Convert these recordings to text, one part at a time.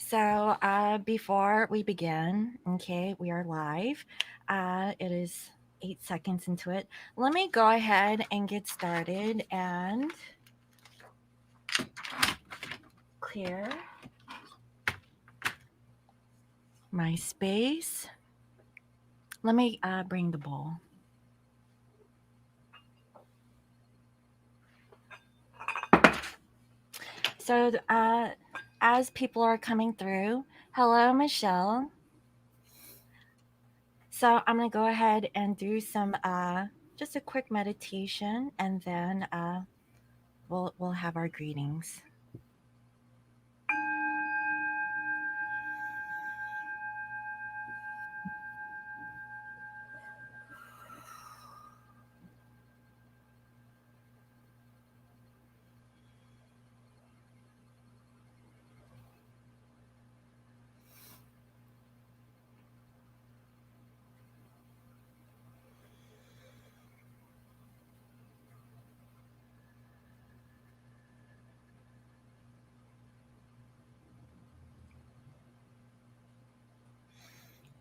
So before we begin, okay, we are live. It is 8 seconds into it. Let me go ahead and get started and clear my space. Let me bring the bowl. So as people are coming through, hello, Michelle. So I'm gonna go ahead and do some just a quick meditation, and then we'll have our greetings.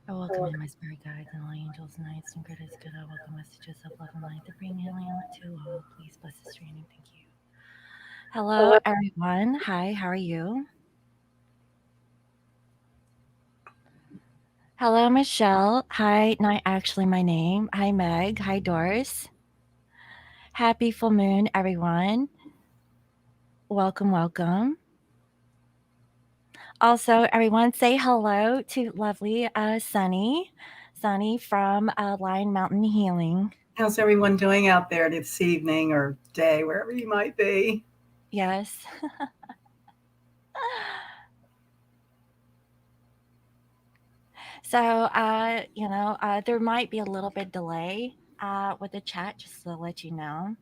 I welcome in my spirit guides and all angels, knights, and greatest good. I welcome messages of love and light to bring healing to all. Please bless this training. Thank you. Hello, everyone. Hi, how are you? Hello, Michelle. Hi, not actually my name. Hi, Meg. Hi, Doris. Happy full moon, everyone. Welcome, welcome. Also, everyone, say hello to lovely Sunny. Sunny from Lion Mountain Healing. How's everyone doing out there this evening or day, wherever you might be? Yes. So, there might be a little bit delay with the chat, just to let you know.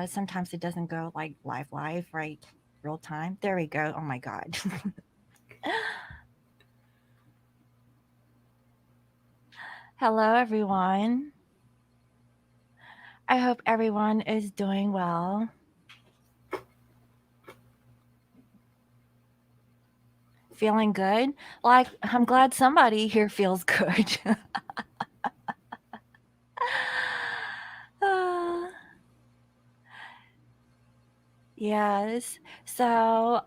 Sometimes it doesn't go like live, right? Real time. There we go. Oh my God. Hello, everyone. I hope everyone is doing well. Feeling good? Like, I'm glad somebody here feels good. Ah, yes. So,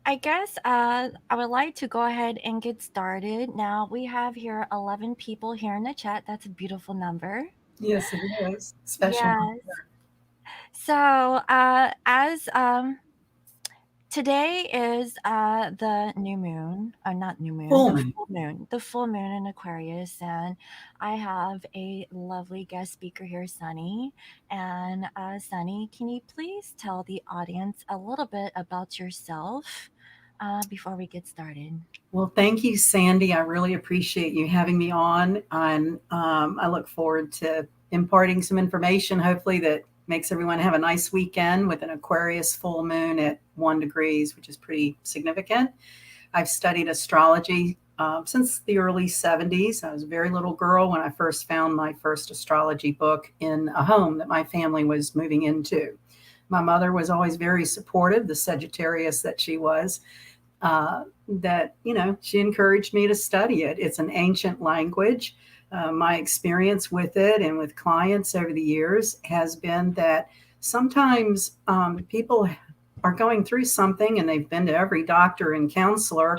I guess I would like to go ahead and get started. Now, we have here 11 people here in the chat. That's a beautiful number. Yes, it is. Special. Yes. So, as today is the new moon, not new moon, Full moon. the full moon in Aquarius, and I have a lovely guest speaker here, Sunny. And Sunny, can you please tell the audience a little bit about yourself before we get started? Well, thank you, Sandy. I really appreciate you having me on. And I look forward to imparting some information, hopefully, that makes everyone have a nice weekend with an Aquarius full moon at 1 degrees, which is pretty significant. I've studied astrology since the early 70s. I was a very little girl when I first found my first astrology book in a home that my family was moving into. My mother was always very supportive, the Sagittarius that she was, she encouraged me to study it. It's an ancient language. My experience with it and with clients over the years has been that sometimes people are going through something and they've been to every doctor and counselor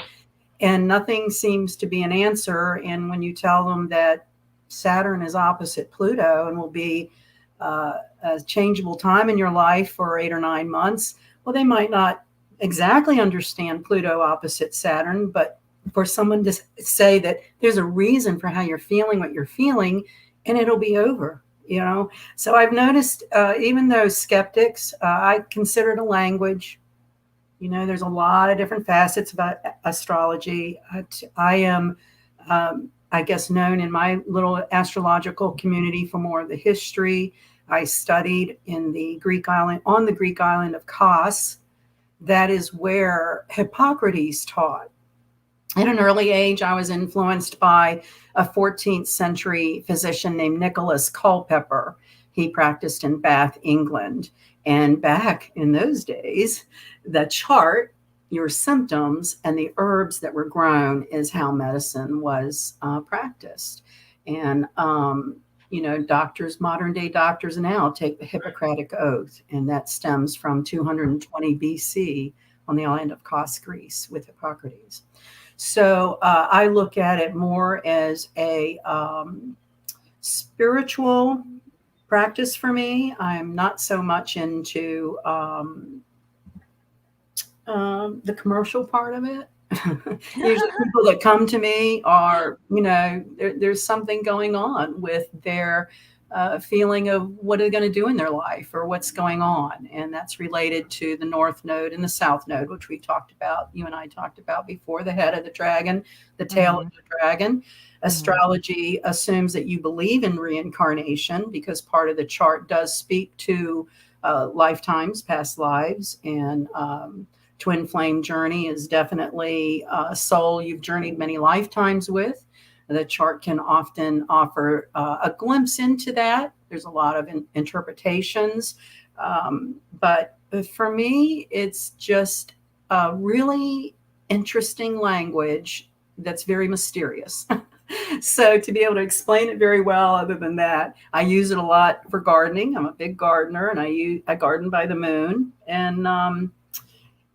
and nothing seems to be an answer. And when you tell them that Saturn is opposite Pluto and will be a changeable time in your life for 8 or 9 months, well, they might not exactly understand Pluto opposite Saturn, but for someone to say that there's a reason for how you're feeling what you're feeling, and it'll be over. So I've noticed, even those skeptics, I consider it a language. There's a lot of different facets about astrology. I am, I guess, known in my little astrological community for more of the history. I studied on the Greek island of Kos. That is where Hippocrates taught. At an early age, I was influenced by a 14th century physician named Nicholas Culpeper. He practiced in Bath, England. And back in those days, the chart, your symptoms and the herbs that were grown is how medicine was practiced. And, doctors, modern day doctors now take the Hippocratic Oath, and that stems from 220 BC on the island of Kos, Greece, with Hippocrates. So I look at it more as a spiritual practice for me. I'm not so much into the commercial part of it. Usually, people that come to me are, there's something going on with their feeling of what are they going to do in their life or what's going on. And that's related to the North Node and the South Node, which we talked about, you and I talked about before, the head of the dragon, the tail of Mhm, the dragon. mhm. Astrology assumes that you believe in reincarnation because part of the chart does speak to lifetimes, past lives, and twin flame journey is definitely a soul you've journeyed many lifetimes with. The chart can often offer a glimpse into that. There's a lot of interpretations. But for me, it's just a really interesting language that's very mysterious. So to be able to explain it very well, other than that, I use it a lot for gardening. I'm a big gardener, and I garden by the moon. And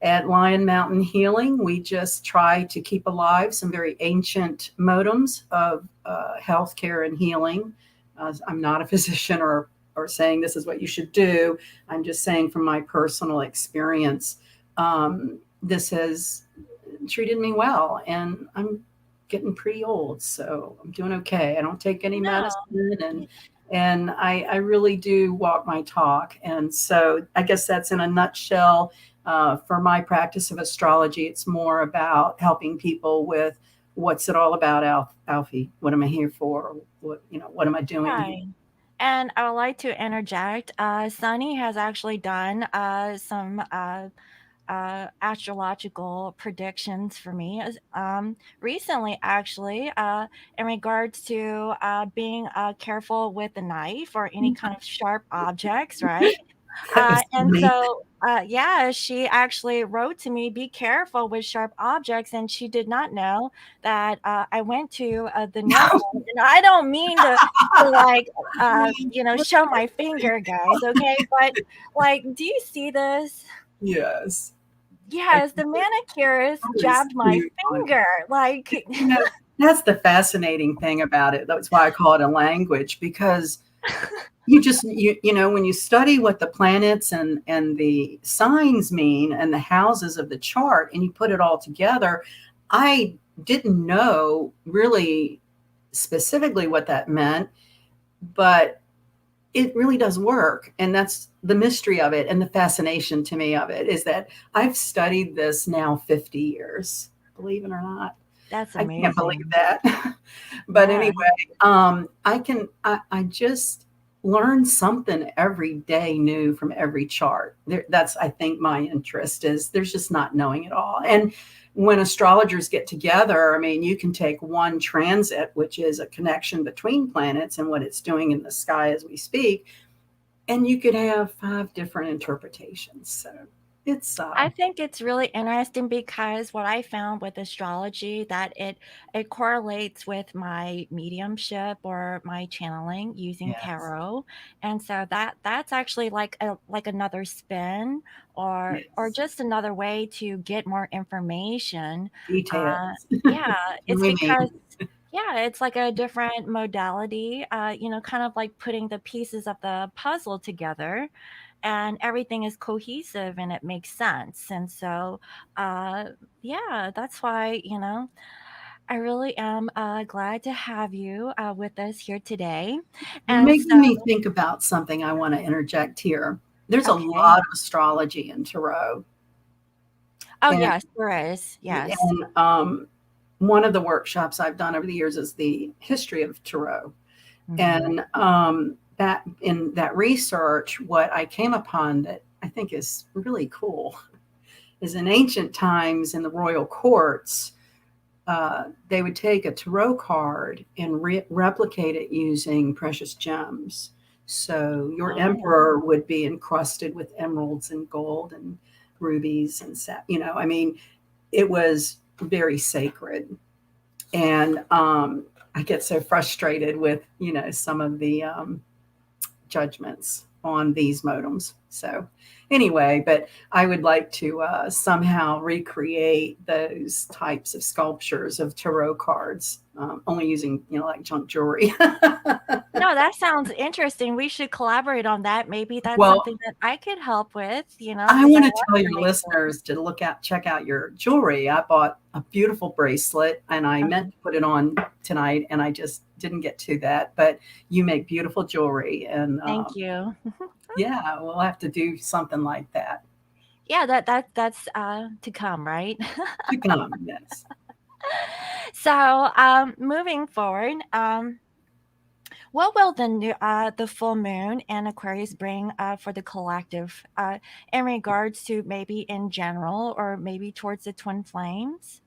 at Lion Mountain Healing, we just try to keep alive some very ancient modems of healthcare and healing. I'm not a physician or saying this is what you should do. I'm just saying from my personal experience, this has treated me well, and I'm getting pretty old, so I'm doing okay. I don't take any No. medicine, and I really do walk my talk. And so I guess that's in a nutshell. For my practice of astrology, it's more about helping people with what's it all about, Alfie? What am I here for? What am I doing here? Right. And I would like to interject. Sunny has actually done some astrological predictions for me recently, actually, in regards to being careful with the knife or any kind of sharp objects, right? That was And funny. so, yeah, she actually wrote to me, "Be careful with sharp objects," and she did not know that I went to the nail salon. And I don't mean to like, show my finger, guys. Okay, but like, do you see this? Yes. I Yes, the manicurist was jabbed my too funny. finger. Like, You know, that's the fascinating thing about it. That's why I call it a language, because when you study what the planets and the signs mean and the houses of the chart and you put it all together, I didn't know really specifically what that meant, but it really does work. And that's the mystery of it, and the fascination to me of it is that I've studied this now 50 years, believe it or not. that's I can't believe amazing. that. But Yeah. anyway, I just learn something every day new from every chart. That's, I think, my interest is there's just not knowing it all. And when astrologers get together, I mean, you can take one transit, which is a connection between planets and what it's doing in the sky as we speak, and you could have 5 different interpretations. So it's I think it's really interesting because what I found with astrology that it correlates with my mediumship or my channeling using yes, tarot. And so that's actually like another spin or yes, just another way to get more information. Uh details. yeah, it's We because mean, yeah, it's like a different modality, kind of like putting the pieces of the puzzle together and everything is cohesive and it makes sense. And so, uh, yeah, that's why, I really am glad to have you with us here today. you're And so, making me think about something I want to interject here. There's a okay. lot of astrology in tarot. Oh, And, yes, there is. Yes. and one of the workshops I've done over the years is the history of tarot. Hmm. And that in that research, what I came upon that I think is really cool is in ancient times in the royal courts, they would take a tarot card and replicate it using precious gems. So your Oh, emperor would be encrusted with emeralds and gold and rubies and I mean, it was very sacred. And I get so frustrated with, some of the judgments on these modems. So anyway, but I would like to somehow recreate those types of sculptures of tarot cards, only using, like junk jewelry. No, that sounds interesting. We should collaborate on that. Maybe that's Well, something that I could help with, I because I want love to tell your creating. listeners to check out your jewelry. I bought a beautiful bracelet and I meant Okay, to put it on tonight and I just didn't get to that. But you make beautiful jewelry and thank you. yeah, we'll have to do something like that Yeah, that's to come, right? to come. Yes. So, moving forward, what will the full moon and Aquarius bring for the collective in regards to maybe in general or maybe towards the twin flames?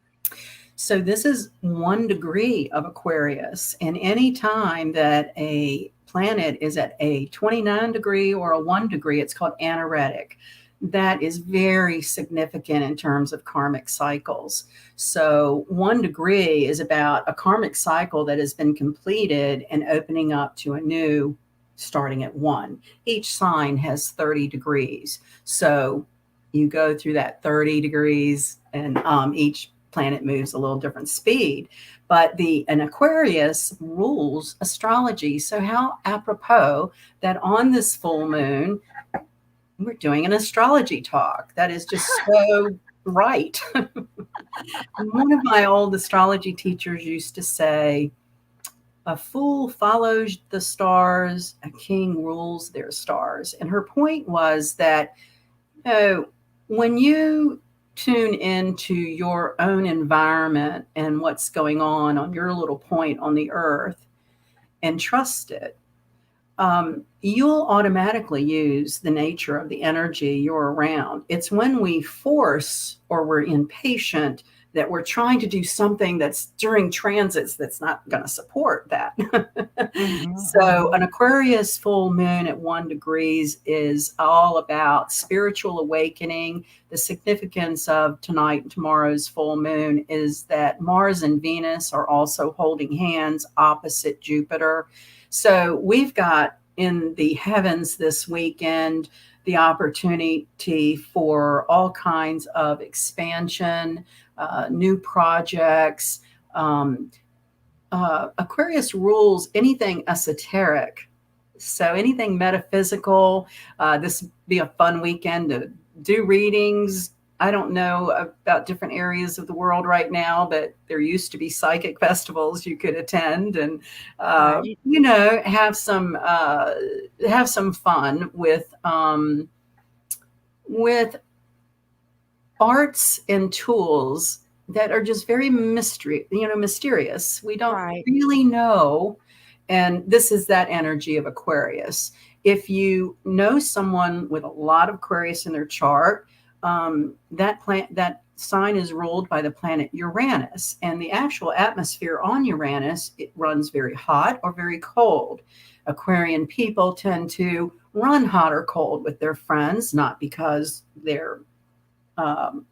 So this is 1 degree of Aquarius, and any time that a planet is at a 29 degree or a 1 degree, it's called anaretic. That is very significant in terms of karmic cycles. So 1 degree is about a karmic cycle that has been completed and opening up to a new starting at 1. Each sign has 30 degrees. So you go through that 30 degrees, and each planet moves a little different speed. But an Aquarius rules astrology. So how apropos that on this full moon, we're doing an astrology talk. That is just so right. One of my old astrology teachers used to say, a fool follows the stars, a king rules their stars. And her point was that, when you tune into your own environment and what's going on your little point on the earth and trust it, you'll automatically use the nature of the energy you're around. It's when we force or we're impatient that we're trying to do something that's during transits that's not going to support that. Hmm. So, an Aquarius full moon at 1 degrees is all about spiritual awakening. The significance of tonight and tomorrow's full moon is that Mars and Venus are also holding hands opposite Jupiter. So we've got in the heavens this weekend the opportunity for all kinds of expansion, new projects. Aquarius rules anything esoteric. So anything metaphysical. This would be a fun weekend to do readings. I don't know about different areas of the world right now, but there used to be psychic festivals you could attend and, Right. have some fun with arts and tools that are just very mysterious. We don't Right. really know. And this is that energy of Aquarius. If you know someone with a lot of Aquarius in their chart, that sign is ruled by the planet Uranus. And the actual atmosphere on Uranus, it runs very hot or very cold. Aquarian people tend to run hot or cold with their friends, not because they're um,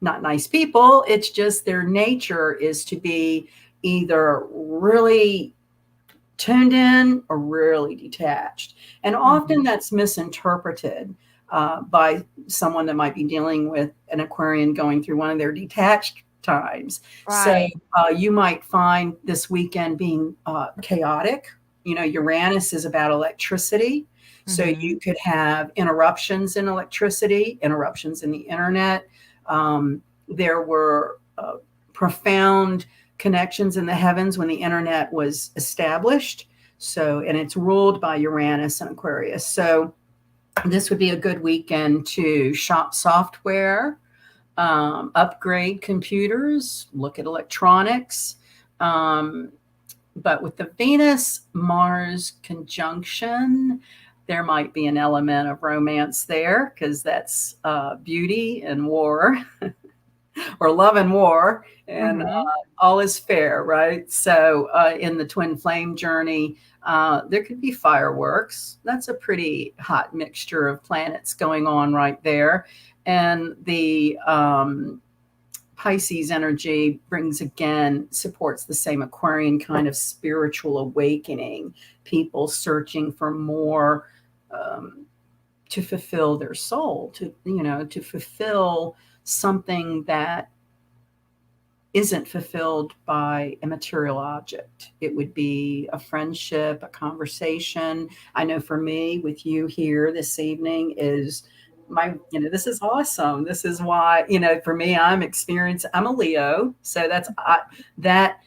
not nice people. It's just their nature is to be either really tuned in or really detached. And often Hmm. that's misinterpreted by someone that might be dealing with an Aquarian going through one of their detached times. So Right. you might find this weekend being chaotic. Uranus is about electricity. So Hmm. you could have interruptions in electricity, interruptions in the internet. There were profound connections in the heavens when the internet was established. So, and it's ruled by Uranus and Aquarius. So, this would be a good weekend to shop software, upgrade computers, look at electronics. Um, but with the Venus Mars conjunction, there might be an element of romance there because that's beauty and war or love and war, and Hmm. all is fair, right? So in the twin flame journey, there could be fireworks. That's a pretty hot mixture of planets going on right there. And the Pisces energy brings, again, supports the same Aquarian kind of spiritual awakening, people searching for more, um, to fulfill their soul, to fulfill something that isn't fulfilled by a material object. It would be a friendship, a conversation. I know for me, with you here this evening, is this is awesome. This is why, for me, I'm a Leo. So that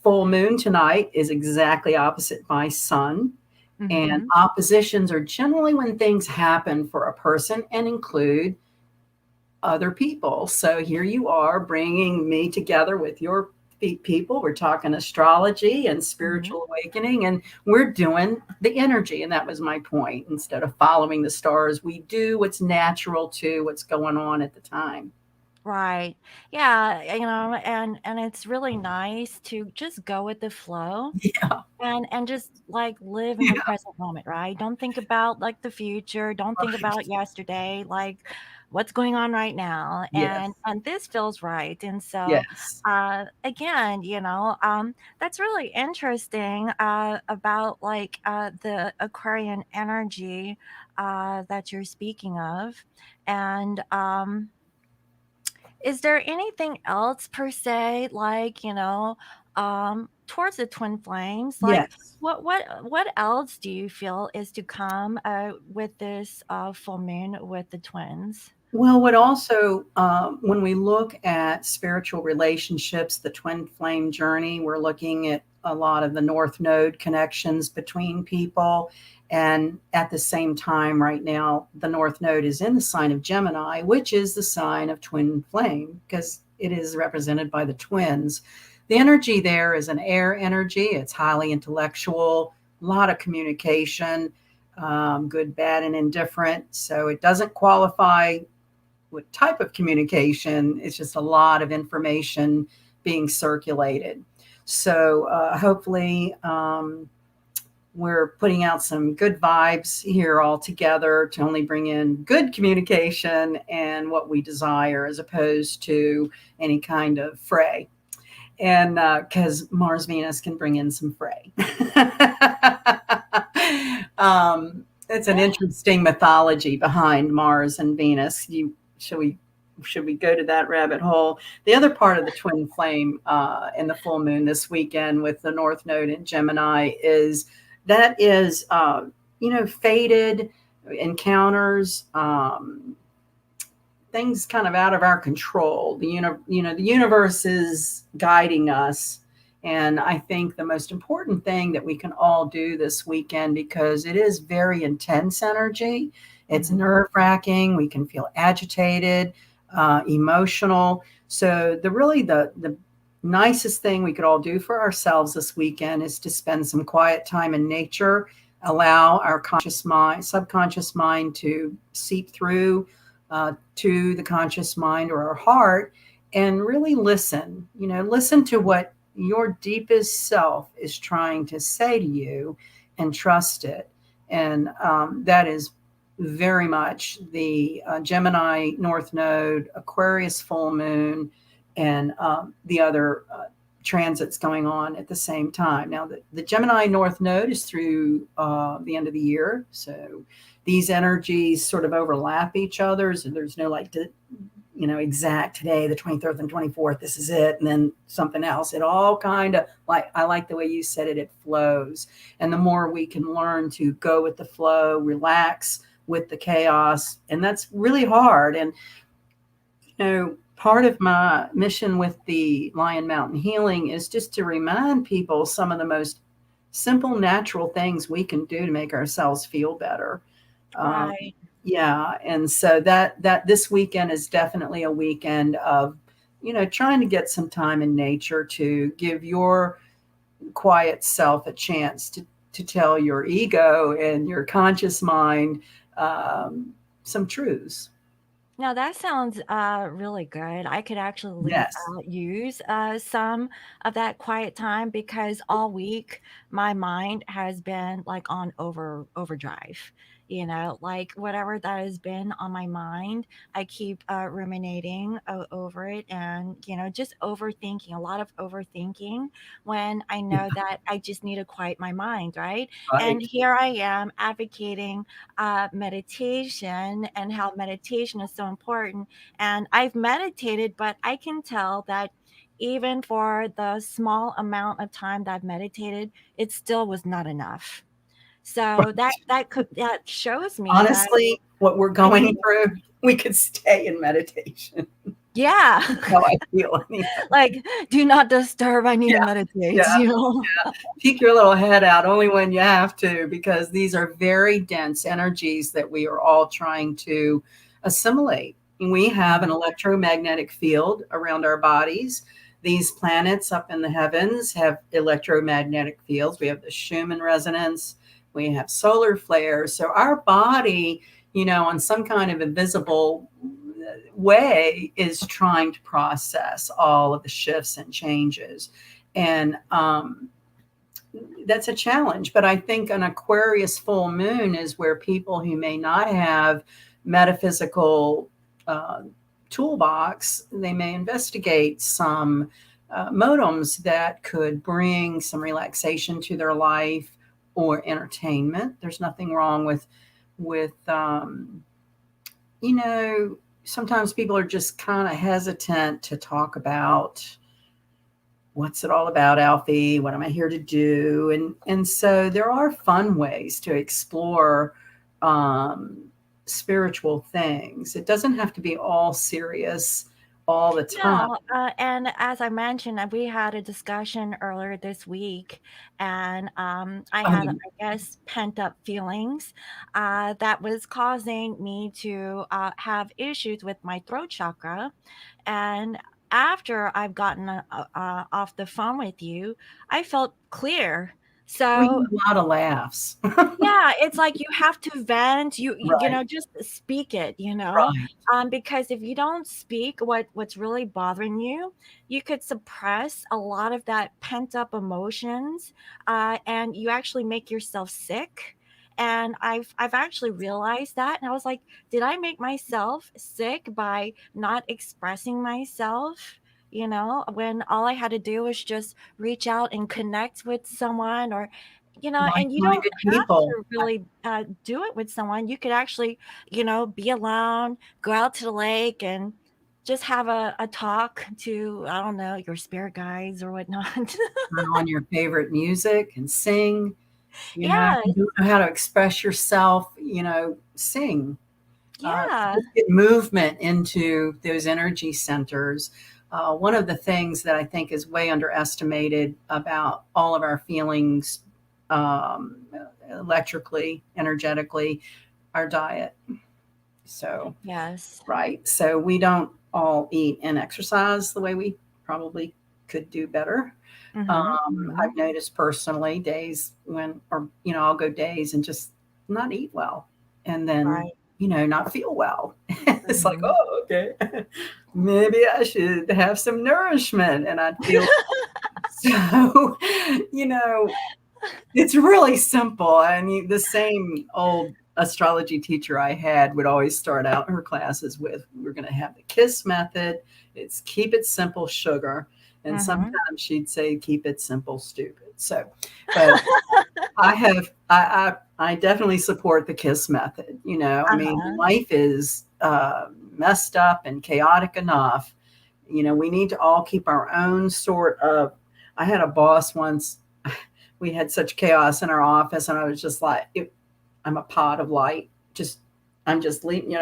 full moon tonight is exactly opposite my sun. And Mm-hmm. oppositions are generally when things happen for a person and include other people. So here you are bringing me together with your people. We're talking astrology and Mm-hmm. spiritual awakening, and we're doing the energy. And that was my point. Instead of following the stars, we do what's natural to what's going on at the time. Right. Yeah, and it's really nice to just go with the flow. Yeah. And just, like, live in the Yeah. present moment, right? Don't think about, like, the future, don't think Right. about yesterday, like, what's going on right now, Yes. and this feels right, and so, Yes. again, that's really interesting, about, like, the Aquarian energy, that you're speaking of, and, is there anything else per se, like, towards the twin flames? Like, Yes. what else do you feel is to come with this full moon with the twins? Well, what also, when we look at spiritual relationships, the twin flame journey, we're looking at a lot of the North Node connections between people. And at the same time, right now, the North Node is in the sign of Gemini, which is the sign of twin flame because it is represented by the twins. The energy there is an air energy, it's highly intellectual, a lot of communication, good, bad, and indifferent. So it doesn't qualify what type of communication. It's just a lot of information being circulated. So hopefully, we're putting out some good vibes here all together to only bring in good communication and what we desire as opposed to any kind of fray. And because Mars Venus can bring in some fray. It's an Yeah. interesting mythology behind Mars and Venus. Should we go to that rabbit hole? The other part of the twin flame in the full moon this weekend with the North Node in Gemini is fated encounters, things kind of out of our control. The universe is guiding us. And I think the most important thing that we can all do this weekend, because it is very intense energy, it's Mhm. nerve wracking. We can feel agitated, emotional. So the nicest thing we could all do for ourselves this weekend is to spend some quiet time in nature, allow our subconscious mind to seep through to the conscious mind or our heart, and really listen to what your deepest self is trying to say to you, and trust it. And that is very much the Gemini North Node, Aquarius full moon, and the other transits going on at the same time. Now, the Gemini North Node is through the end of the year. So these energies sort of overlap each other. So there's no exact today, the 23rd and 24th, this is it. And then something else. It all kind of, like, I like the way you said it, it flows. And the more we can learn to go with the flow, relax with the chaos. And that's really hard. And part of my mission with the Lion Mountain Healing is just to remind people some of the most simple, natural things we can do to make ourselves feel better. Um, Right. yeah, and so that this weekend is definitely a weekend of, trying to get some time in nature to give your quiet self a chance to tell your ego and your conscious mind some truths. Now that sounds really good. I could actually Yes. use some of that quiet time because all week my mind has been like on overdrive. like whatever that has been on my mind, I keep ruminating over it, and just overthinking, a lot of overthinking, when I know that I just need to quiet my mind, right? And Right. here I am advocating meditation, and how meditation is so important. And I've meditated, but I can tell that even for the small amount of time that I've meditated, it still was not enough. So that shows me that Honestly, what we're I need going through, we could stay in meditation. yeah. How I feel anyway. Like, do not disturb, I need to Yeah, meditate, yeah. Peek your little head out only when you have to, because these are very dense energies that we are all trying to assimilate. And we have an Mhm. electromagnetic field around our bodies. These planets up in the heavens have electromagnetic fields. We have the Schumann resonance, we have solar flares. So our body, on some kind of invisible way, is trying to process all of the shifts and changes. And that's a challenge. But I think an Aquarius full moon is where people who may not have metaphysical uh, toolbox, they may investigate some modems that could bring some relaxation to their life or entertainment. There's nothing wrong with sometimes people are just kind of hesitant to talk about what's it all about, Alfie? What am I here to do? And so there are fun ways to explore um, spiritual things. It doesn't have to be all serious all the time. No, and as I mentioned, we had a discussion earlier this week, and I Oh, had, I guess, pent up feelings that was causing me to have issues with my throat chakra. And after I've gotten off the phone with you, I felt clear. we So have a lot of laughs. yeah, it's like you have to vent, Right, just speak it, right. because if you don't speak what's really bothering you, you could suppress a lot of that pent up emotions, and you actually make yourself sick. And I've actually realized that, and I was like, did I make myself sick by not expressing myself? When all I had to do was just reach out and connect with someone, or and you don't Like-minded have people. to really do it with someone. You could actually, be alone, go out to the lake, and just have a talk to, I don't know, your spirit guides or whatnot. Turn on your favorite music and sing. Yeah, You don't know how to express yourself, sing. yeah, Just get movement into those energy centers. One of the things that I think is way underestimated about all of our feelings, um, electrically, energetically, our diet. So, yes. right. So we don't all eat and exercise the way we probably could do better. Mm-hmm, mm-hmm. I've noticed personally days when, or, I'll go days and just not eat well, and then, Right. not feel well. It's like, Mm-hmm. oh, okay, maybe I should have some nourishment, and I'd feel so, you know, it's really simple. I mean, the same old astrology teacher I had would always start out her classes with, we're going to have the KISS method. It's keep it simple, sugar. And Mm-hmm. sometimes she'd say, keep it simple, stupid. So, but I definitely support the KISS method. I mean, Uh-huh. life is messed up and chaotic enough. We need to all keep our own sort of. I had a boss once. We had such chaos in our office, and I was just like, I'm a pot of light. I'm just leaving,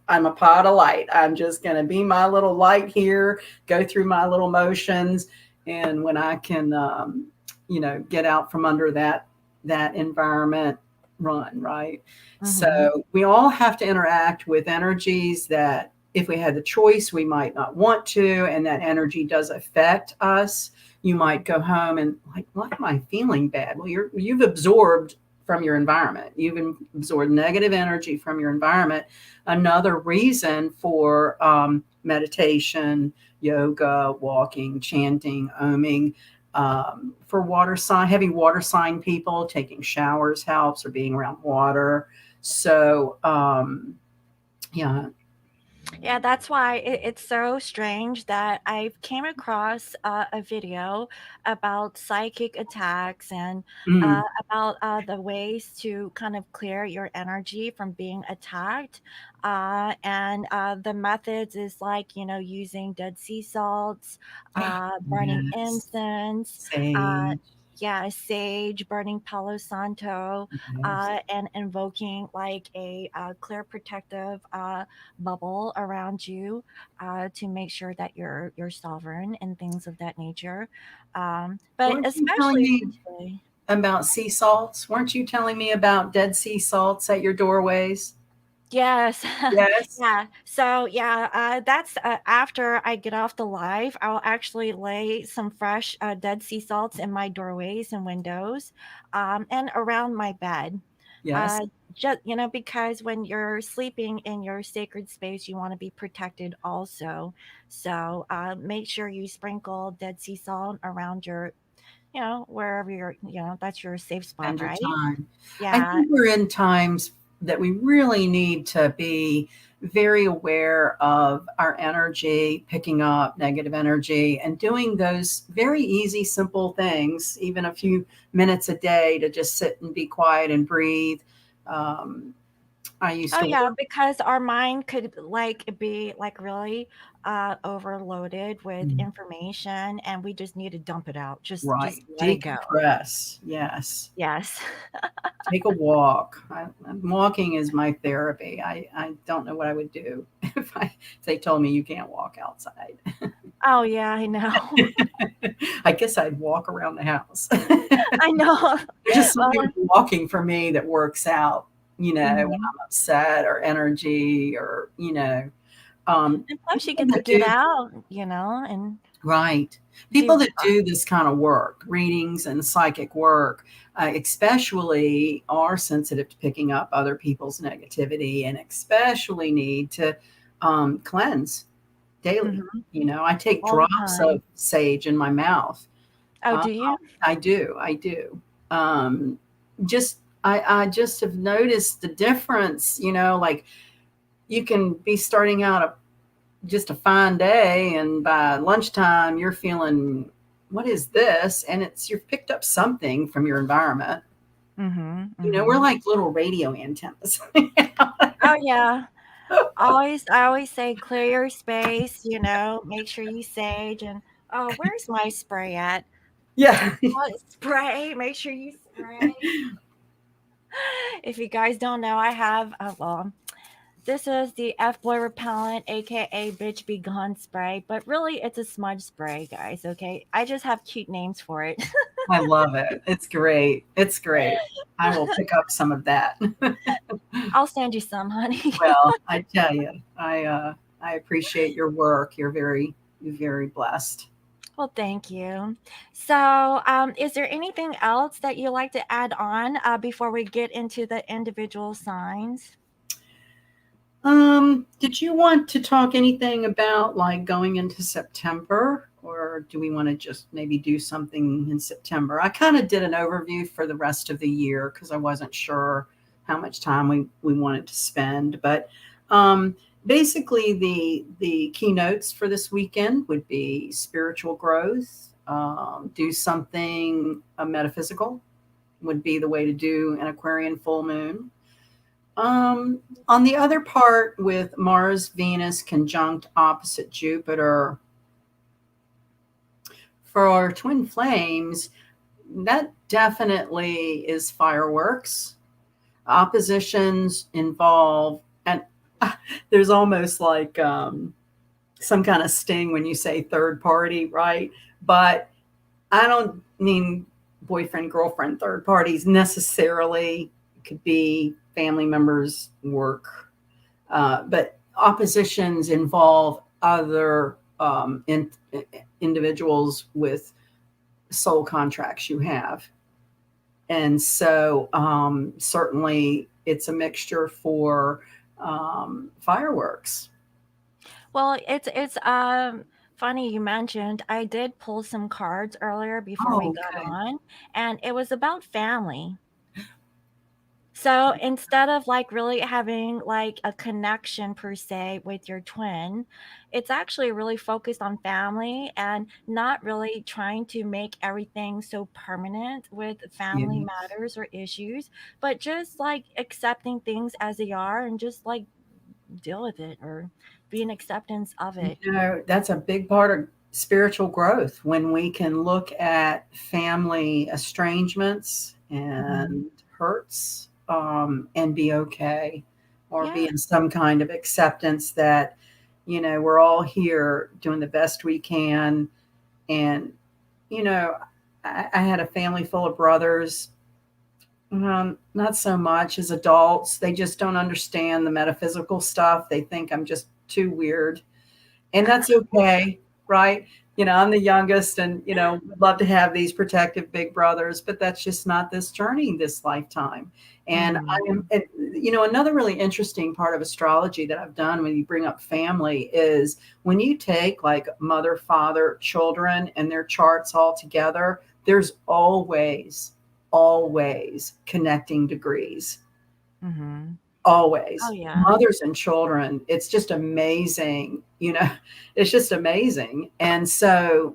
I'm a pot of light. I'm just going to be my little light here, go through my little motions. And when I can, get out from under that environment, run, right? Mm-hmm. So we all have to interact with energies that if we had the choice, we might not want to, and that energy does affect us. You might go home and like, why am I feeling bad? Well, you've absorbed from your environment. You've absorbed negative energy from your environment. Another reason for meditation, yoga, walking, chanting, oming. For heavy water sign people, taking showers helps, or being around water. So, yeah. Yeah, that's why it's so strange that I came across a video about psychic attacks and Mm, about the ways to kind of clear your energy from being attacked. And the methods is like, using Dead Sea salts, burning yes. incense, uh, Sage. yeah, sage, burning Palo Santo, Yes. and invoking like a clear protective bubble around you to make sure that you're sovereign and things of that nature. But Weren't you telling especially me today. about sea salts? Weren't you telling me about dead sea salts at your doorways? Yes. Yes. Yeah. So, yeah, that's after I get off the live, I'll actually lay some fresh Dead Sea salts in my doorways and windows and around my bed. Yes. Uh, just, because when you're sleeping in your sacred space, you want to be protected also. So, make sure you sprinkle Dead Sea salt around wherever that's your safe spot, Spend your right? time. I Yeah. think we're in times that we really need to be very aware of our energy, picking up negative energy, and doing those very easy, simple things, even a few minutes a day to just sit and be quiet and breathe. Um, I used Oh to yeah, work because our mind could like be like really overloaded with information and we just need to dump it out. Just right, let it go. decompress. Yes. Yes. Take a walk. Walking is my therapy. I don't know what I would do if they told me you can't walk outside. Oh yeah, I know. I guess I'd walk around the house. I know. There's just Well, something with walking for me that works out, when mhm. I'm upset or energy or, And plus you people get to that get do out, and right. People do that do this kind of work, readings and psychic work, especially are sensitive to picking up other people's negativity and especially need to cleanse daily. mhm, I take all the drops time. of sage in my mouth. Oh, Uh, do you? I do. I do. Um, I just have noticed the difference, like you can be starting out just a fine day and by lunchtime you're feeling what is this, and it's you've picked up something from your environment. Mhm. We're Mhm. like little radio antennas. Oh yeah. I always say clear your space, make sure you sage and oh, where's my spray at? Yeah. Spray, make sure you spray. If you guys don't know, I have this is the F boy repellent, aka bitch be gone spray, but really it's a smudge spray, guys. Okay, I just have cute names for it. I love it. It's great. It's great. I will pick up some of that. I'll send you some, honey. Well, I tell you, I appreciate your work. You're very blessed. Well, thank you. So, is there anything else that you like to add on before we get into the individual signs? Did you want to talk anything about like going into September, or do we want to just maybe do something in September? I kind of did an overview for the rest of the year because I wasn't sure how much time we wanted to spend. But basically, the keynotes for this weekend would be spiritual growth, do something metaphysical would be the way to do an Aquarian full moon. On the other part, with Mars, Venus conjunct opposite Jupiter, for our twin flames, that definitely is fireworks. Oppositions involve, and there's almost like some kind of sting when you say third party, right? But I don't mean boyfriend, girlfriend, third parties necessarily. It could be family members, work. But oppositions involve other individuals with soul contracts you have. And so certainly it's a mixture for fireworks. Well, it's funny you mentioned. I did pull some cards earlier before we Oh, got okay. on, and it was about family. So instead of like really having like a connection per se with your twin, it's actually really focused on family and not really trying to make everything so permanent with family Yes. matters or issues, but just like accepting things as they are and just like deal with it or be an acceptance of it. That's a big part of spiritual growth when we can look at family estrangements Hmm. and hurts, and be okay, or be Yeah. in some kind of acceptance that, we're all here doing the best we can. And, you know, I had a family full of brothers. Not so much as adults. They just don't understand the metaphysical stuff. They think I'm just too weird, and that's okay, right? I'm the youngest, and would love to have these protective big brothers, but that's just not this journey, this lifetime. And I am, Hmm. and, another really interesting part of astrology that I've done when you bring up family is when you take like mother, father, children, and their charts all together, there's always connecting degrees. Hmm. Oh Always. yeah. Mothers and children, it's just amazing, it's just amazing. And so,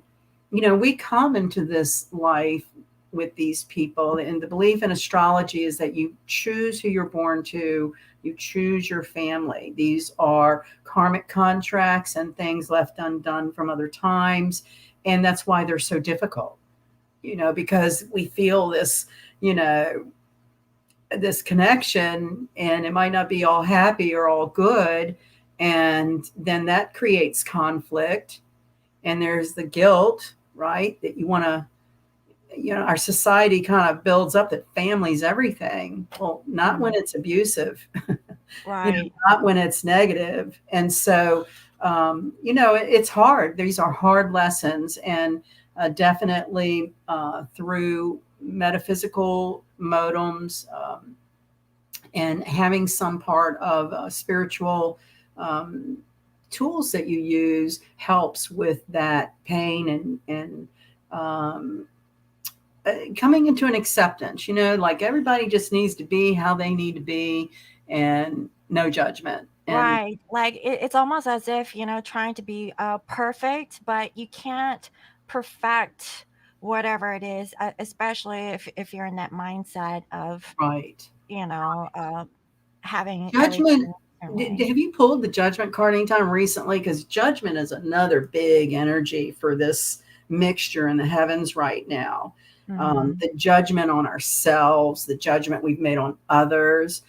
we come into this life with these people, and the belief in astrology is that you choose who you're born to, you choose your family. These are karmic contracts and things left undone from other times. And that's why they're so difficult, because we feel you know, this connection, and it might not be all happy or all good, and then that creates conflict, and there's the guilt, right, that you want to, our society kind of builds up that family's everything. Well, not when Mhm. it's abusive, Right. not when it's negative. And so, it's hard. These are hard lessons, and definitely through metaphysical modems, and having some part of spiritual um, tools that you use helps with that pain, and coming into an acceptance. Like everybody just needs to be how they need to be, and no judgment. And Right. Like it's almost as if, trying to be perfect, but you can't perfect whatever it is, especially if you're in that mindset of, right, you know, uh, having judgment. everything their way. Have you pulled the judgment card anytime recently? Because judgment is another big energy for this mixture in the heavens right now. Hmm. The judgment on ourselves, the judgment we've made on others,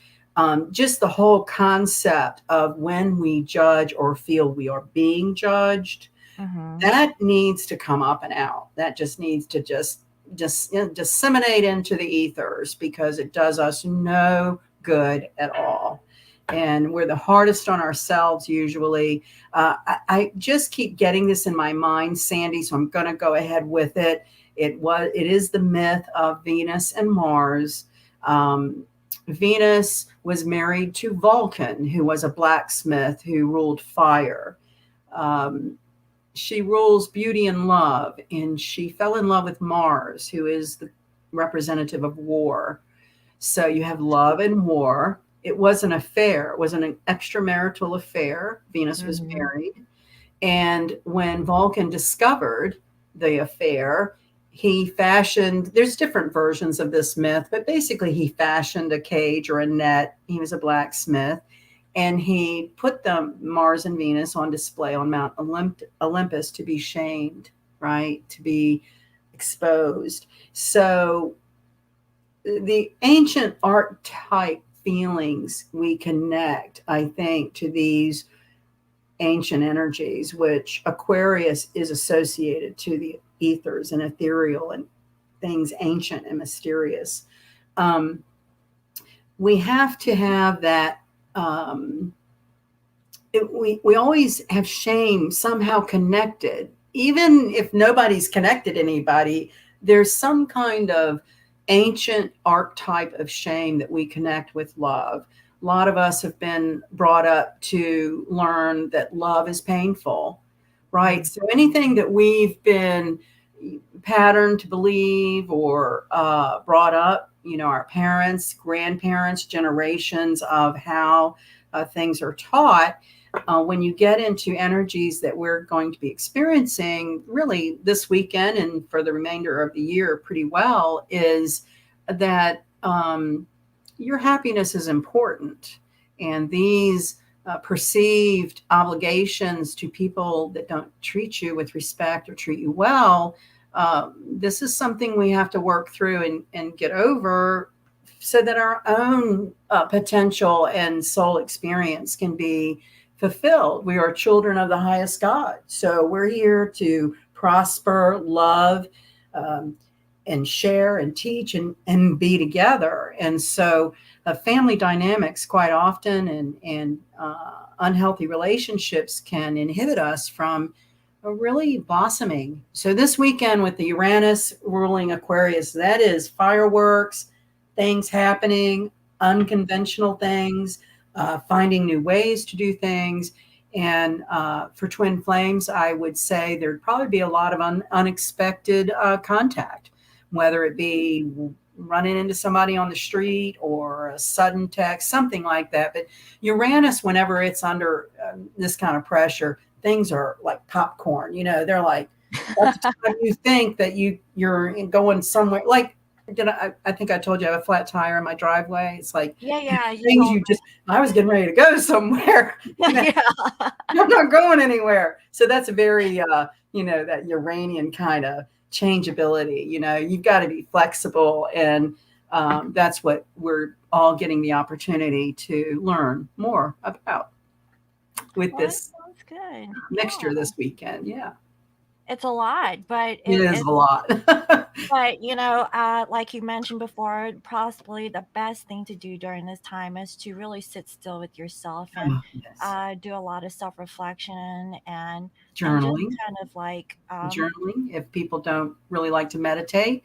just the whole concept of when we judge or feel we are being judged, Hmm. that needs to come up and out. That just needs to just disseminate into the ethers, because it does us no good at all. And we're the hardest on ourselves usually. I just keep getting this in my mind, Sandy, so I'm going to go ahead with it. It is the myth of Venus and Mars. Um, Venus was married to Vulcan, who was a blacksmith who ruled fire. Um, she rules beauty and love, and she fell in love with Mars, who is the representative of war. So you have love and war. It was an affair, it was an extramarital affair. Venus was Hmm. married. And when Vulcan discovered the affair, he fashioned, there's different versions of this myth, but basically he fashioned a cage or a net. He was a blacksmith, and he put the Mars and Venus on display on Mount Olympus to be shamed, right? To be exposed. So the ancient archetype feelings, we connect, I think, to these ancient energies, which Aquarius is associated to the ethers and ethereal and things ancient and mysterious. Um, we have to have that. We always have shame somehow connected, even if nobody's connected to anybody. There's some kind of ancient archetype of shame that we connect with love. A lot of us have been brought up to learn that love is painful, right? So anything that we've been patterned to believe or brought up our parents, grandparents, generations of how things are taught. When you get into energies that we're going to be experiencing really this weekend and for the remainder of the year pretty well, is that your happiness is important. And these perceived obligations to people that don't treat you with respect or treat you well, this is something we have to work through and get over so that our own potential and soul experience can be fulfilled. We are children of the highest God. So we're here to prosper, love, um, and share and teach and be together. And so family dynamics quite often and unhealthy relationships can inhibit us from really blossoming. So this weekend with the Uranus ruling Aquarius, that is fireworks, things happening, unconventional things, finding new ways to do things. And for twin flames, I would say there'd probably be a lot of unexpected contact, whether it be running into somebody on the street or a sudden text, something like that. But Uranus, whenever it's under this kind of pressure, things are like popcorn. They're like, that's the time you think that you're going somewhere. Like, I think I told you I have a flat tire in my driveway. It's like Yeah, you things told you just, I was getting ready to go somewhere. me. Yeah. I'm not going anywhere. So that's a very, that Uranian kind of changeability. You've got to be flexible. And that's what we're all getting the opportunity to learn more about with Well, that this sounds good. mixture Yeah. this weekend. Yeah, It's a lot, but it is a lot. like you mentioned before, possibly the best thing to do during this time is to really sit still with yourself and Yes. do a lot of self-reflection and just Journaling, kind of like journaling. If people don't really like to meditate,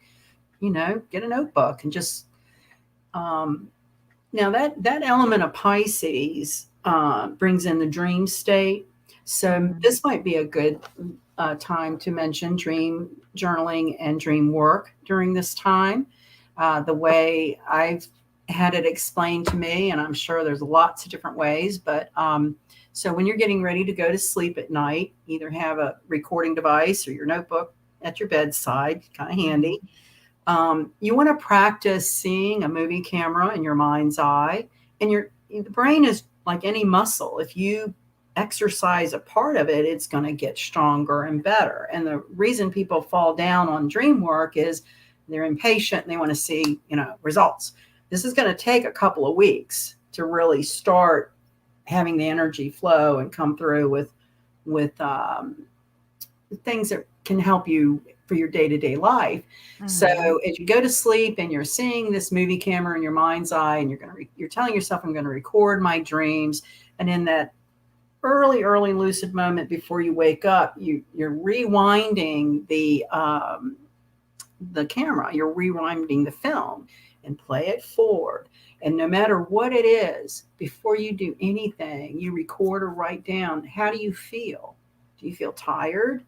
get a notebook and just um, now that element of Pisces brings in the dream state. So mhm, this might be a good time to mention dream journaling and dream work during this time. The way I've had it explained to me, and I'm sure there's lots of different ways, but so when you're getting ready to go to sleep at night, either have a recording device or your notebook at your bedside, kind of handy. mhm, You want to practice seeing a movie camera in your mind's eye, and the brain is like any muscle. If you exercise a part of it, it's going to get stronger and better. And the reason people fall down on dream work is they're impatient and they want to see, results. This is going to take a couple of weeks to really start having the energy flow and come through with things that can help you for your day-to-day life. So mhm. as you go to sleep and you're seeing this movie camera in your mind's eye and you're telling yourself, I'm going to record my dreams, and in that early lucid moment before you wake up, you're rewinding the camera, you're rewinding the film and play it forward. And no matter what it is, before you do anything, you record or write down, how do you feel? Do you feel tired?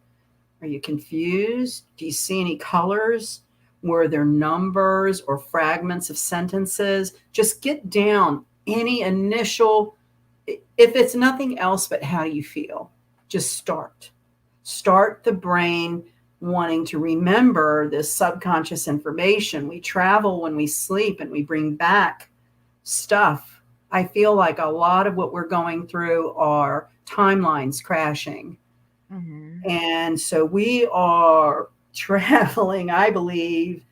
Are you confused? Do you see any colors? Were there numbers or fragments of sentences? Just get down any initial, if it's nothing else but how do you feel? Just start. Start the brain wanting to remember this subconscious information. We travel when we sleep and we bring back stuff. I feel like a lot of what we're going through are timelines crashing. Mhm. And so we are traveling, I believe,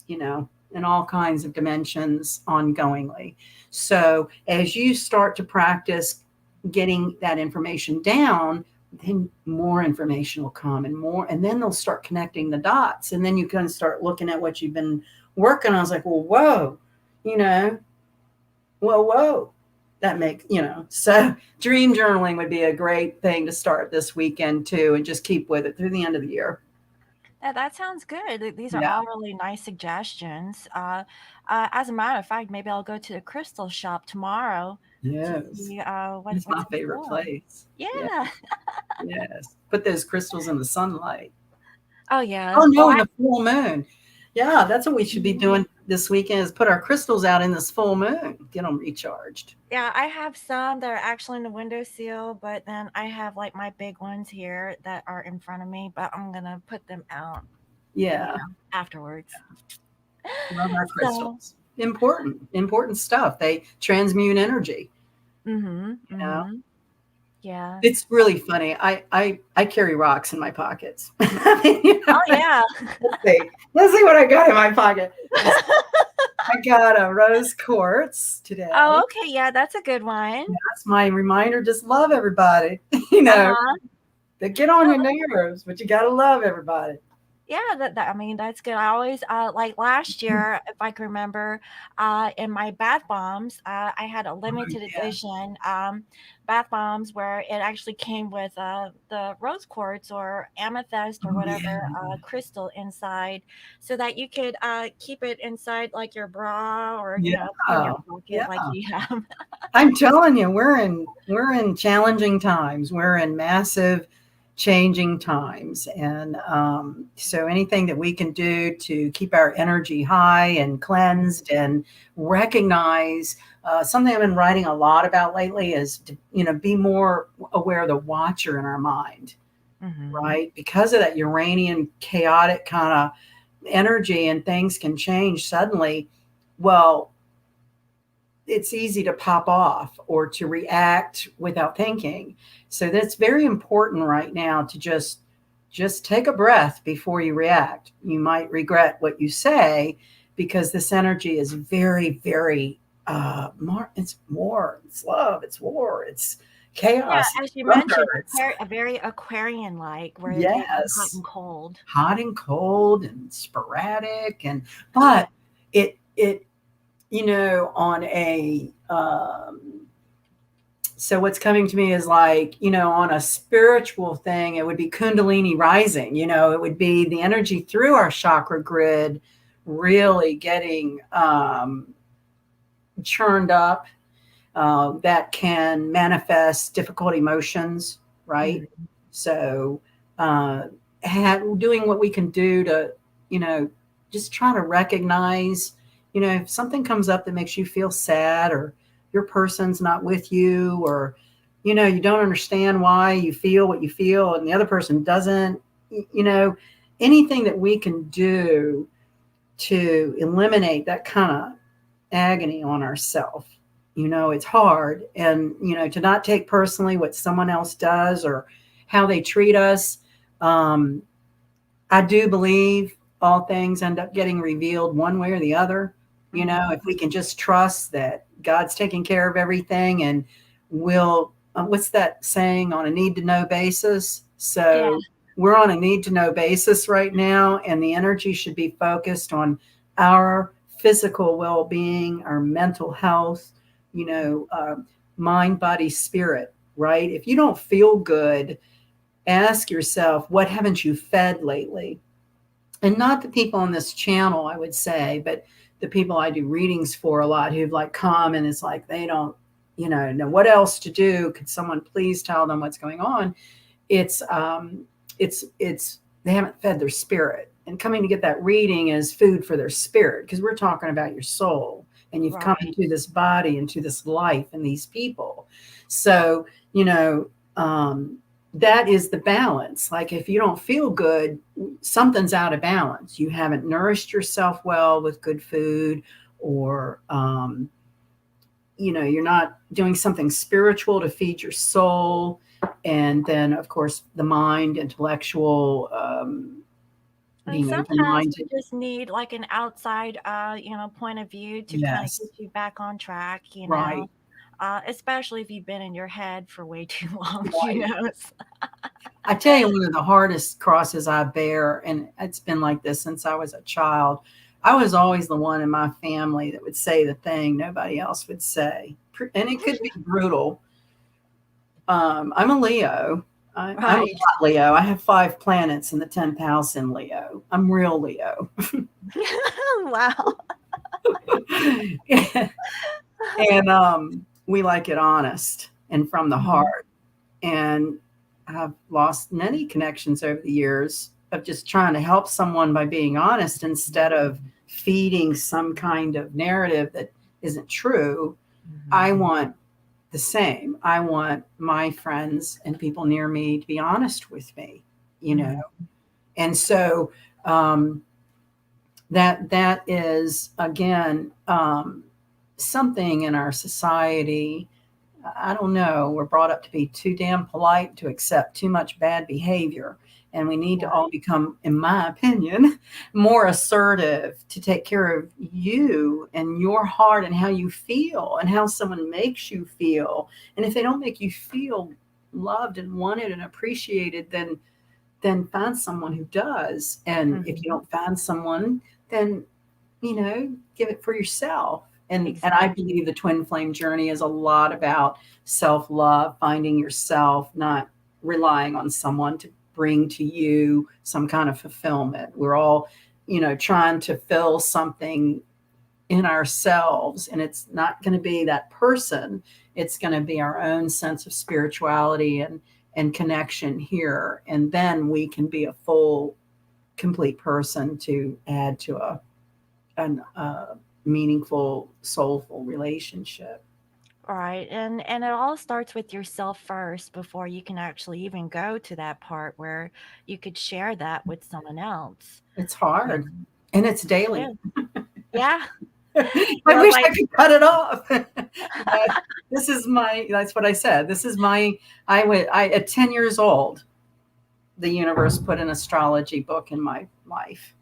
in all kinds of dimensions ongoingly. So as you start to practice getting that information down, then more information will come and more, and then they'll start connecting the dots. And then you can start looking at what you've been working on. I was like, well, whoa, you know, whoa. That makes, so dream journaling would be a great thing to start this weekend too, and just keep with it through the end of the year. That sounds good. These are Yeah. all really nice suggestions. As a matter of fact, maybe I'll go to the crystal shop tomorrow to Yes. see It's what's my in favorite store. place. Yeah. Yeah. Yes. Put those crystals in the sunlight. Oh yeah. Oh Well, no, in I the full moon. Yeah, that's what we should be mhm. doing this weekend is put our crystals out in this full moon, get them recharged. Yeah, I have some that are actually in the windowsill, but then I have like my big ones here that are in front of me, but I'm gonna put them out, Yeah, afterwards. love our So, crystals. Important stuff. They transmute energy. mm-hmm, You know, mm-hmm. Yeah. it's really funny. I carry rocks in my pockets. I mean, Oh yeah. let's see what I got in my pocket. I got a rose quartz Oh, today. okay, yeah, that's a good one. That's my reminder. Just love everybody. You know, Uh-huh. they get on Oh, your nerves, but you got to love everybody. yeah, that I mean, that's good. I always like last year, if I can remember, in my bath bombs, I had a Oh, limited yeah. edition bath bombs where it actually came with the rose quartz or amethyst or Oh, whatever yeah. crystal inside, so that you could keep it inside like your bra or Yeah. in your pocket Yeah. like you have. I'm telling you, we're in challenging times. We're in massive changing times, and so anything that we can do to keep our energy high and cleansed, and recognize something I've been writing a lot about lately is to, be more aware of the watcher in our mind, Mm-hmm. right? Because of that Uranian chaotic kind of energy, and things can change suddenly. Well, it's easy to pop off or to react without thinking. So that's very important right now, to just take a breath before you react. You might regret what you say, because this energy is very, very more. It's war. It's love. It's war. It's Yeah, chaos. It's as you thunder. mentioned, It's a very Aquarian-like, where it's hot yes, and cold. hot and cold and sporadic, and Yeah. but it on a so what's coming to me is like, on a spiritual thing, it would be Kundalini rising. It would be the energy through our chakra grid really getting churned up, that can manifest difficult emotions, right? Mhm. So, uh, doing what we can do to, you know, just try to recognize, if something comes up that makes you feel sad, or your person's not with you, or, you don't understand why you feel what you feel and the other person doesn't, you know, anything that we can do to eliminate that kind of agony on ourselves. It's hard. And, to not take personally what someone else does or how they treat us. Um, I do believe all things end up getting revealed one way or the other. Mhm. If we can just trust that God's taking care of everything, and we'll, what's that saying, on a need to know basis? Yeah. So we're on a need to know basis right now, and the energy should be focused on our physical well being, our mental health, you know, uh, mind, body, spirit, right? If you don't feel good, ask yourself, what haven't you fed lately? And not the people on this channel, I would say, but the people I do readings for a lot, who've like come and it's like they don't, know what else to do. Could someone please tell them what's going on? It's they haven't fed their spirit, and coming to get that reading is food for their spirit, because we're talking about your soul, and you've come Right. into this body, into this life, and these people. So that is the balance. Like, if you don't feel good, something's out of balance. You haven't nourished yourself well with good food, or you're not doing something spiritual to feed your soul. And then, of course, the mind, intellectual, And being open sometimes minded. we just need like an outside, point of view to kind of Yes, get you back on track, right, especially if you've been in your head for way too long, right. It's- I tell you, one of the hardest crosses I bear, and it's been like this since I was a child. I was always the one in my family that would say the thing nobody else would say. And it could be brutal. I'm a Leo. I'm a Right. lot Leo. I have 5 planets in the 10th house in Leo. I'm real Leo. Wow. And we like it honest and from the Mhm. heart. And I've lost many connections over the years, of just trying to help someone by being honest instead of feeding some kind of narrative that isn't true. I Mhm. want the same. I want my friends and people near me to be honest with me, you know. Mhm. And so that is again something in our society. I don't know. We're brought up to be too damn polite to accept too much bad behavior. And we need to Right. all become, in my opinion, more assertive to take care of you and your heart and how you feel and how someone makes you feel. And if they don't make you feel loved and wanted and appreciated, then find someone who does. And if you Mhm. don't find someone, then give it for yourself. And I Exactly. believe the twin flame journey is a lot about self-love, finding yourself, not relying on someone to bring to you some kind of fulfillment. We're all, trying to fill something in ourselves, and it's not going to be that person. It's going to be our own sense of spirituality and connection here, and then we can be a full complete person to add to a meaningful, soulful relationship. Right. And it all starts with yourself first before you can actually even go to that part where you could share that with someone else. It's You hard, know? and it's It daily. is. Yeah. I You're wish I like, could cut it off. But that's what I said. This is my, at 10 years old, the universe put an astrology book in my life.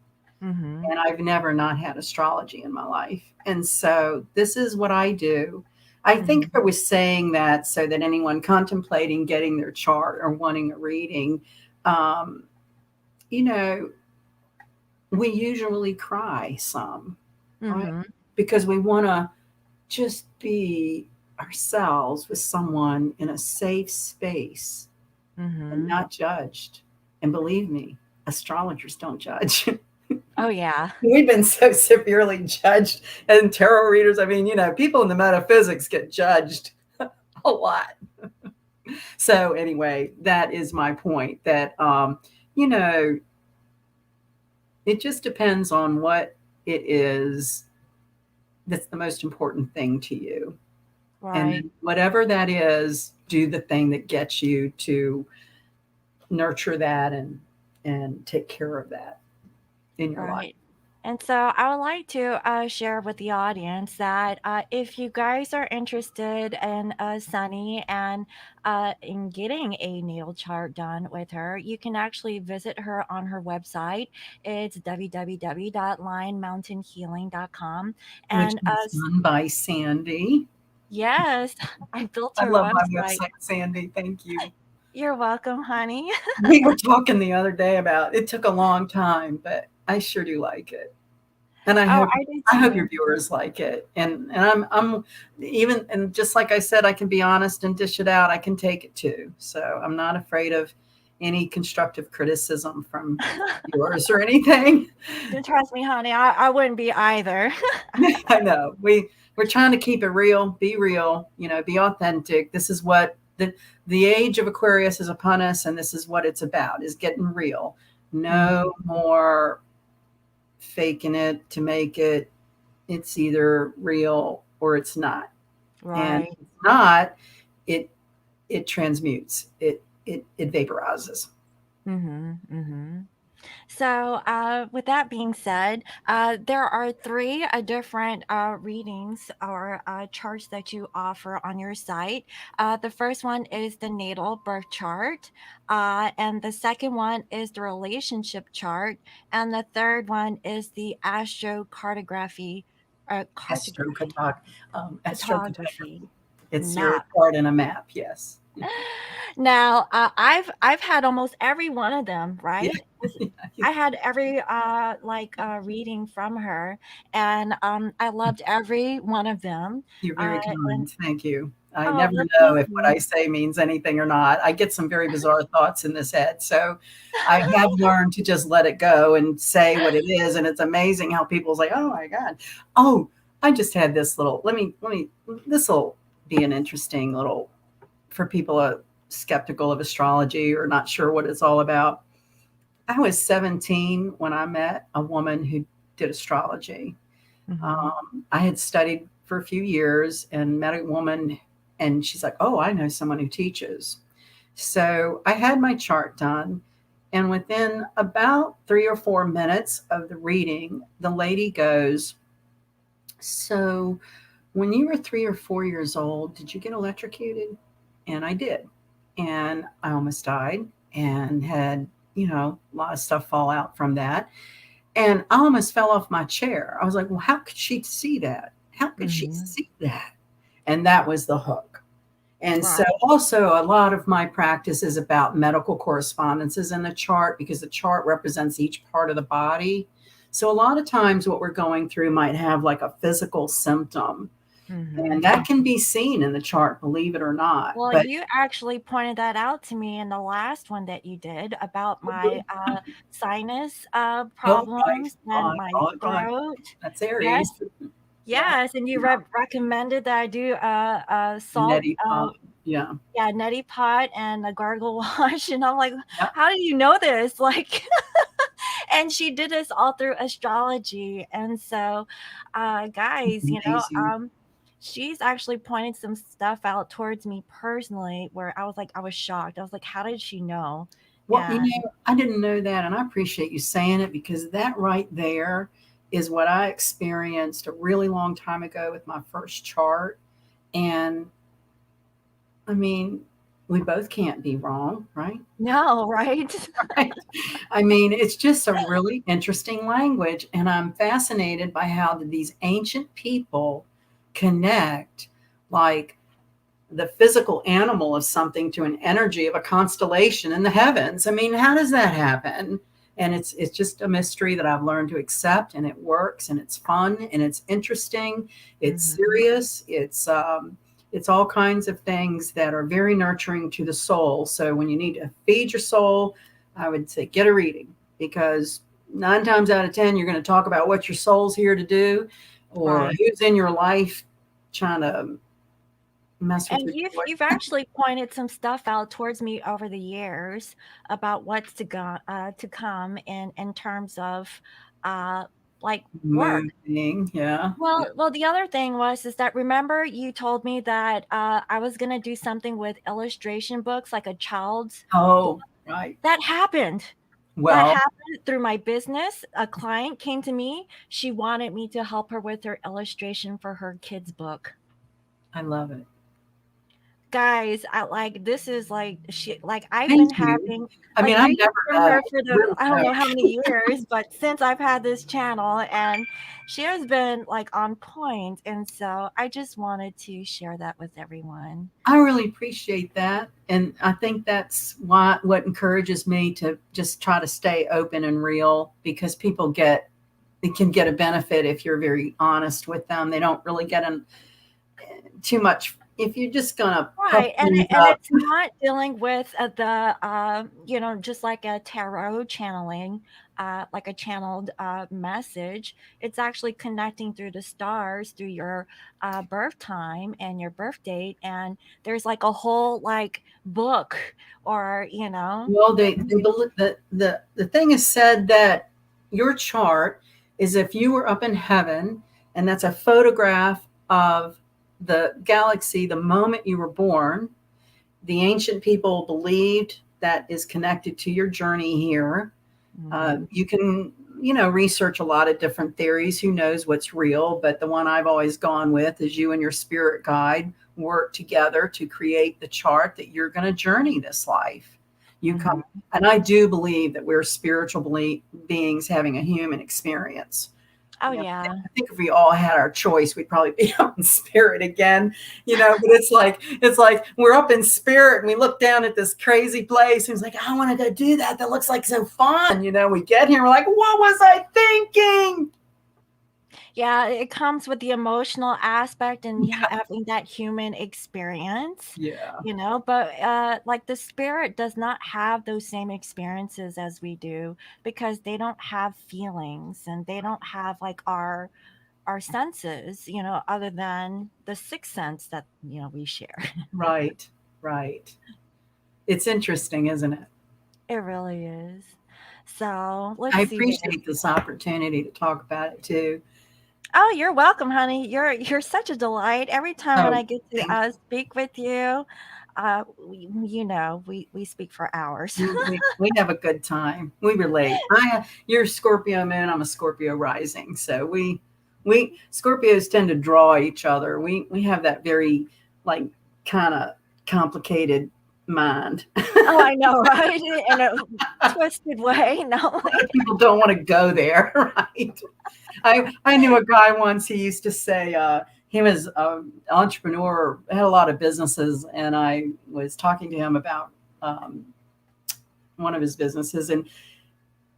mhm. And I've never not had astrology in my life. And so this is what I do. I think I Mhm. was saying that so that anyone contemplating getting their chart or wanting a reading, um, you know, we usually cry some, right? Mhm. Because we want to just be ourselves with someone in a safe space and Mhm. not judged. And believe me, astrologers don't judge. Oh yeah. We've been so severely judged, and tarot readers, I mean, people in the metaphysics get judged a lot. So anyway, that is my point, that you know it just depends on what it is that's the most important thing to you, and Right. then whatever that is, do the thing that gets you to nurture that and take care of that in your life. Right. And so I would like to share with the audience that if you guys are interested in Sunny and in getting a natal chart done with her, you can actually visit her on her website. It's www.lionmountainhealing.com. Which And is done by Sandy. yes, I built I her love my website. website, Sandy. Thank you. You're welcome, honey. We were talking the other day about it took a long time, but I sure do like it. And Oh, I do I hope your too. viewers like it. And I'm even, and just like I said, I can be honest and dish it out. I can take it too. So I'm not afraid of any constructive criticism from viewers or anything. Don't trust me, honey. I wouldn't be either. I know. We're trying to keep it real, be authentic. This is what the age of Aquarius is upon us, and this is what it's about, is getting real. Mhm. No more faking it to make it. It's either real or it's not. And Right. if it's not, it it transmutes. It vaporizes. Mhm. Mhm. So, with that being said, there are three different readings or charts that you offer on your site. The first one is the natal birth chart, and the second one is the relationship chart, and the third one is the astrocartography, cartography, Astrocartography. photography It's your map. chart in a map. Yes. Now, I've had almost every one of them, Yeah. right? Yeah. I had every reading from her, and I loved every one of them. You're Uh, very and kind. Thank you. I oh, never well, know thank if what you. I say means anything or not. I get some very bizarre thoughts in this head. So I have learned to just let it go and say what it is. And it's amazing how people say, oh my God. Oh, I just had this little, this will be an interesting little, for people skeptical of astrology or not sure what it's all about. I was 17 when I met a woman who did astrology. Mm-hmm. I had studied for a few years and met a woman, and she's like, "Oh, I know someone who teaches." So I had my chart done, and within about 3 or 4 minutes of the reading, the lady goes, "So, when you were 3 or 4 years old, did you get electrocuted?" And I did. And I almost died and had, a lot of stuff fall out from that. And I almost fell off my chair. I was like, well, how could she see that? How could she Mm-hmm. see that? And that was the hook. And so, Right. also, a lot of my practice is about medical correspondences in the chart because the chart represents each part of the body. So, a lot of times, what we're going through might have like a physical symptom, Mm-hmm. and that can be seen in the chart, believe it or not. Well, But you actually pointed that out to me in the last one that you did about my sinus oh, right, problems and right, my right, right. throat. That's Aries. Yes, Yeah, yes, and you yeah. recommended that I do The salt, neti pot. Yeah, yeah, neti pot and a gargle wash, and I'm like, yeah. how do you know this? Like, and she did this all through astrology, and so, guys, Amazing. she's actually pointed some stuff out towards me personally, where I was shocked. I was like, how did she know? Well, And I didn't know that, and I appreciate you saying it because that right there is what I experienced a really long time ago with my first chart. And I mean, we both can't be wrong, right? no, right? Right. I mean, it's just a really interesting language, and I'm fascinated by how did these ancient people connect, like the physical animal of something to an energy of a constellation in the heavens. I mean, how does that happen? And it's just a mystery that I've learned to accept, and it works, and it's fun, and it's interesting, it's Hmm. serious, it's all kinds of things that are very nurturing to the soul. So when you need to feed your soul, I would say get a reading because 9 times out of 10 you're going to talk about what your soul's here to do or Right. who's in your life trying to mess with And your joy. you've actually pointed some stuff out towards me over the years about what's to come in terms of uh like work. Moving, yeah, yeah. Well, the other thing was is that remember you told me that I was gonna do something with illustration books, like a child's book. Oh, right. That happened. That Well, happened through my business. A client came to me. She wanted me to help her with her illustration for her kid's book. I love it. Guys, I like this is like she like I've Thank been you. having I mean, like I'm readings never from that her old, for the really I don't know how so. many years, but since I've had this channel and she has been like on point, and so I just wanted to share that with everyone. I really appreciate that, and I think that's why what encourages me to just try to stay open and real because people get they can get a benefit if you're very honest with them. They don't really get too much if you're just gonna puff Right, things and up. it's not dealing with just like a tarot channeling, like a channeled message. It's actually connecting through the stars through your birth time and your birth date, and there's like a whole like book, or Well, they believe that the thing is said that your chart is if you were up in heaven, and that's a photograph of the galaxy the moment you were born. The ancient people believed that is connected to your journey here. Mhm. You can, research a lot of different theories. Who knows what's real? But the one I've always gone with is you and your spirit guide work together to create the chart that you're going to journey this life. You come, Mhm. and I do believe that we're spiritual beings having a human experience. Oh I yeah. think if we all had our choice, we'd probably be up in spirit again, But it's like we're up in spirit and we look down at this crazy place and it's like, I want to go do that. That looks like so fun. We get here, we're like, what was I thinking? Yeah, it comes with the emotional aspect and having that human experience, Yeah, but like the spirit does not have those same experiences as we do because they don't have feelings and they don't have like our senses, other than the sixth sense that, we share. right. It's interesting, isn't it? It really is. So let's I see here. appreciate this opportunity to talk about it too. Oh, you're welcome, honey. You're such a delight. Every time when So I get to thank speak with you, we speak for hours. you. We have a good time. We relate. You're Scorpio moon. I'm a Scorpio rising. So we Scorpios tend to draw each other. We have that very like kind of complicated mind. Oh, I know, right? In a twisted way. No. People don't want to go there, right? I knew a guy once. He used to say he was an entrepreneur, had a lot of businesses, and I was talking to him about um, one of his businesses, and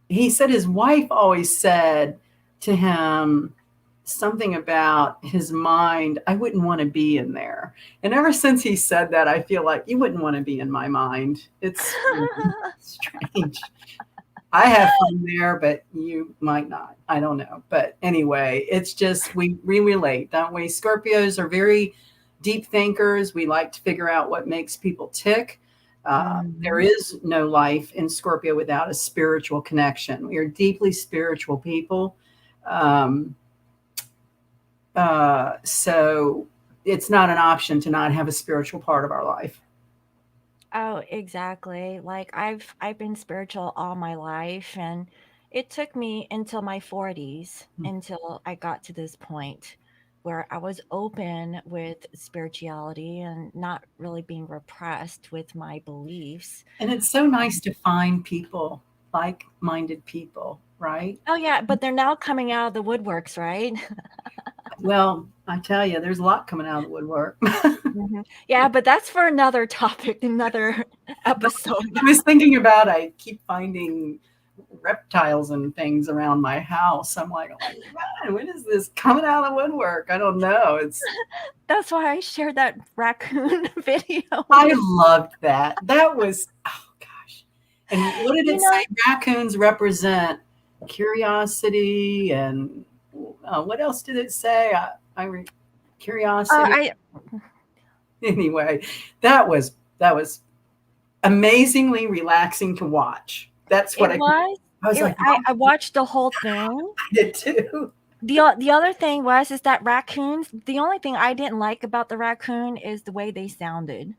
he said his wife always said to him something about his mind. I wouldn't want to be in there. And ever since he said that, I feel like you wouldn't want to be in my mind. It's strange. I have fun there, but you might not. I don't know. But anyway, it's just we relate, don't we? Scorpios are very deep thinkers. We like to figure out what makes people tick. There Mhm. is no life in Scorpio without a spiritual connection. We are deeply spiritual people. Um, so it's not an option to not have a spiritual part of our life. Oh, exactly. Like I've been spiritual all my life, and it took me until my 40s until I got to this point where I was open with spirituality and not really being repressed with my beliefs. And it's so nice to find people, like minded people, right? Oh yeah, but they're now coming out of the woodworks, right? Well, I tell you, there's a lot coming out of the woodwork. Mhm. Yeah, but that's for another topic, another episode. I was thinking about, I keep finding reptiles and things around my house. I'm like, oh my God, when is this coming out of the woodwork? I don't know. That's why I shared that raccoon video I with loved that. That was, oh gosh. And what did you it say? know. Raccoons represent curiosity. And what else did it say? Curiosity. I Anyway, that was amazingly relaxing to watch. That's what It I was. was like, I watched the whole thing. I did too. The other thing was is that raccoons. The only thing I didn't like about the raccoon is the way they sounded.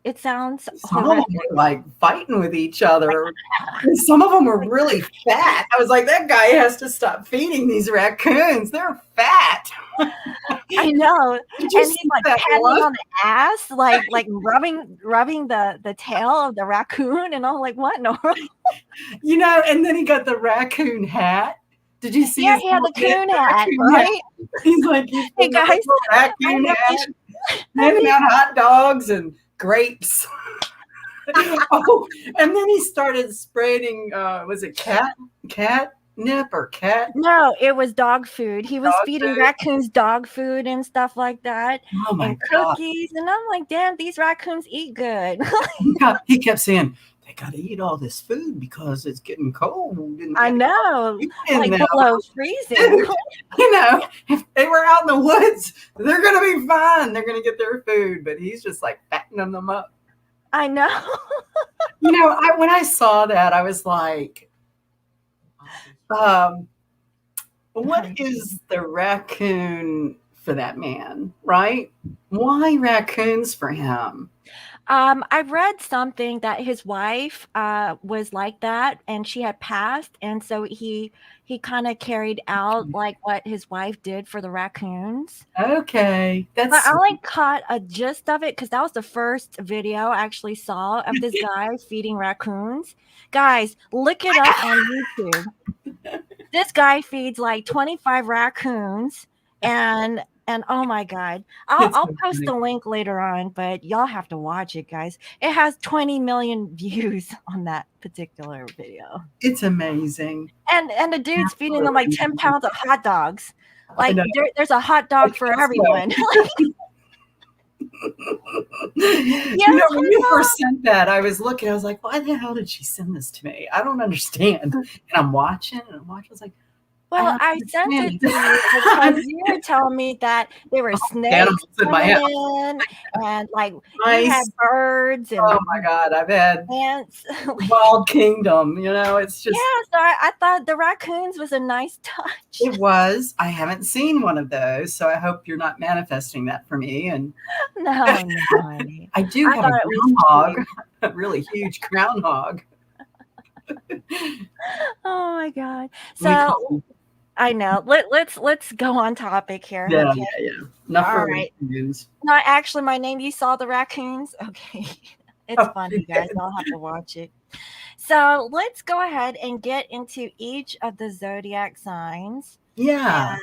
It sounds Some of them horrendous. were like fighting with each other. And some of them were really fat. I was like, that guy has to stop feeding these raccoons. They're fat. I know, Did you and he's see like that patting it one? on the ass, like rubbing the tail of the raccoon, and I'm like, what in the world? And then he got the raccoon hat. Did you see Yeah, his he had little the coon hat, raccoon hat? right? He's like, he's Hey in the guys, little I raccoon have these. hat, I have handing these. out hot dogs and grapes. Oh, and then he started spreading, was it catnip or cat No, it was dog food. He was dog feeding food? raccoons dog food and stuff like that, Oh my and God. cookies, and I'm like, "Damn, these raccoons eat good." He kept saying, they got to eat all this food because it's getting cold and they I got to know, eat in like there. below freezing. Dude, if they were out in the woods, they're going to be fine. They're going to get their food. But he's just like fattening them up. I know. When I saw that, I was like, um, what is the raccoon for that man, right? Why raccoons for him? I read something that his wife was like that, and she had passed, and so he kind of carried out like what his wife did for the raccoons. Okay, But that's I only caught a gist of it because that was the first video I actually saw of this guy feeding raccoons. Guys, look it up on YouTube. This guy feeds like 25 raccoons, and oh my god. I'll it's I'll so post funny. the link later on, but y'all have to watch it, guys. It has 20 million views on that particular video. It's amazing. And the dude's feeding them like Absolutely 10 amazing. pounds of hot dogs. I Like know. there's a hot I dog for guess so. everyone. Yes, When you first sent that, I was looking, I was like, why the hell did she send this to me? I don't understand. And I'm watching. I was like, I Well, don't I sent it understand to you because it. you were telling me that there were snakes Animals in my swimming house. in, and like you had Nice. birds Oh and my God, I've had ants. Wild Kingdom. It's Yeah, just, so I thought the raccoons was a nice touch. it was. I haven't seen one of those, so I hope you're not manifesting that for me. And No, no, honey. I do I have a thought it was groundhog, cute. a really huge groundhog. Oh my God. We So call, I know. Let's go on topic here. yeah, Okay. yeah, yeah. Enough All for right. raccoons. No, actually, my name. You saw the raccoons. Okay. It's Oh, funny, you guys. did. I'll have to watch it. So let's go ahead and get into each of the zodiac signs Yeah.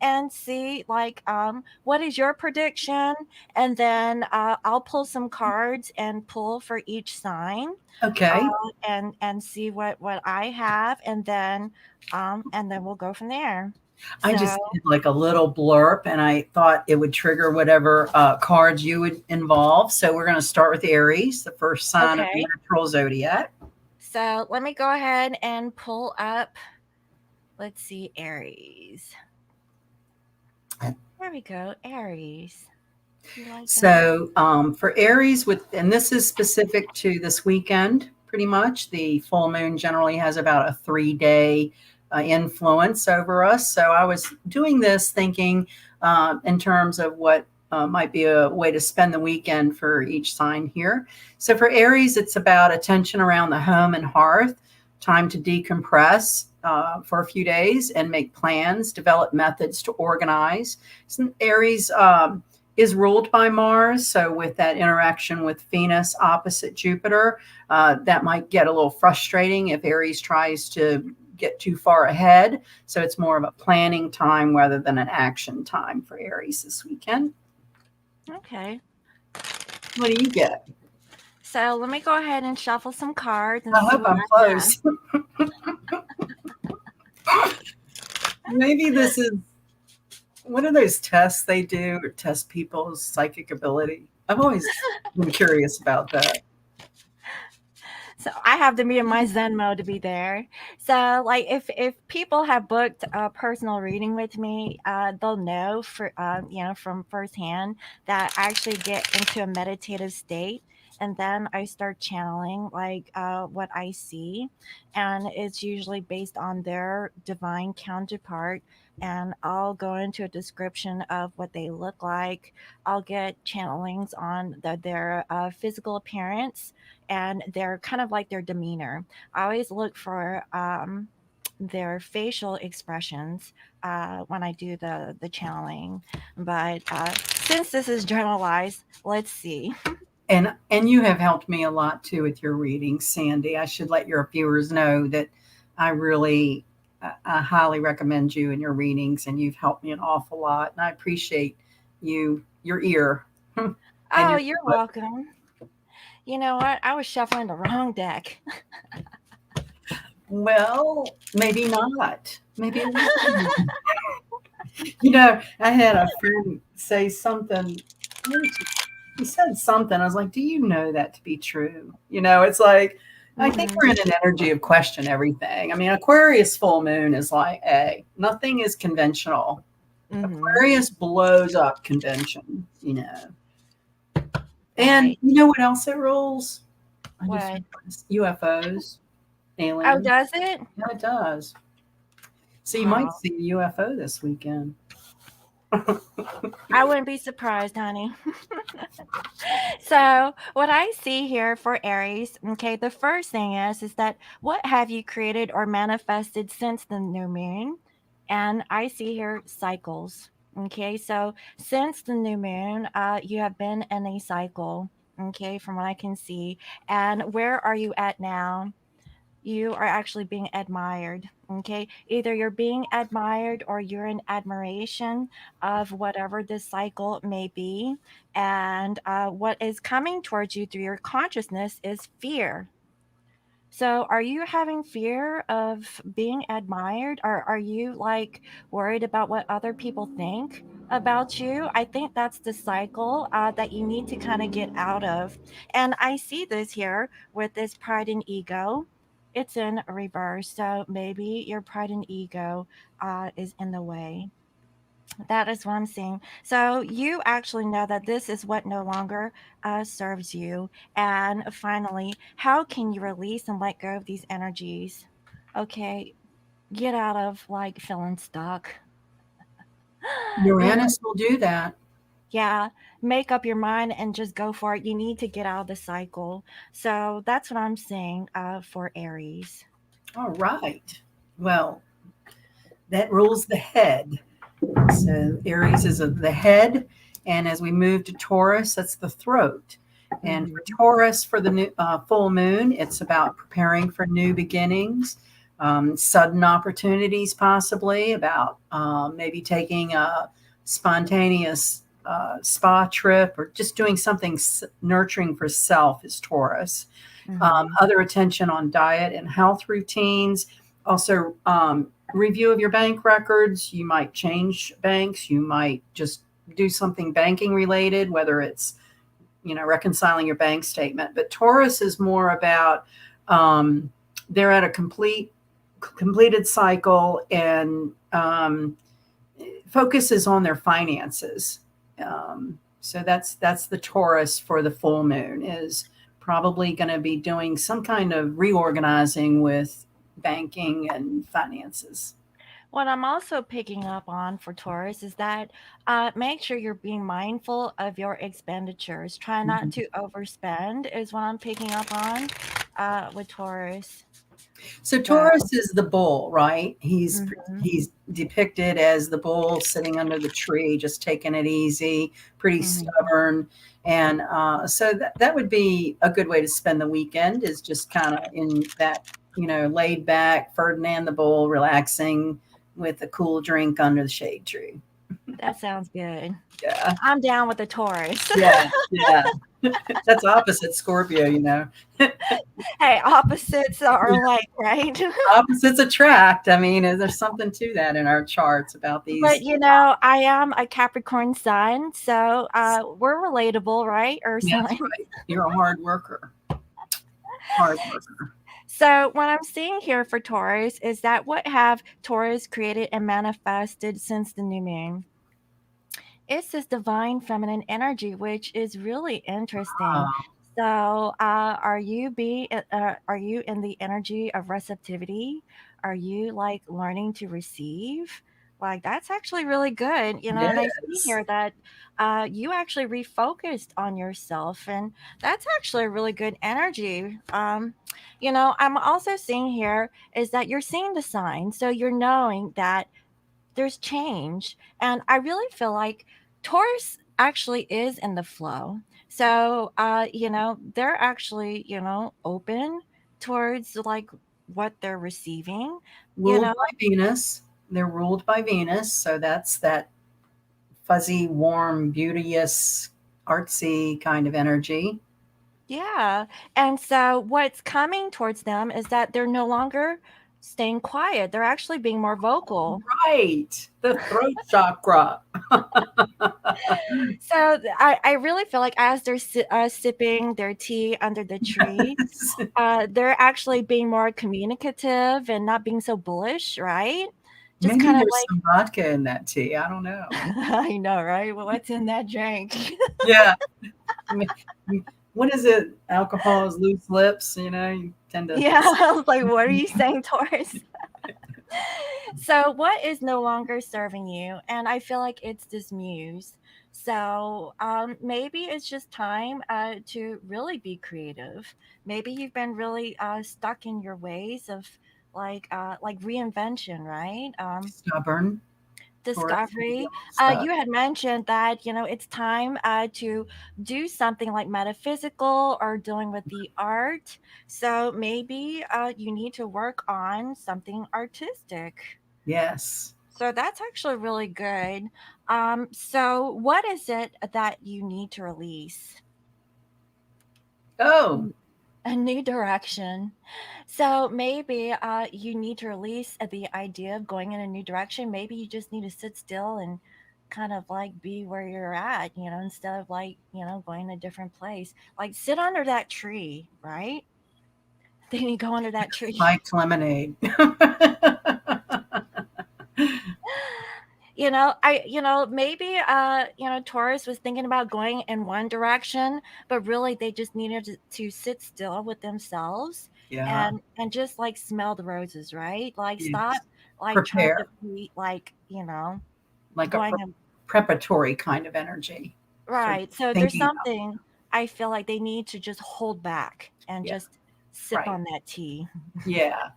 and see what is your prediction, and then I'll pull some cards and pull for each sign, Okay. and see what I have, and then we'll go from there. I So just did like a little blurb and I thought it would trigger whatever cards you would involve. So we're going to start with Aries, the first sign of the okay, natural zodiac. so let me go ahead and pull up. Let's see, Aries. There we go, Aries. You like that? So for Aries, and this is specific to this weekend, pretty much. The full moon generally has about a 3-day influence over us. So I was doing this thinking in terms of what might be a way to spend the weekend for each sign here. So for Aries, it's about attention around the home and hearth, time to decompress for a few days and make plans, develop methods to organize. So Aries is ruled by Mars. So, with that interaction with Venus opposite Jupiter, that might get a little frustrating if Aries tries to get too far ahead. So, it's more of a planning time rather than an action time for Aries this weekend. Okay. What do you get? So let me go ahead and shuffle some cards and I see hope what I'm I have. close. Maybe this is, what are those tests they do or test people's psychic ability? I've always been curious about that. So I have to be in my Zen mode to be there. So like if people have booked a personal reading with me, they'll know from firsthand that I actually get into a meditative state. And then I start channeling what I see, and it's usually based on their divine counterpart. And I'll go into a description of what they look like. I'll get channelings on their physical appearance, and they're kind of like their demeanor. I always look for their facial expressions when I do the channeling. But since this is generalized, let's see. And you have helped me a lot too with your readings, Sandy. I should let your viewers know that I really I highly recommend you and your readings, and you've helped me an awful lot. And I appreciate your ear, and Oh, your you're input. welcome. You know what? I was shuffling the wrong deck. Well, maybe not. Maybe not. I had a friend say something. He said something. I was like, "Do you know that to be true?" It's like I think Hmm. we're in an energy of question everything. I mean, Aquarius full moon is like, hey, nothing is conventional. Hmm. Aquarius blows up convention. And Right. you know what else it rules? I just What? realized UFOs, Oh, aliens. does it? Yeah, it does. So you might Oh, see a UFO this weekend. I wouldn't be surprised, honey. So, what I see here for Aries, okay, the first thing is that what have you created or manifested since the new moon? And I see here cycles. Okay, so since the new moon, you have been in a cycle. Okay, from what I can see. And where are you at now? You are actually being admired. Okay, either you're being admired or you're in admiration of whatever this cycle may be. And what is coming towards you through your consciousness is fear. So, are you having fear of being admired? Or are you like worried about what other people think about you? I think that's the cycle that you need to kind of get out of. And I see this here with this pride and ego. it's in reverse. So maybe your pride and ego is in the way. That is what I'm seeing. So you actually know that this is what no longer serves you. And finally, how can you release and let go of these energies? Okay, get out of like feeling stuck. You know, Uranus will do that. yeah, make up your mind and just go for it. You need to get out of the cycle. So that's what I'm saying for Aries. All right. Well, that rules the head. So Aries is the head, and as we move to Taurus, that's the throat. And for Hmm. Taurus, for the full moon, it's about preparing for new beginnings, sudden opportunities, possibly about maybe taking a spontaneous spa trip or just doing something nurturing for self is Taurus. Hmm. Other attention on diet and health routines. Also, review of your bank records. You might change banks. You might just do something banking related, whether it's reconciling your bank statement. But Taurus is more about they're at a completed cycle and focuses on their finances. So that's the Taurus for the full moon is probably going to be doing some kind of reorganizing with banking and finances. What I'm also picking up on for Taurus is that make sure you're being mindful of your expenditures. Try not Mhm. to overspend, is what I'm picking up on with Taurus. So So, Taurus is the bull, right? He's mhm, he's depicted as the bull sitting under the tree, just taking it easy, pretty mhm. stubborn, and so that would be a good way to spend the weekend. Is just kind of in that laid back Ferdinand the Bull, relaxing with a cool drink under the shade tree. That sounds good. Yeah, I'm down with the Taurus. yeah, yeah. That's opposite Scorpio, Hey, opposites are like, right? Opposites attract. I mean, there's something to that in our charts about But these. I am a Capricorn sun, so we're relatable, right? Earth That's sign. right. You're a hard worker. Hard worker. So what I'm seeing here for Taurus is that what have Taurus created and manifested since the new moon? It's this divine feminine energy, which is really interesting. Ah, So, are you in the energy of receptivity? Are you like learning to receive? Like that's actually really good, it and I see is. here that you actually refocused on yourself, and that's actually a really good energy. I'm also seeing here is that you're seeing the signs, so you're knowing that there's change. And I really feel like Taurus actually is in the flow. So, they're actually, open towards like what they're receiving, you Ruled know. by Venus. They're ruled by Venus. So that's that fuzzy, warm, beauteous, artsy kind of energy. Yeah. And so what's coming towards them is that they're no longer staying quiet. They're actually being more vocal. Right. The throat chakra. So I really feel like as they're sipping their tea under the tree, they're actually being more communicative and not being so bullish, right? Just Maybe kind of there's like some vodka in that tea. I don't know. I know, right? Well, what's in that drink? Yeah. What is it? Alcohol is loose lips. You tend to. Yeah, I was like, what are you saying, Taurus? So, what is no longer serving you? And I feel like it's this muse. So, maybe it's just time to really be creative. Maybe you've been really stuck in your ways of like reinvention, right? Stubborn. Taurus can be a Discovery. little stuck. You had mentioned that it's time to do something like metaphysical or dealing with the art. So maybe you need to work on something artistic. Yes. So that's actually really good. So what is it that you need to release? Oh, A new direction. So maybe you need to release the idea of going in a new direction. Maybe you just need to sit still and kind of like be where you're at, instead of like, going a different place. Like sit under that tree, right? They need to go under that tree. Spiked lemonade. Maybe Taurus was thinking about going in one direction, but really they just needed to sit still with themselves Yeah. and just like smell the roses, right? Like stop Yes. like trying to Prepare, be like, like a going in. preparatory kind of energy for Right. So there's thinking about. something I feel like they need to just hold back and Yeah. just sip Right. on that tea. Yeah.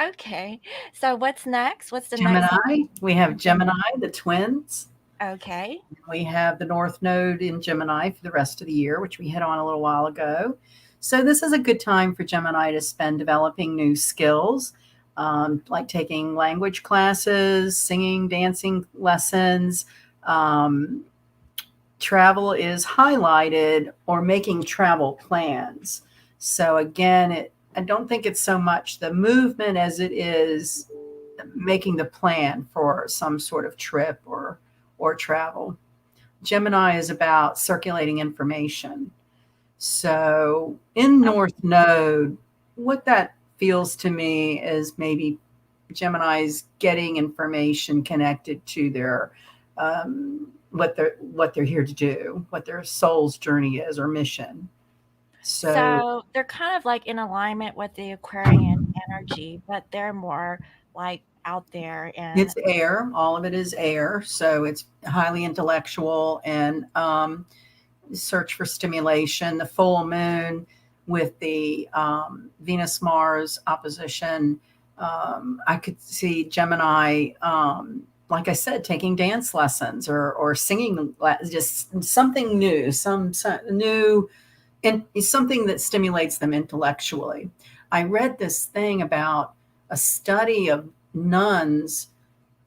Okay. So what's next? What's the next Gemini. We have Gemini? Gemini, the twins. Okay. We have the North Node in Gemini for the rest of the year, which we hit on a little while ago. So, this is a good time for Gemini to spend developing new skills, like taking language classes, singing, dancing lessons. Um, Travel is highlighted, or making travel plans. So, again, I don't think it's so much the movement as it is making the plan for some sort of trip or travel. Gemini is about circulating information. So in North Node, what that feels to me is maybe Gemini's getting information connected to their what they're here to do, what their soul's journey is or mission. So So they're kind of like in alignment with the Aquarian energy, but they're more like out there and it's air. All of it is air. So it's highly intellectual and search for stimulation. The full moon with the Venus Mars opposition, I could see Gemini, like I said, taking dance lessons or singing, just something new, some new, and something that stimulates them intellectually. I read this thing about a study of nuns.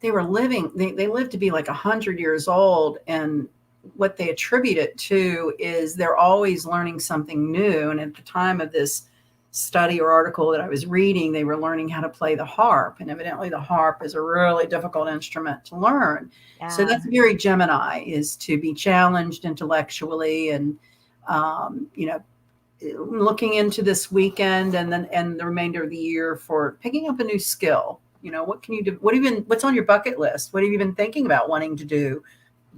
They were living, they lived to be like 100 years old, and what they attribute it to is they're always learning something new. And at the time of this study or article that I was reading, they were learning how to play the harp. And evidently the harp is a really difficult instrument to learn. So yeah. that's very Gemini, is to be challenged intellectually and, you know, looking into this weekend and the remainder of the year for picking up a new skill. You know, what can you do? What's on your bucket list? What have you been thinking about wanting to do?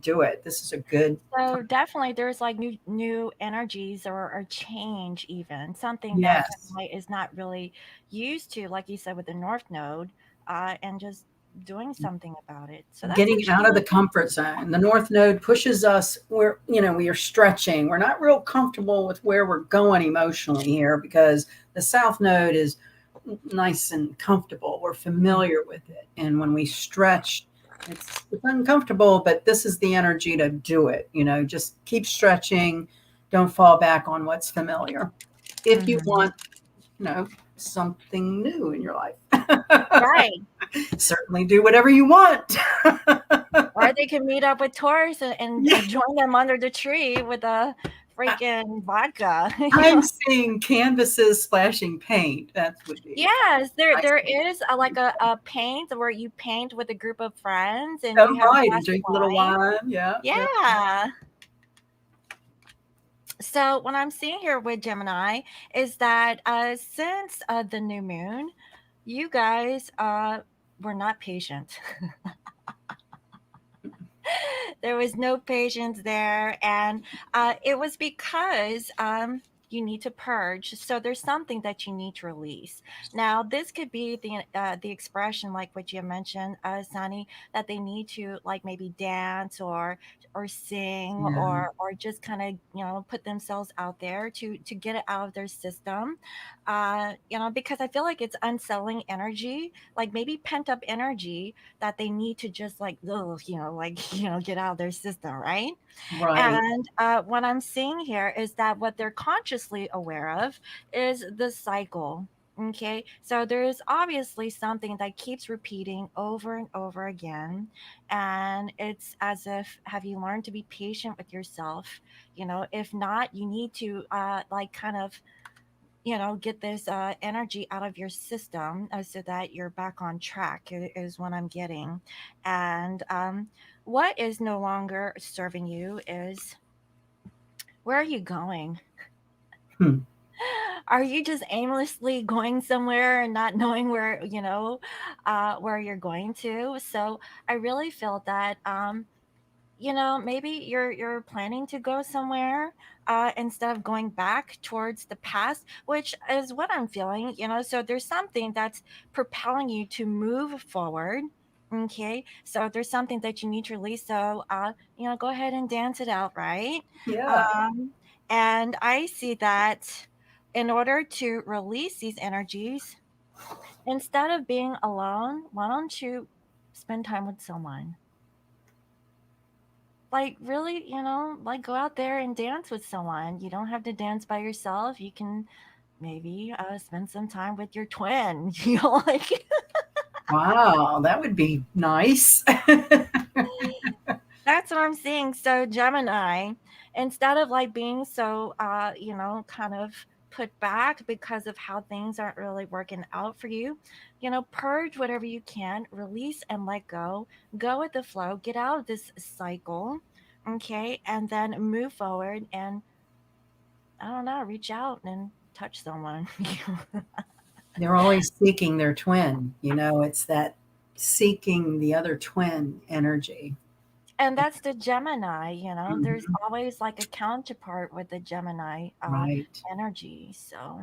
Do it. This is a good So time. definitely there's like new energies or change even something that Yes. Gemini is not really used to, like you said with the North Node, and just doing something about it. So that's Getting actually out of really the comfort zone. The North Node pushes us where, we are stretching. We're not real comfortable with where we're going emotionally here, because the South Node is nice and comfortable. We're cool. familiar with it. And when we stretch, it's uncomfortable, but this is the energy to do it. Just keep stretching. Don't fall back on what's familiar. If you Hmm. want, something new in your life. Right. Certainly do whatever you want. Or they can meet up with Taurus and Yeah, join them under the tree with a freaking vodka. I'm seeing canvases splashing paint. That would be Yes, I there see. is like a paint where you paint with a group of friends and Oh, you have a right, and glass of drink a little wine. wine. Yeah, yeah. Yeah. So what I'm seeing here with Gemini is that since the new moon, you guys were not patient. There was no patience there, and it was because you need to purge. So there's something that you need to release. Now, this could be the expression, like what you mentioned, Sunny, that they need to like maybe dance or sing Yeah. or just kind of put themselves out there to get it out of their system. Because I feel like it's unsettling energy, like maybe pent up energy that they need to just like, ugh, like, get out of their system, right? Right. And what I'm seeing here is that what they're consciously aware of is the cycle. Okay, so there's obviously something that keeps repeating over and over again. And it's as if, have you learned to be patient with yourself? If not, you need to like kind of get this energy out of your system so that you're back on track is what I'm getting. And what is no longer serving you is, where are you going? Hmm. Are you just aimlessly going somewhere and not knowing where, where you're going to? So I really feel that maybe you're planning to go somewhere instead of going back towards the past, which is what I'm feeling. So there's something that's propelling you to move forward. Okay, so there's something that you need to release. So go ahead and dance it out, right? Yeah. um and I see that in order to release these energies, instead of being alone, why don't you spend time with someone? Like, really, like, go out there and dance with someone. You don't have to dance by yourself. You can maybe spend some time with your twin. Like, Wow, that would be nice. that's what I'm seeing. So, Gemini, instead of like being so, kind of put back because of how things aren't really working out for you, purge whatever you can, release and let go with the flow, get out of this cycle. Okay. And then move forward and I don't know, reach out and touch someone. They're always seeking their twin. It's that seeking the other twin energy. And that's the Gemini, there's Mhm. always like a counterpart with the Gemini Right. energy. So,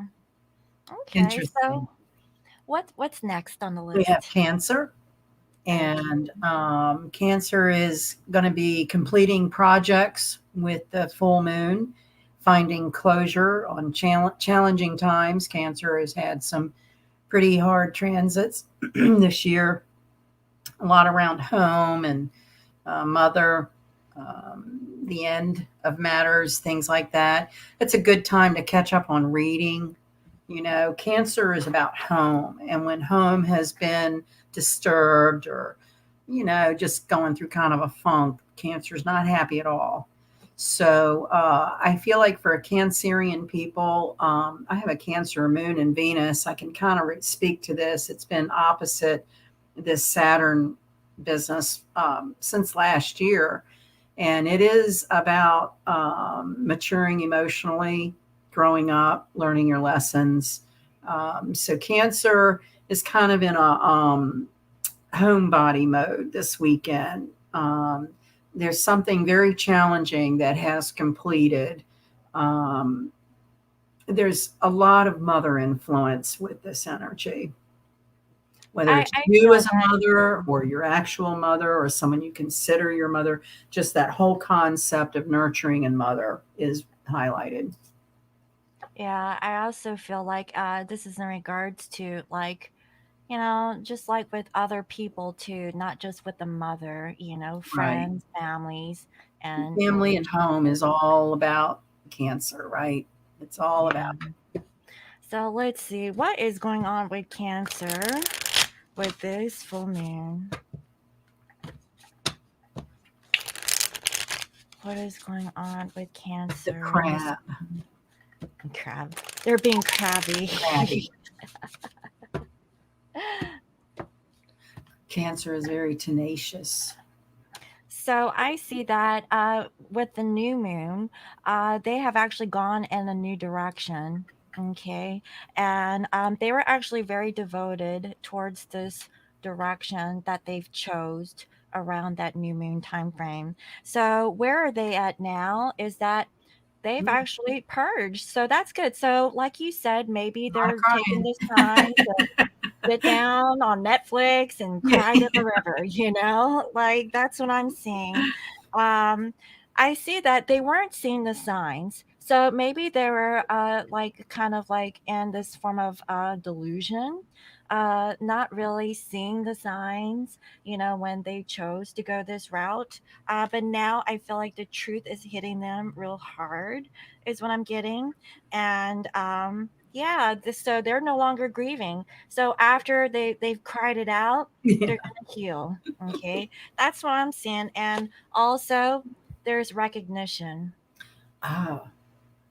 okay. Interesting. So, what's next on the We have list? Cancer, Okay. and Cancer is going to be completing projects with the full moon, finding closure on challenging times. Cancer has had some pretty hard transits this year, a lot around home and mother, the end of matters, things like that. It's a good time to catch up on reading. Cancer is about home. And when home has been disturbed or, just going through kind of a funk, Cancer's not happy at all. So I feel like for Cancerian people, I have a Cancer moon in Venus. I can kind of speak to this. It's been opposite this Saturn business since last year. And it is about maturing emotionally, growing up, learning your lessons. So, Cancer is kind of in a homebody mode this weekend. There's something very challenging that has completed. Um, there's a lot of mother influence with this energy, whether it's I you feel as a that. mother or your actual mother or someone you consider your mother. Just that whole concept of nurturing and mother is highlighted. Yeah, I also feel like this is in regards to like, just like with other people too, not just with the mother, Right. friends, families, and Family and home is relationships. all about Cancer, right? It's all about Yeah. So let's see what is going on with Cancer with this full moon. What is going on with the Cancer this crab, crab? They're being crabby. crabby. Cancer is very tenacious. So I see that with the new moon, they have actually gone in a new direction. Okay. And they were actually very devoted towards this direction that they've chose around that new moon time frame. So where are they at now is that they've Mm, actually purged. So that's good. So like you said, maybe a lot of they're taking crying. this time sit down on Netflix and Yeah. cry to the river, Like that's what I'm seeing. Um, I see that they weren't seeing the signs. So maybe they were like kind of like in this form of delusion, not really seeing the signs, when they chose to go this route. But now I feel like the truth is hitting them real hard, is what I'm getting. And yeah, so they're no longer grieving. So after they've cried it out, they're Yeah. gonna heal. Okay, that's what I'm seeing. And also, there's recognition. Oh,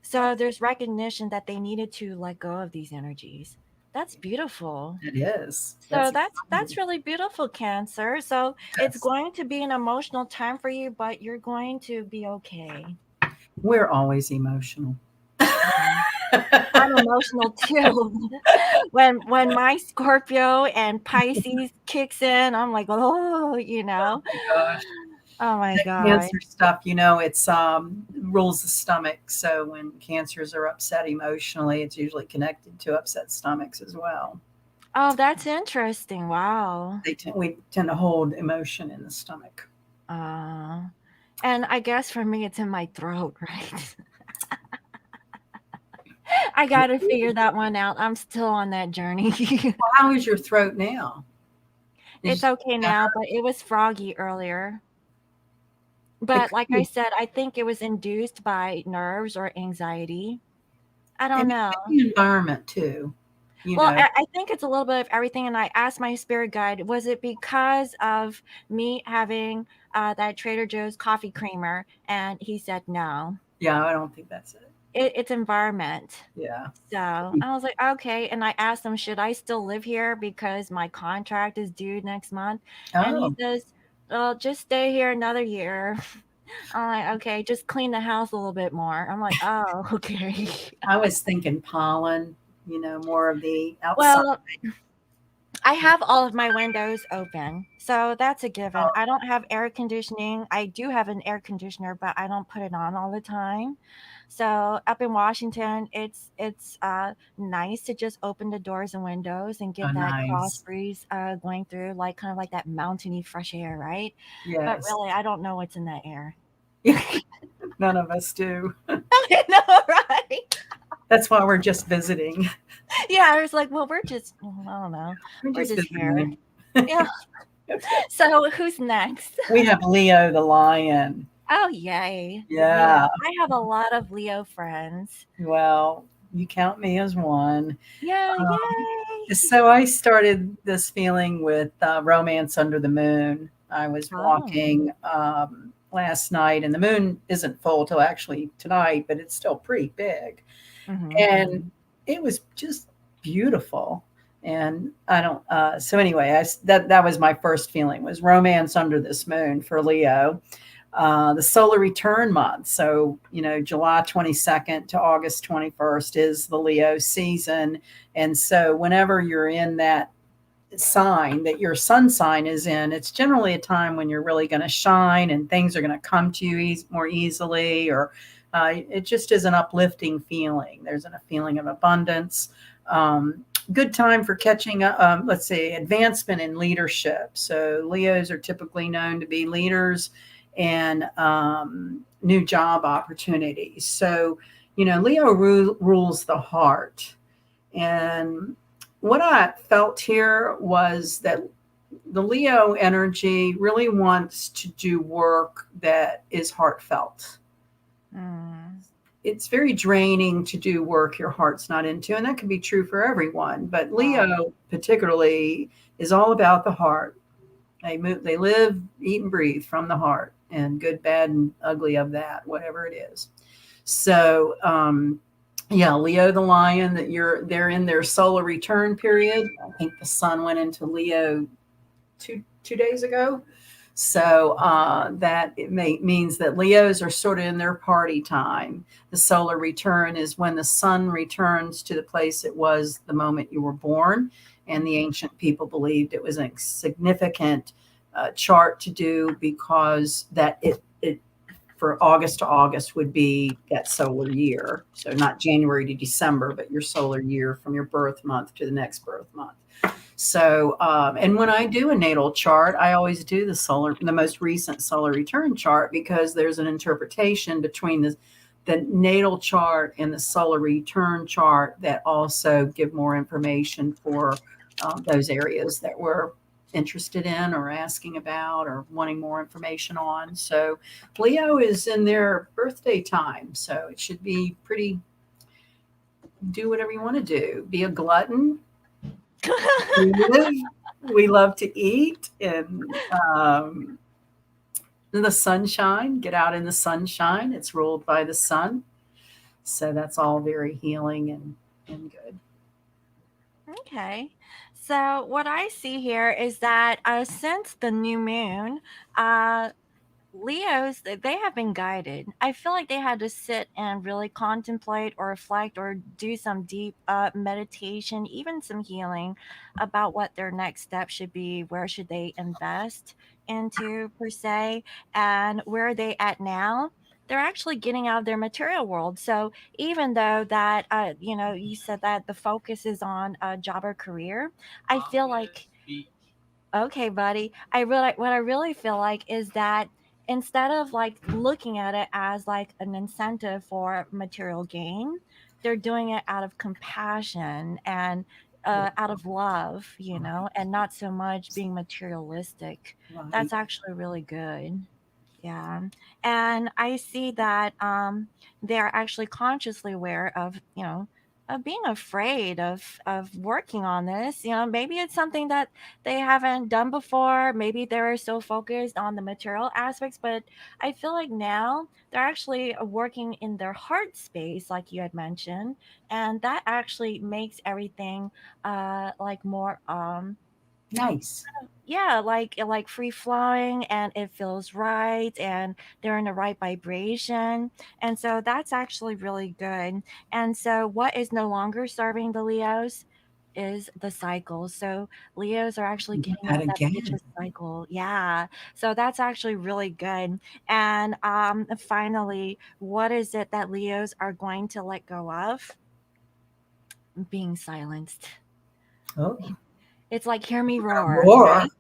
So there's recognition that they needed to let go of these energies. That's beautiful. it is. So That's that's exciting. really beautiful, Cancer. So it's Yes. going to be an emotional time for you, but you're going to be okay. We're always emotional. Yeah. I'm emotional too. When my Scorpio and Pisces kicks in, I'm like, oh, Oh my gosh. oh my That god. cancer stuff, it's rules the stomach. So when cancers are upset emotionally, it's usually connected to upset stomachs as well. Oh, that's interesting. Wow. We tend to hold emotion in the stomach. Uh, and I guess for me, it's in my throat, right? I gotta figure that one out. I'm still on that journey. Well, how is your throat now? Is It's it okay now, better? but it was froggy earlier. It But could like I be, said, I think it was induced by nerves or anxiety. I don't and it know. could be environment too. You Well, know, I think it's a little bit of everything. And I asked my spirit guide, was it because of me having that Trader Joe's coffee creamer? And he said no. yeah, I don't think that's it. It's environment. Yeah. So I was like, okay. And I asked him, should I still live here because my contract is due next month? And he Oh, says, well, just stay here another year. I'm like, okay, just clean the house a little bit more. I'm like, oh, okay. I was thinking pollen, more of the outside. Well, I have all of my windows open, so that's a given. I don't have air conditioning. I do have an air conditioner, but I don't put it on all the time. So up in Washington, it's nice to just open the doors and windows and Oh, get that cross nice. breeze going through, like kind of like that mountainy fresh air, right? But Yes. really, I don't know what's in that air. None of us do. I know, right? That's why we're just visiting. Yeah, I was like, well, we're just, I don't know, We're we're just just here. visiting. Yeah. So who's next? We have Leo the lion. Oh, yay. Leo. Yeah. I have a lot of Leo friends. Well, you count me as one. Yeah, Um, yay. so I started this feeling with Romance Under the Moon. I was Oh. walking last night, and the moon isn't full till actually tonight, but it's still pretty big. Mhm, And mhm. it was just beautiful. And I don't, so anyway, that was my first feeling was Romance Under this Moon for Leo. The solar return month. So, July 22nd to August 21st is the Leo season. And so, whenever you're in that sign that your sun sign is in, it's generally a time when you're really going to shine and things are going to come to you more easily, or it just is an uplifting feeling. There's a feeling of abundance. Good time for catching up, let's say, advancement in leadership. So Leos are typically known to be leaders and new job opportunities. So, Leo rules the heart. And what I felt here was that the Leo energy really wants to do work that is heartfelt. Mm. It's very draining to do work your heart's not into, and that can be true for everyone. But Right. Leo, particularly, is all about the heart. They live, eat, and breathe from the heart, and good, bad, and ugly of that, whatever it is. So, yeah, Leo the lion, they're in their solar return period. I think the sun went into Leo two days ago. So that means that Leos are sort of in their party time. The solar return is when the sun returns to the place it was the moment you were born. And the ancient people believed it was a significant chart to do because that it for August to August would be that solar year. So not January to December, but your solar year from your birth month to the next birth month. So, and when I do a natal chart, I always do the most recent solar return chart because there's an interpretation between the natal chart and the solar return chart that also give more information for those areas that we're interested in or asking about or wanting more information on. So Leo is in their birthday time, so it should be pretty, do whatever you want to do. Be a glutton. We love to eat and the sunshine, get out in the sunshine. It's ruled by the sun. So that's all very healing and good. Okay. So what I see here is that since the new moon, uh, Leos, they have been guided. I feel like they had to sit and really contemplate or reflect or do some deep meditation, even some healing about what their next step should be, where should they invest into per se, and where are they at now. They're actually getting out of their material world. So even though that, you said that the focus is on a job or career, I feel like okay, buddy. What I really feel like is that instead of like looking at it as like an incentive for material gain, they're doing it out of compassion and out of love, and not so much being materialistic. Right. That's actually really good. Yeah. And I see that they're actually consciously aware of, of being afraid of working on this. Maybe it's something that they haven't done before. Maybe they're so focused on the material aspects, but I feel like now they're actually working in their heart space, like you had mentioned, and that actually makes everything like more Nice. yeah, like free flowing, and it feels right, and they're in the right vibration, and so that's actually really good. And so what is no longer serving the Leos is the cycle. So Leos are actually getting That out that again. vicious cycle. Yeah, so that's actually really good. And finally, what is it that Leos are going to let go of? Being silenced. Oh, It's like hear me roar, roar. right?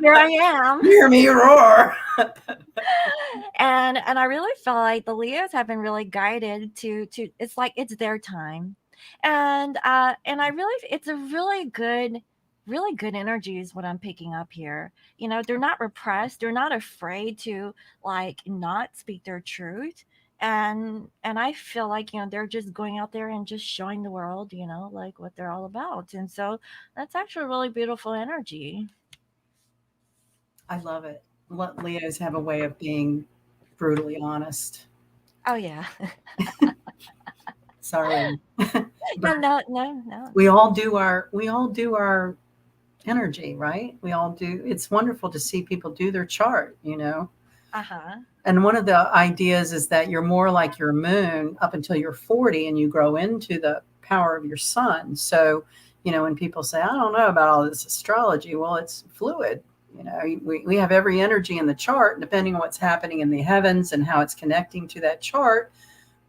Here I am. Hear me roar. And I really feel like the Leos have been really guided to it's like it's their time. And I really it's a really good energy is what I'm picking up here. They're not repressed, they're not afraid to like not speak their truth. And I feel like, they're just going out there and just showing the world, like what they're all about. And so that's actually a really beautiful energy. I love it. Leos have a way of being brutally honest. Oh yeah. Sorry. But No, no, no, no. we all do our energy, right? We all do. It's wonderful to see people do their chart. Uh-huh. And one of the ideas is that you're more like your moon up until you're 40 and you grow into the power of your sun. So, when people say, I don't know about all this astrology, well, it's fluid. We have every energy in the chart, depending on what's happening in the heavens and how it's connecting to that chart,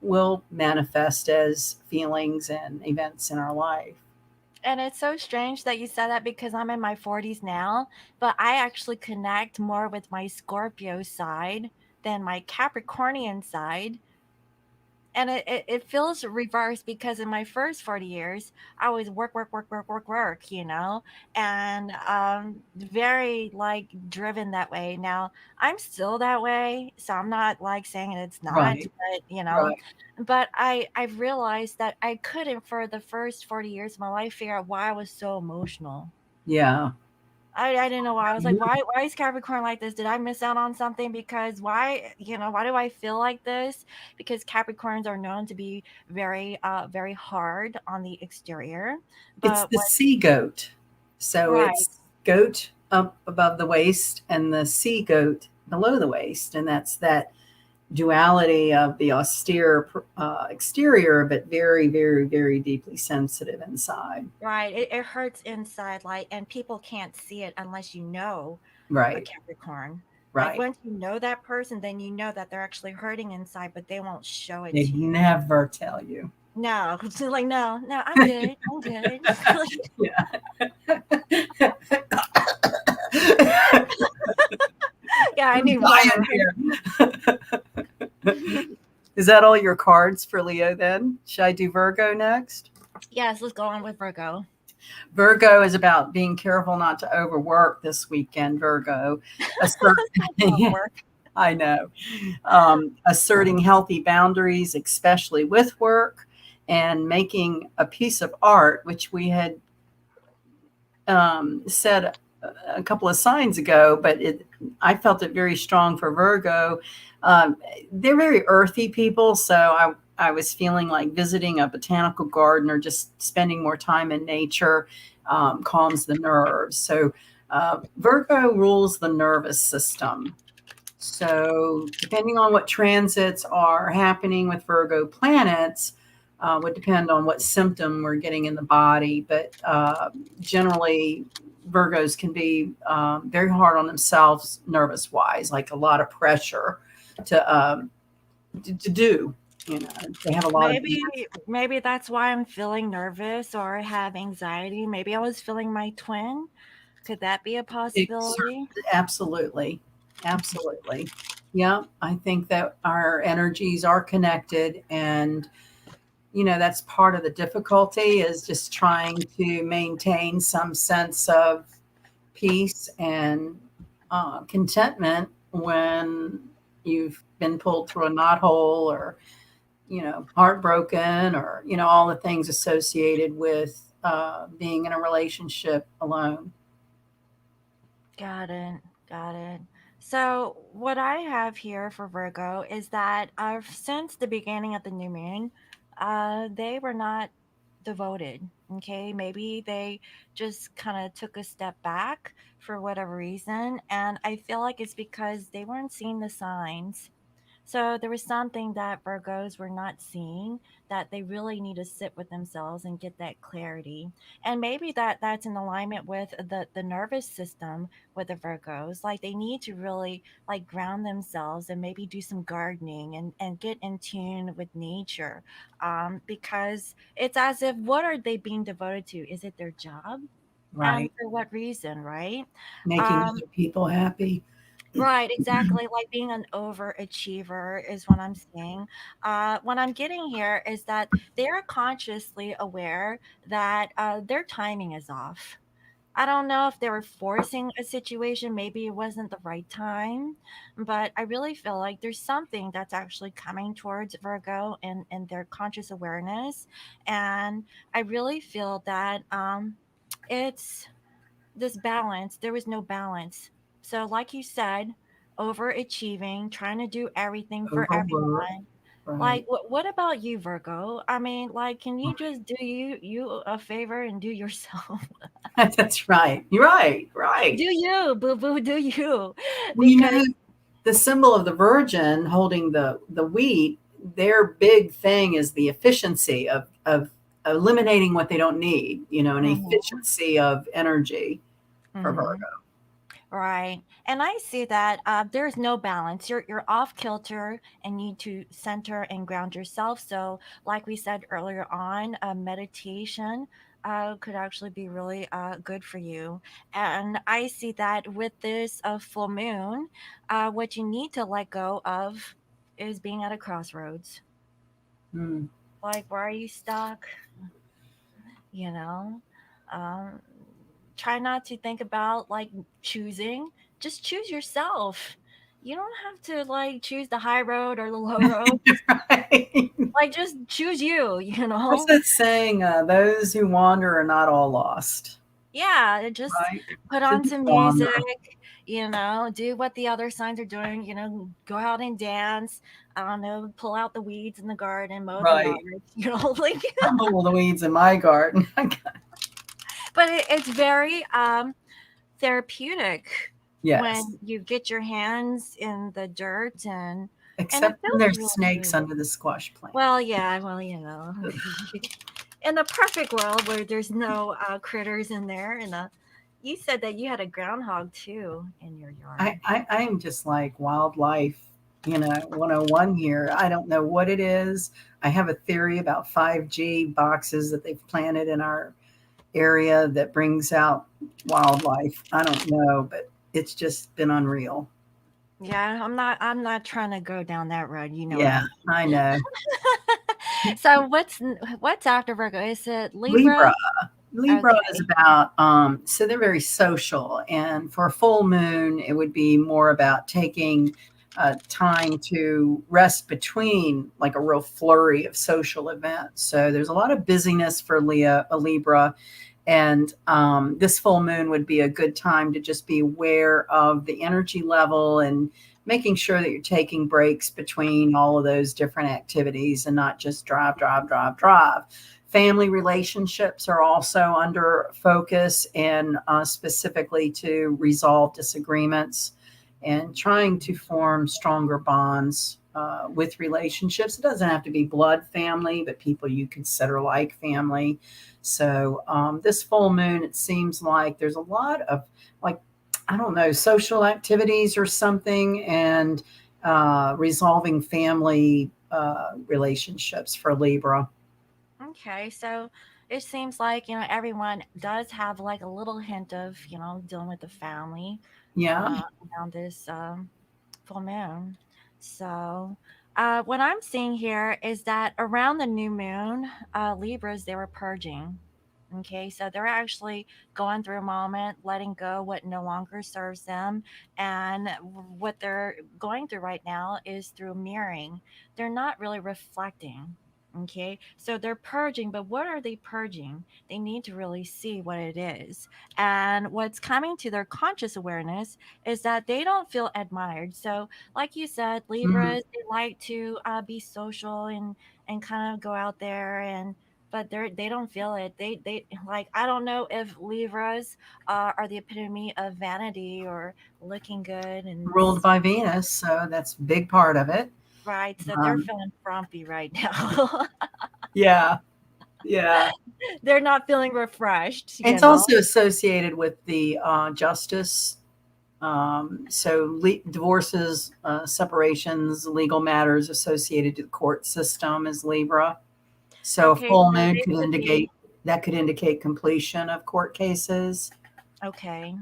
will manifest as feelings and events in our life. And it's so strange that you said that because I'm in my 40s now, but I actually connect more with my Scorpio side than my Capricornian side. And it feels reversed because in my first 40 years, I was work, work, work, work, work, work, and very like driven that way. Now, I'm still that way, so I'm not like saying it's not, Right, but right. but I've realized that I couldn't for the first 40 years of my life figure out why I was so emotional. Yeah. I didn't know why. I was like, why is Capricorn like this? Did I miss out on something? Because why do I feel like this? Because Capricorns are known to be very hard on the exterior. It's But the what sea goat. So right, it's goat up above the waist and the sea goat below the waist. And that's that duality of the austere exterior, but very, very, very deeply sensitive inside. right. It hurts inside, like, and people can't see it unless you know a Right, Capricorn. Like right. once you know that person, then you know that they're actually hurting inside, but they won't show it They to you. never tell you. No, like no, no, I'm good. I'm good. Like, Yeah. yeah, I I'm need water, dying here. right? Is that all your cards for Leo then? Should I do Virgo next? Yes, let's go on with Virgo. Virgo is about being careful not to overwork this weekend, Virgo. Assert- About work. I know. Asserting healthy boundaries, especially with work, and making a piece of art, which we had said a couple of signs ago, but I felt it very strong for Virgo. They're very earthy people, so I was feeling like visiting a botanical garden or just spending more time in nature calms the nerves. So Virgo rules the nervous system. So, depending on what transits are happening with Virgo planets, would depend on what symptom we're getting in the body. But generally, Virgos can be very hard on themselves, nervous wise, like a lot of pressure to do. You know, they have a lot of Maybe that's why I'm feeling nervous or have anxiety. Maybe I was feeling my twin. Could that be a possibility? absolutely, absolutely. Yeah, I think that our energies are connected, and that's part of the difficulty is just trying to maintain some sense of peace and contentment when you've been pulled through a knothole, or heartbroken, or all the things associated with being in a relationship alone. Got it. Got it. So, what I have here for Virgo is that since the beginning of the new moon, they were not devoted. Okay. Maybe they just kind of took a step back for whatever reason. And I feel like it's because they weren't seeing the signs. So there was something that Virgos were not seeing that they really need to sit with themselves and get that clarity. And maybe that's in alignment with the nervous system with the Virgos. Like they need to really like ground themselves and maybe do some gardening and get in tune with nature. Because it's as if what are they being devoted to? Is it their job? And Right. for what reason, right? Making Um, other people happy. Right, exactly. Like being an overachiever is what I'm saying. What I'm getting here is that they are consciously aware that their timing is off. I don't know if they were forcing a situation, maybe it wasn't the right time, but I really feel like there's something that's actually coming towards Virgo and their conscious awareness. And I really feel that it's this balance, there was no balance. So, like you said, overachieving, trying to do everything for Overwork. everyone. Right. Like, what about you, Virgo? I mean, like, can you just do you a favor and do yourself? That's right. You're right. Do Right. you, boo boo, do you? Well, Because the symbol of the Virgin holding the wheat, their big thing is the efficiency of eliminating what they don't need, and Mhm, efficiency of energy for mhm. Virgo. Right. And I see that there's no balance. You're off kilter and need to center and ground yourself. So, like we said earlier on, meditation could actually be really good for you. And I see that with this full moon, what you need to let go of is being at a crossroads. Hmm. Like, where are you stuck? You know? Um, Try not to think about like choosing, just choose yourself. You don't have to like choose the high road or the low road. Right. Like just choose you, you What's know. that saying? Those who wander are not all lost. Yeah, just Right. put So on just some music, wander. do what the other signs are doing, go out and dance. I don't know, pull out the weeds in the garden, mow the Right. yard, like. Humble the weeds in my garden. But it's very therapeutic Yes. when you get your hands in the dirt and it Except when feels there's really snakes good. under the squash plant. Well, yeah, well, in the perfect world where there's no critters in there, you said that you had a groundhog too in your yard. I'm just like wildlife, 101 here. I don't know what it is. I have a theory about 5G boxes that they've planted in our area that brings out wildlife. I don't know, but it's just been unreal. Yeah, I'm not trying to go down that road. You know what I Yeah, mean. I know. So what's after Virgo? Is it Libra? Libra. Libra is Okay. about, so they're very social. And for a full moon, it would be more about taking time to rest between like a real flurry of social events. So there's a lot of busyness for a Libra. And this full moon would be a good time to just be aware of the energy level and making sure that you're taking breaks between all of those different activities and not just drive, drive, drive, drive. Family relationships are also under focus, and specifically to resolve disagreements and trying to form stronger bonds with relationships. It doesn't have to be blood family, but people you consider like family. So this full moon, it seems like there's a lot of, like, I don't know, social activities or something, and resolving family relationships for Libra. Okay, so it seems like, everyone does have like a little hint of, dealing with the family Yeah. around this full moon. So, what I'm seeing here is that around the new moon, Libras, they were purging. Okay, so they're actually going through a moment, letting go what no longer serves them. And what they're going through right now is through mirroring. They're not really reflecting. Okay, so they're purging, but what are they purging? They need to really see what it is. And what's coming to their conscious awareness is that they don't feel admired. So, like you said, Mm. Libras, they like to be social and kind of go out there, and but they don't feel it. They like, I don't know if Libras are the epitome of vanity or looking good and Ruled by Venus, so that's a big part of it. right. So they're Um, feeling frumpy right now. yeah, yeah. They're not feeling refreshed. It's also associated with the justice. So divorces, separations, legal matters associated to the court system is Libra. So a Okay, full so moon they could could be indicate, that could indicate completion of court cases. okay.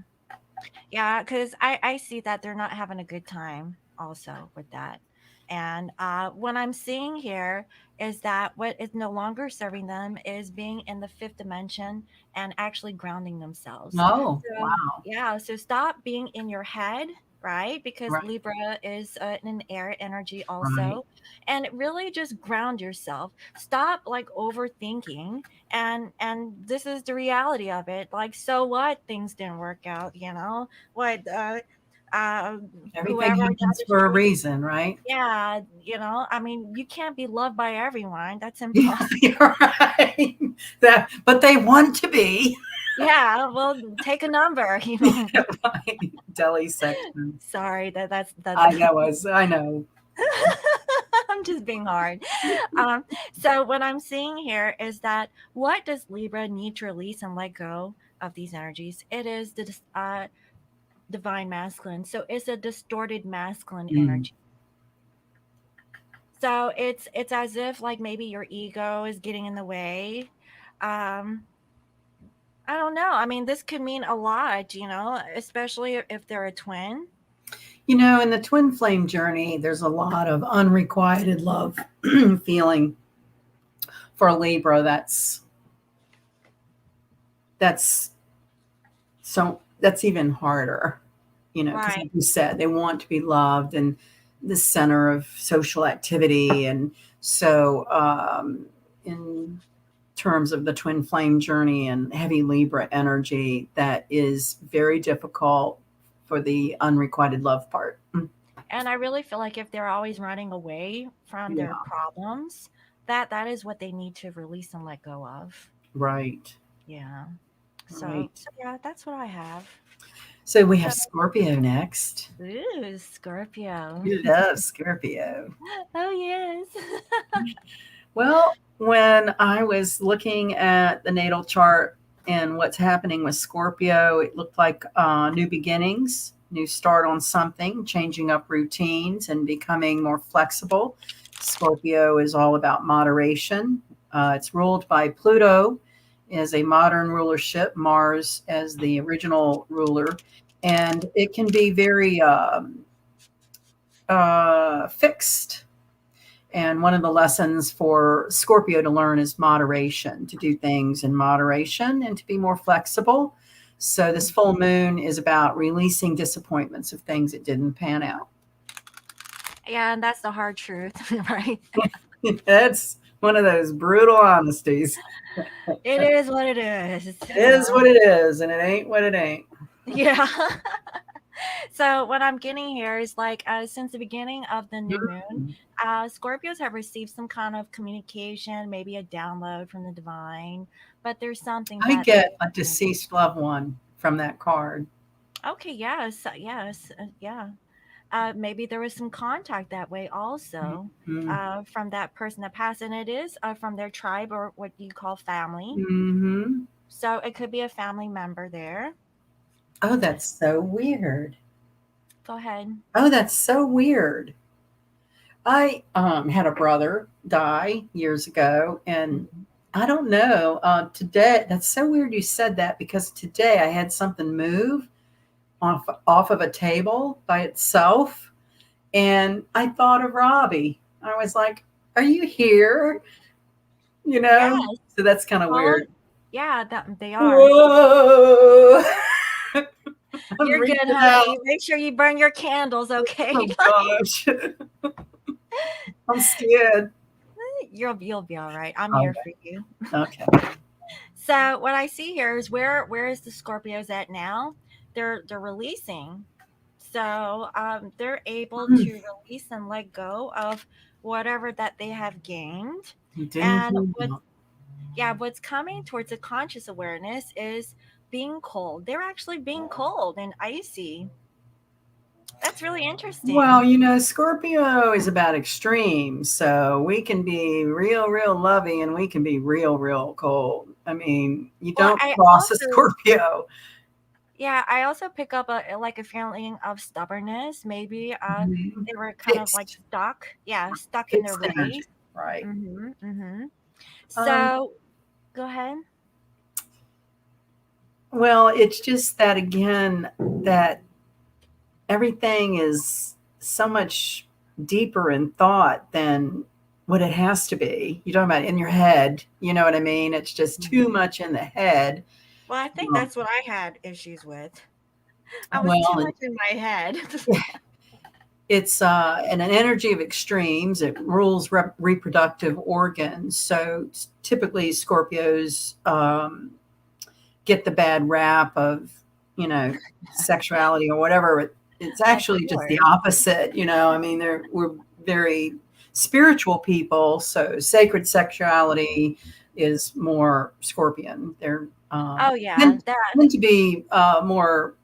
Yeah, because I see that they're not having a good time also with that. And what I'm seeing here is that what is no longer serving them is being in the fifth dimension and actually grounding themselves. Oh, So, wow. yeah, so stop being in your head, right? Because Right, Libra is an air energy right. also. And really just ground yourself. Stop like overthinking, and this is the reality of it. Like, so what, things didn't work out, what uh Everything whoever down happens the for a street, reason, right? yeah, I mean, you can't be loved by everyone. That's Yeah, impossible. you're right. That, but they want to be. Yeah, well, take a number. Yeah, right. Deli section. Sorry, that's that. I know. I'm just being hard. So what I'm seeing here is that what does Libra need to release and let go of these energies? It is the divine masculine. So it's a distorted masculine Mm. energy. So it's as if like maybe your ego is getting in the way. Um, I don't know. I mean, this could mean a lot, especially if they're a twin. In the twin flame journey, there's a lot of unrequited love feeling for a Libra. That's that's even harder, because Right. like you said, they want to be loved and the center of social activity. And so, in terms of the twin flame journey and heavy Libra energy, that is very difficult for the unrequited love part. And I really feel like if they're always running away from Yeah, their problems, that is what they need to release and let go of. right, Yeah. So right. yeah, that's what I have. So we So, have Scorpio next. ooh, Scorpio. We love Scorpio. Oh yes. Well, when I was looking at the natal chart and what's happening with Scorpio, it looked like new beginnings, new start on something, changing up routines and becoming more flexible. Scorpio is all about moderation. It's ruled by Pluto as a modern rulership, Mars as the original ruler, and it can be very fixed. And one of the lessons for Scorpio to learn is moderation, to do things in moderation and to be more flexible. So, this full moon is about releasing disappointments of things that didn't pan out. Yeah, and that's the hard truth, right? That's one of those brutal honesties. It is what it is. It is what it is, and it ain't what it ain't. Yeah. So what I'm getting here is like since the beginning of the new moon, Mhm. Scorpios have received some kind of communication, maybe a download from the divine, but there's something I that they get a deceased loved one from that card. okay, yes, yes, yeah. maybe there was some contact that way also, Mm-hmm. from that person that passed, and it is from their tribe or what you call family. Mm-hmm. So it could be a family member there. Oh, that's so weird. Go ahead. Oh, that's so weird. I had a brother die years ago, and Mhm. I don't know. Today, that's so weird you said that because today I had something move off of a table by itself, and I thought of Robbie. I was like, "Are you here?" You know. Yes. So that's kind of Follow. weird. Yeah, that they are. Whoa! I'm You're good, reaching out. honey. Make sure you burn your candles, okay? Oh gosh, I'm scared. You'll be all right. I'm Oh, here for you. okay. So what I see here is where is the Scorpios at now? They're releasing. So they're able Hmm. to release and let go of whatever that they have gained. Didn't And you what's know? yeah, what's coming towards a conscious awareness is being cold. They're actually being cold and icy. That's really Well, interesting. Scorpio is about extremes. So we can be real, real loving and we can be real, real cold. I mean, you Well, don't I cross a also Scorpio. yeah, I also pick up like a feeling of stubbornness. Maybe Mhm. they were kind of like Fixed, stuck. Yeah, stuck in their fixed ways. energy. Right. Mhm. Mhm. Um, So, go ahead. well, it's just that again, that everything is so much deeper in thought than what it has to be. You're talking about in your head. You know what I mean? It's just too Mhm. much in the head. Well, I think Um, that's what I had issues with. I was too well, and much in my head. it's an energy of extremes. It rules reproductive organs. So typically, Scorpios get the bad rap of, you know, sexuality or whatever. It's Of actually just the course. opposite. I mean, we're very spiritual people. So sacred sexuality is more Scorpion. They're Oh yeah, tend, that. tend to be more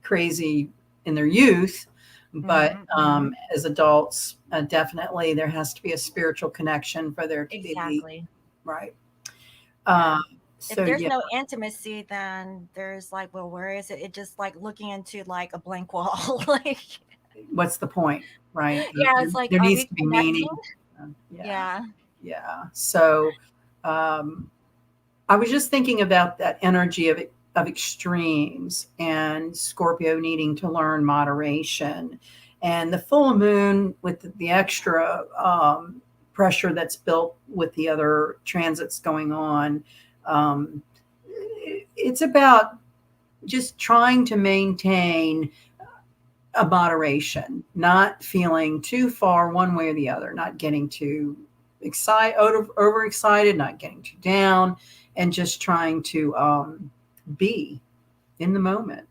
crazy in their youth, but Mhm. Mhm. as adults, definitely there has to be a spiritual connection for there to be Exactly. right. Yeah. Um, If so there's yeah, no intimacy, then there's like, well, where is it? It just like looking into like a blank wall. Like, what's the point, right? yeah, it's like, There are needs we to be connecting? meaning. Yeah, Yeah. yeah. So um, I was just thinking about that energy of extremes and Scorpio needing to learn moderation, and the full moon with the extra pressure that's built with the other transits going on. Um, it's about just trying to maintain a moderation, not feeling too far one way or the other, not getting too excited, overexcited, not getting too down, and just trying to be in the moment.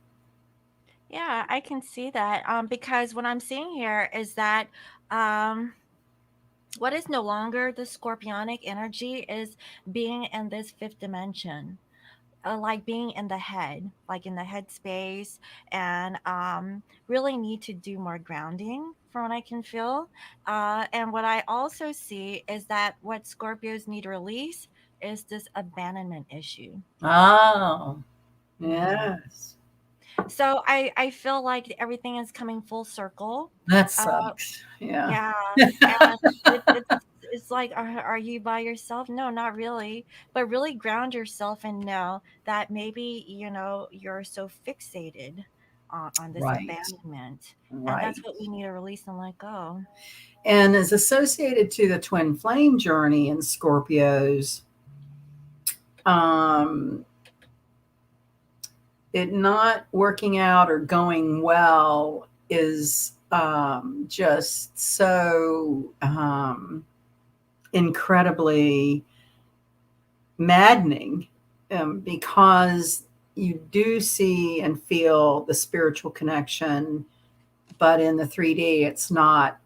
Yeah, I can see that. Because what I'm seeing here is that um what is no longer the scorpionic energy is being in this fifth dimension. Like being in the head, like in the head space, and really need to do more grounding from what I can feel. And what I also see is that what Scorpios need to release is this abandonment issue. Oh, Hmm. yes. So I feel like everything is coming full circle. That Uh, sucks. Yeah. yeah, and it's like, are you by yourself? No, not really. But really ground yourself and know that maybe you're so fixated on this Right. abandonment, and Right. that's what we need to release and let go. And is associated to the twin flame journey in Scorpios, um, it not working out or going well is just so incredibly maddening, because you do see and feel the spiritual connection, but in the 3D, it's not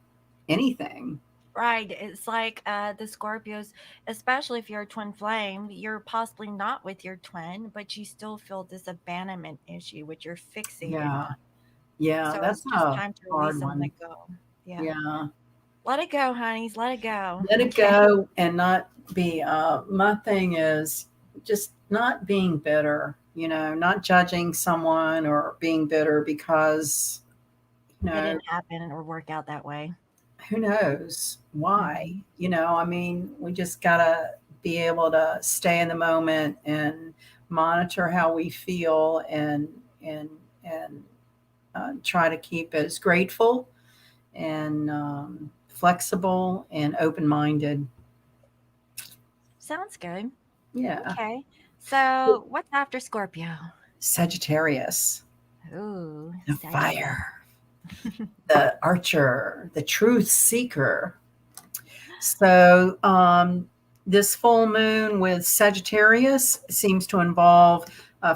anything. Right. It's like the Scorpios, especially if you're a twin flame, you're possibly not with your twin, but you still feel this abandonment issue, which you're fixated Yeah. on. Yeah, So that's it's just a time to release hard and let one. go. Yeah. Yeah. Let it go, honeys. Let it go. Let it Okay. go and not be, my thing is just not being bitter, not judging someone or being bitter because, you It know, didn't happen or work out that way. who knows why? Hmm. I mean, we just gotta be able to stay in the moment and monitor how we feel and try to keep as grateful and flexible and open minded. Sounds good. Yeah. Okay. So what's after Scorpio? Sagittarius, Ooh, the Sagittarius. fire, the archer, the truth seeker. So, this full moon with Sagittarius seems to involve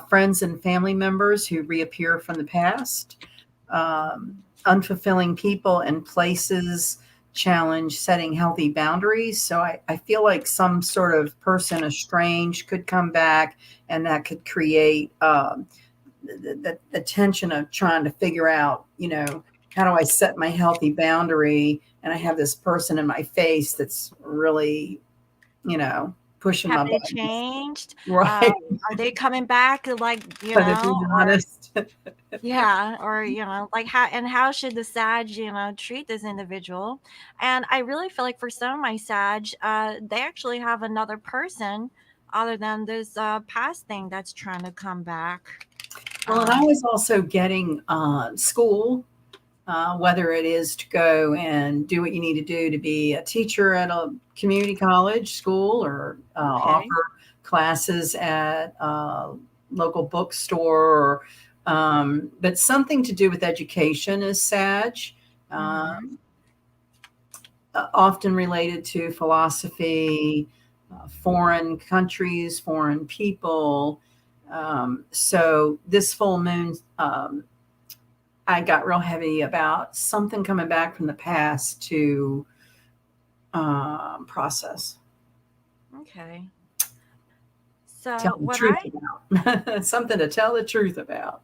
friends and family members who reappear from the past. Unfulfilling people and places challenge setting healthy boundaries. So, I feel like some sort of person estranged could come back, and that could create the tension of trying to figure out, how do I set my healthy boundary? And I have this person in my face that's really, pushing Have my they buttons. changed? Right. Are they coming back like, But to be or honest, yeah, or like how should the Sag, treat this individual? And I really feel like for some of my Sag, they actually have another person other than this past thing that's trying to come back. well, and I Um, was also getting school, whether it is to go and do what you need to do to be a teacher at a community college school or okay. offer classes at a local bookstore, but something to do with education is SAG, uh, Mm-hmm. often related to philosophy, foreign countries, foreign people. So this full moon, I got real heavy about something coming back from the past to process, Okay. tell So the truth about, something to tell the truth about.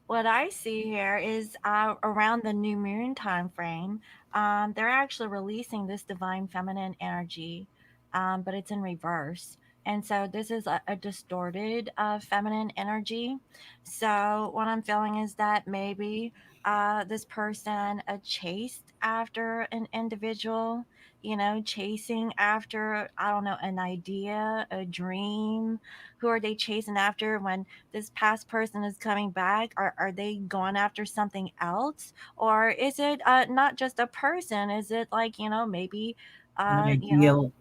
what I see here is around the new moon time frame, they're actually releasing this divine feminine energy, but it's in reverse. And so this is a distorted feminine energy. So what I'm feeling is that maybe this person chased after an individual, chasing after, I don't know, an idea, a dream. Who are they chasing after when this past person is coming back? Are they going after something else, or is it not just a person? Is it like, maybe An uh you know ideal.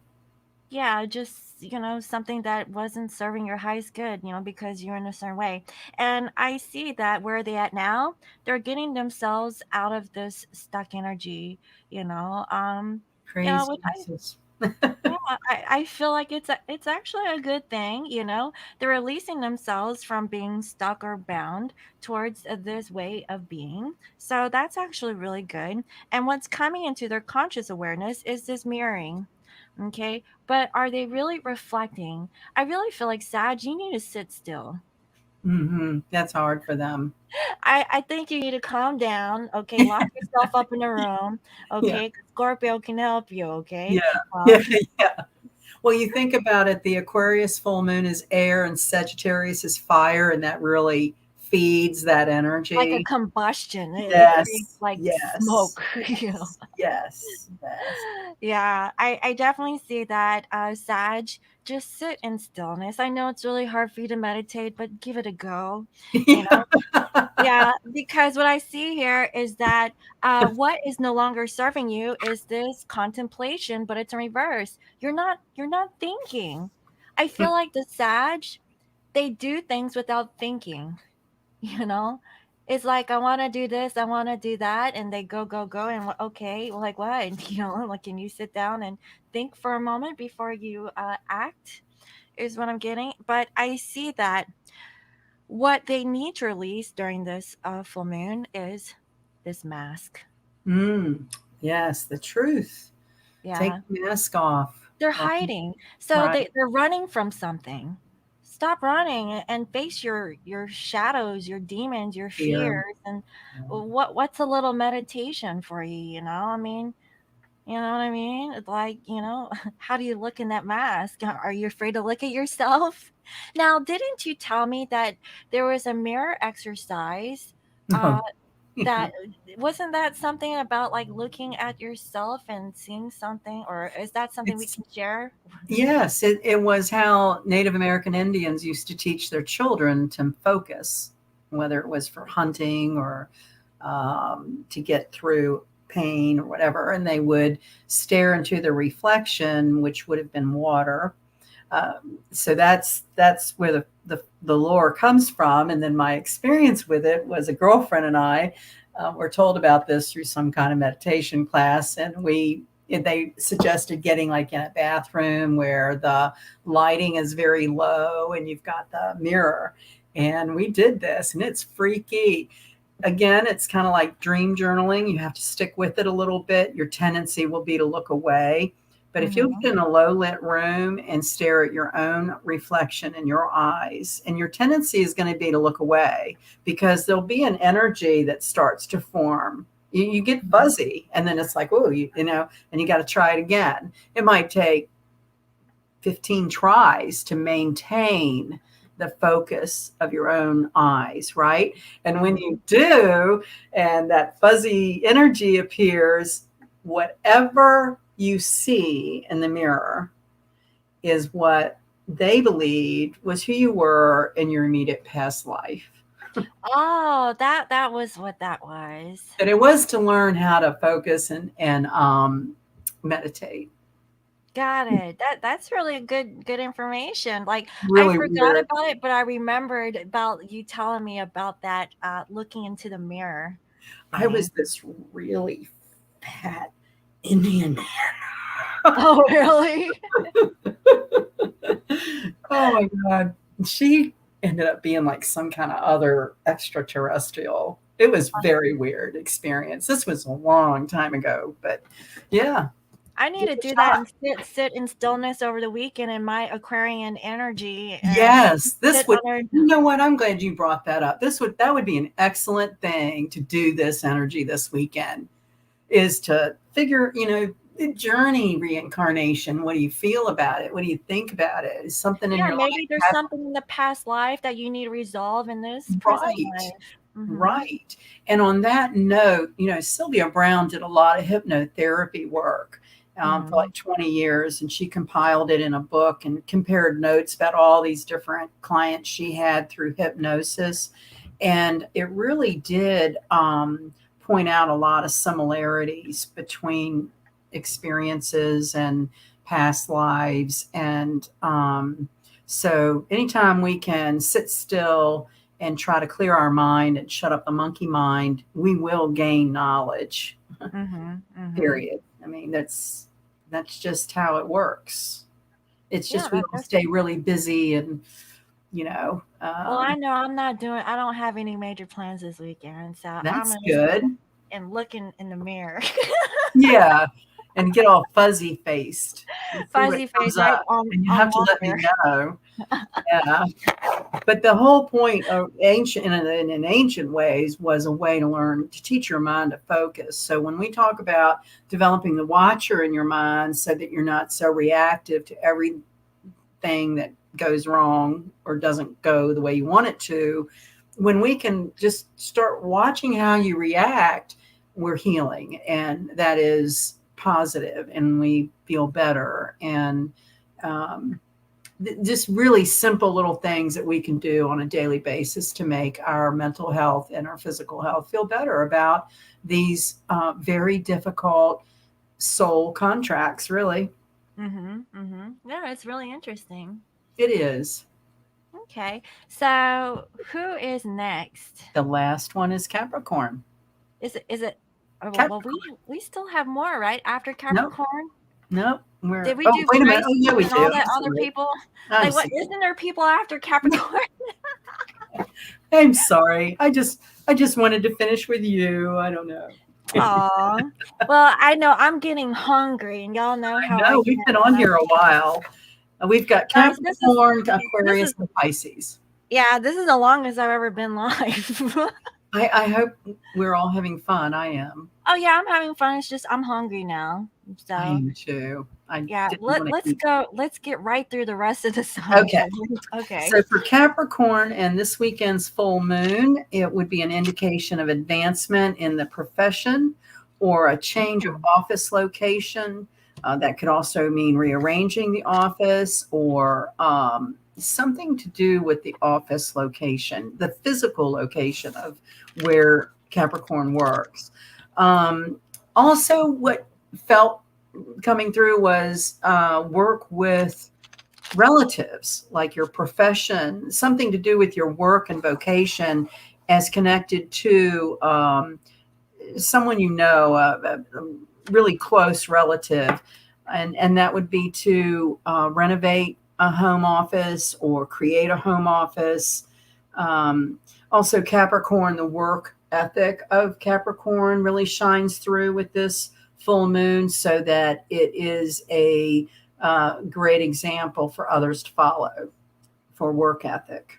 yeah, just something that wasn't serving your highest good, because you're in a certain way. And I see that where they at now, they're getting themselves out of this stuck energy, you know um Crazy which Jesus. yeah, I feel like it's actually a good thing, They're releasing themselves from being stuck or bound towards this way of being. So that's actually really good. And what's coming into their conscious awareness is this mirroring. Okay. But are they really reflecting? I really feel like Sag, you need to sit still. That's hard for them. I think you need to calm down. Okay. Lock yourself up in a room. Yeah. Okay. 'Cause Scorpio can help you. Yeah. Okay. Yeah. Um, Yeah. Well, you think about it, the Aquarius full moon is air and Sagittarius is fire, and that really feeds that like a energy. combustion. It creates Yes. like Yes. smoke. Yes. Yes. Yes. Yeah, I definitely see that. Sag, just sit in stillness. I know it's really hard for you to meditate, but give it a go. You know, yeah, because what I see here is that what is no longer serving you is this contemplation, but it's in reverse. You're not thinking. I feel like the Sag, they do things without thinking. you know it's like, I want to do this, I want to do that, and they go and okay, well, like what? Like, can you sit down and think for a moment before you act, is what I'm getting. But I see that what they need to release during this full moon is this mask. Mm, yes, the truth. Take Yeah, the mask off. they're Right. hiding, so Right. they're running from something. stop running and face your shadows, your demons, your Fear. fears. And Yeah. what's a little meditation for you, you know? I mean, you know what I mean? It's like, you know, how do you look in that mask? Are you afraid to look at yourself? Now, didn't you tell me that there was a mirror exercise? Uh, No. that wasn't that something about like looking at yourself and seeing something, or is that something we It's can share? Yes, it was how Native American Indians used to teach their children to focus, whether it was for hunting or to get through pain or whatever. And they would stare into the reflection, which would have been water. So that's where the lore comes from. And then my experience with it was a girlfriend and I were told about this through some kind of meditation class, and they suggested getting like in a bathroom where the lighting is very low and you've got the mirror. And we did this, and it's freaky. Again, it's kind of like dream journaling. You have to stick with it a little bit. Your tendency will be to look away. But if you Mm-hmm. get in a low lit room and stare at your own reflection in your eyes, and your tendency is going to be to look away because there'll be an energy that starts to form. You get Mm-hmm. fuzzy, and then it's like, oh, and you got to try it again. It might take 15 tries to maintain the focus of your own eyes, right? And when Mm-hmm. you do, and that fuzzy energy appears, whatever you see in the mirror is what they believed was who you were in your immediate past life. Oh, that was what that was. And it was to learn how to focus and meditate. Got it. That's really good information. Like I Really forgot weird. about it, but I remembered about you telling me about that looking into the mirror I was thing. this really fat Indian. Oh, really? Oh my God. She ended up being like some kind of other extraterrestrial. It was very weird experience. This was a long time ago, but yeah, I need give to it a do that shot. and sit in stillness over the weekend in my Aquarian energy and Yes, sit this would, under. you know what? I'm glad you brought that up. That would be an excellent thing to do this energy this weekend is to figure, the journey reincarnation. What do you feel about it? What do you think about it? Is something in Yeah, your maybe there's life something in the past life that you need to resolve in this present right? life. Mm-hmm. Right. And on that note, Sylvia Brown did a lot of hypnotherapy work for Mm-hmm. like 20 years, and she compiled it in a book and compared notes about all these different clients she had through hypnosis. And it really did point out a lot of similarities between experiences and past lives. And so anytime we can sit still and try to clear our mind and shut up the monkey mind, we will gain knowledge. Mm-hmm. Mm-hmm. Period. I mean, that's just how it works. It's Yeah, just we all that's stay really busy and well, I know I don't have any major plans this weekend, so I'm that's gonna good. sit and look in the mirror. Yeah, and get all fuzzy faced and see what Fuzzy comes face, right? up. And you On have to let water. me know. Yeah. But the whole point of ancient, in ancient ways, was a way to learn to teach your mind to focus. So when we talk about developing the watcher in your mind, so that you're not so reactive to everything that goes wrong or doesn't go the way you want it to, when we can just start watching how you react, we're healing, and that is positive, and we feel better. And um, just really simple little things that we can do on a daily basis to make our mental health and our physical health feel better about these very difficult soul contracts, really. Mm-hmm. Mm-hmm. Yeah, it's really interesting. It is. Okay, so who is next? The last one is Capricorn. Is it? Oh, well, Capricorn. we still have more, right? After Nope. Capricorn, Nope. did we Oh, do wait a minute. Oh, Pisces yeah, we and all do. the other people? I'm Like, what sorry. isn't there people after Capricorn? I'm sorry. I just wanted to finish with you. I don't know. Aw. Well, I know I'm getting hungry, and y'all know I how I know get we've been on when here a while. We've got Guys, this is Capricorn, this is Aquarius, and Pisces. yeah, this is the longest I've ever been live. I hope we're all having fun. I am. Oh yeah, I'm having fun. It's just I'm hungry now. I So am too. I yeah, didn't want to let's eat. go. Let's get right through the rest of the signs. Okay. Okay. So for Capricorn and this weekend's full moon, it would be an indication of advancement in the profession or a change of Mm. office location. That could also mean rearranging the office or something to do with the office location, the physical location of where Capricorn works. Um, Also, what felt coming through was work with relatives, like your profession, something to do with your work and vocation as connected to someone you know, a really close relative. And that would be to renovate a home office or create a home office. Also, Capricorn, the work ethic of Capricorn really shines through with this full moon so that it is a great example for others to follow for work ethic.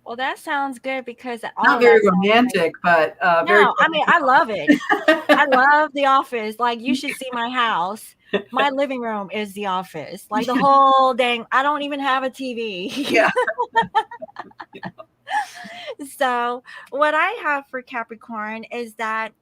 Well, that sounds good because all Not of that very sounds great. romantic, but very No, I mean I love it. I practical. love the office. Like you should see my house. My living room is the office. Like the whole dang. I don't even have a TV. Yeah. So, what I have for Capricorn is that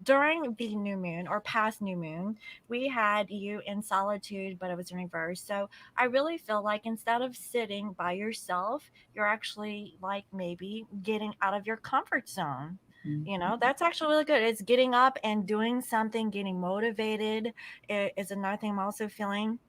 during the new moon or past new moon, we had you in solitude, but it was in reverse. So, I really feel like instead of sitting by yourself, you're actually like maybe getting out of your comfort zone. You know, that's actually really good. It's getting up and doing something, getting motivated is another thing I'm also feeling.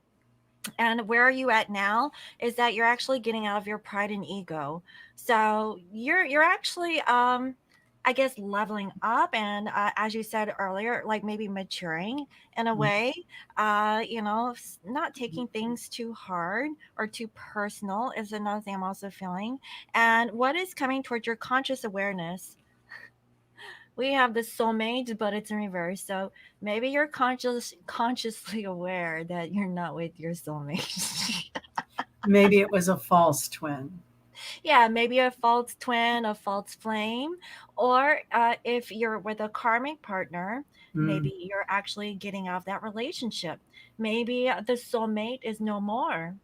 And where are you at now is that you're actually getting out of your pride and ego. So you're actually I guess leveling up and as you said earlier, like maybe maturing in a way, not taking things too hard or too personal is another thing I'm also feeling. And what is coming towards your conscious awareness, we have the soulmate, but it's in reverse. So maybe you're consciously aware that you're not with your soulmate. Maybe it was a false twin. Yeah, maybe a false twin, a false flame, or if you're with a karmic partner, Mm. maybe you're actually getting out of that relationship. Maybe the soulmate is no more.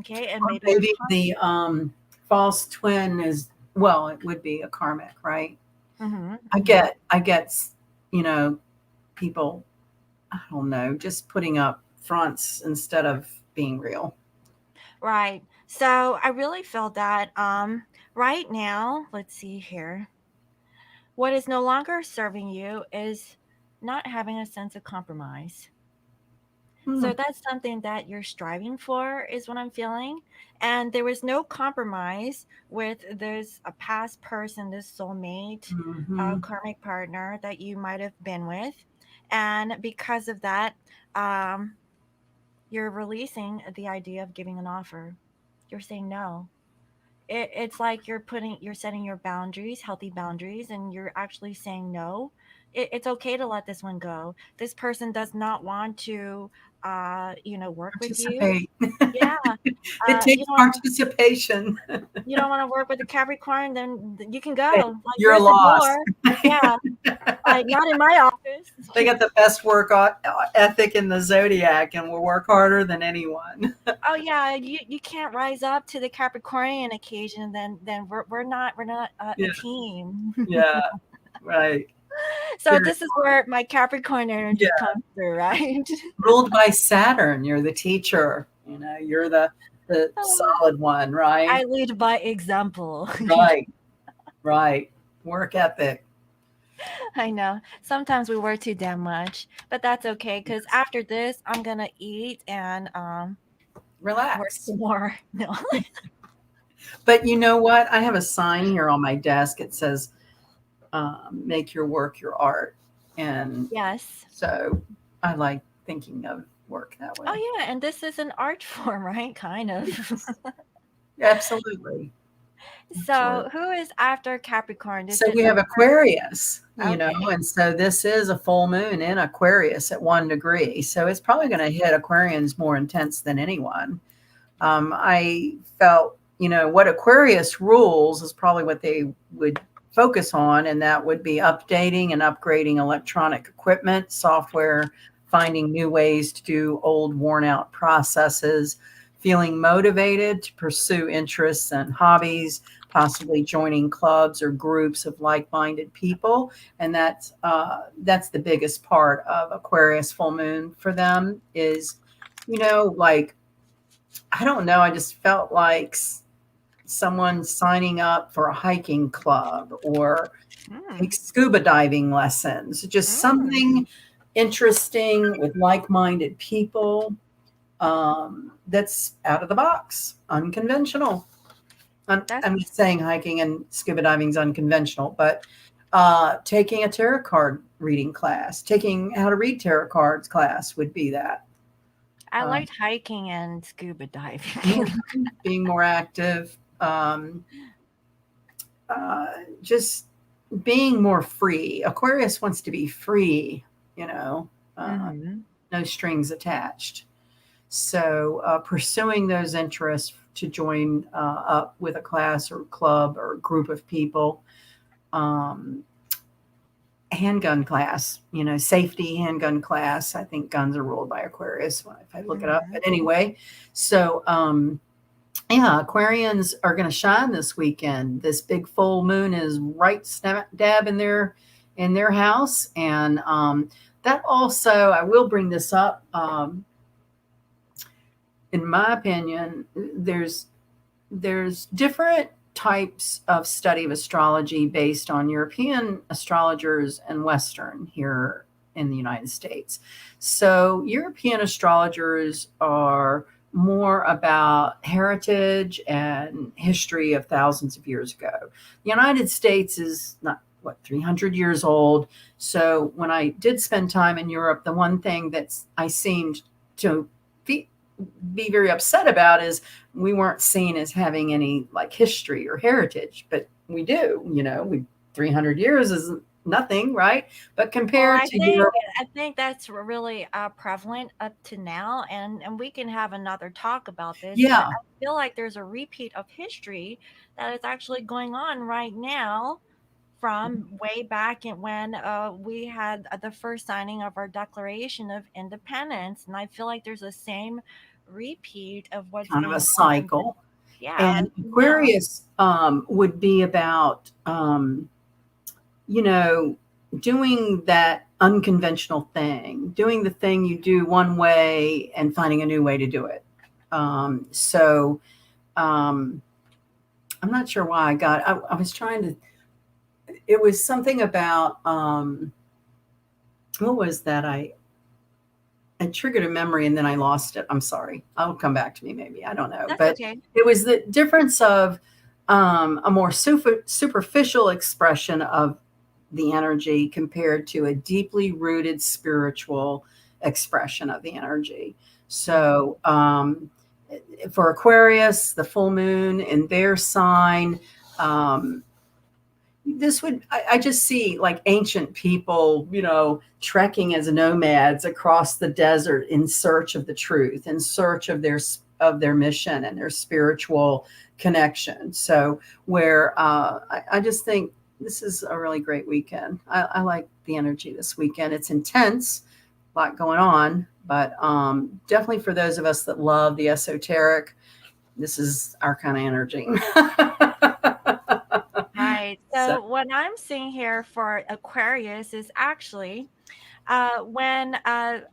Okay, and Or maybe a maybe the false twin is, well, it would be a karmic, right? mm-hmm, I mm-hmm. get, I get, you know, people, I don't know, just putting up fronts instead of being real. Right. So I really feel that right now, let's see here. What is no longer serving you is not having a sense of compromise. Hmm. So that's something that you're striving for, is what I'm feeling. And there was no compromise with this a past person, this soulmate, Hmm. karmic partner that you might have been with. And because of that, um, you're releasing the idea of giving an offer. You're saying no. It's like you're setting your boundaries, healthy boundaries, and you're actually saying no. It's okay to let this one go. This person does not want to work with you. Participate. Yeah, It you takes don't participation. want to work with a Capricorn, then you can Hey, go. Like you're where's the lost. door? Yeah, like not in my office. They got the best work ethic in the zodiac and will work harder than anyone. Oh yeah, you can't rise up to the Capricornian occasion, then we're not a Yeah, team. yeah, right. So Very, this is where my Capricorn yeah. energy comes through, right? Ruled by Saturn, you're the teacher. You're the solid one, right? I lead by example. Right, right. Work ethic. I know. Sometimes we work too damn much, but that's okay because after this, I'm gonna eat and work Relax. some more. No. But you know what? I have a sign here on my desk. It says, make your work your art. And Yes. so I like thinking of work that way. Oh yeah, and this is an art form, right? Kind of. Yes, absolutely. Absolutely. So who is after Capricorn? Is So it we the have Aquarius, okay? and so this is a full moon in Aquarius at 1 degree. So it's probably going to hit Aquarians more intense than anyone. I felt, what Aquarius rules is probably what they would focus on, and that would be updating and upgrading electronic equipment, software, finding new ways to do old, worn out processes, feeling motivated to pursue interests and hobbies, possibly joining clubs or groups of like-minded people. And that's the biggest part of Aquarius full moon for them is, like, I don't know. I just felt like someone signing up for a hiking club or take Mm, scuba diving lessons, just mm. something interesting with like minded people, that's out of the box, unconventional. I'm That's not saying hiking and scuba diving is unconventional, but taking a tarot card reading class, taking how to read tarot cards class would be that. I Uh, liked hiking and scuba diving. mhm, being more active, just being more free. Aquarius wants to be free, you know, uh, Hmm. no strings attached. So, pursuing those interests to join up with a class or club or group of people. Um, Handgun class, safety handgun class. I think guns are ruled by Aquarius if I look it up. Hmm. But anyway, so yeah, Aquarians are going to shine this weekend. This big full moon is right snap dab in their house, and that also, I will bring this up. In my opinion, there's different types of study of astrology based on European astrologers and Western here in the United States. So European astrologers are more about heritage and history of thousands of years ago. The United States is not, what, 300 years old. So when I did spend time in Europe, the one thing that I seemed to be very upset about is we weren't seen as having any like history or heritage, but we do. We 300 years is nothing, right? But Well, compared to Europe, I think that's really prevalent up to now, and we can have another talk about this. But yeah, I feel like there's a repeat of history that is actually going on right now from way back in when we had the first signing of our Declaration of Independence, and I feel like there's the same repeat of what's kind of a going on. cycle. Yeah, And now. Aquarius would be about you know, doing that unconventional thing, doing the thing you do one way and finding a new way to do it. So um, I'm not sure why I was trying to, it was something about, what was that? I triggered a memory and then I lost it. I'm sorry. I'll come back to me maybe. I don't know. That's But okay. it was the difference of a more superficial expression of the energy compared to a deeply rooted spiritual expression of the energy. Mhm. So, for Aquarius, the full moon in their sign, um, this would, I just see like ancient people, trekking as nomads across the desert in search of the truth, in search of their mission and their spiritual connection. So where I just think this is a really great weekend. I like the energy this weekend. It's intense, a lot going on, but definitely for those of us that love the esoteric, this is our kind of energy. Right. So, So what I'm seeing here for Aquarius is actually when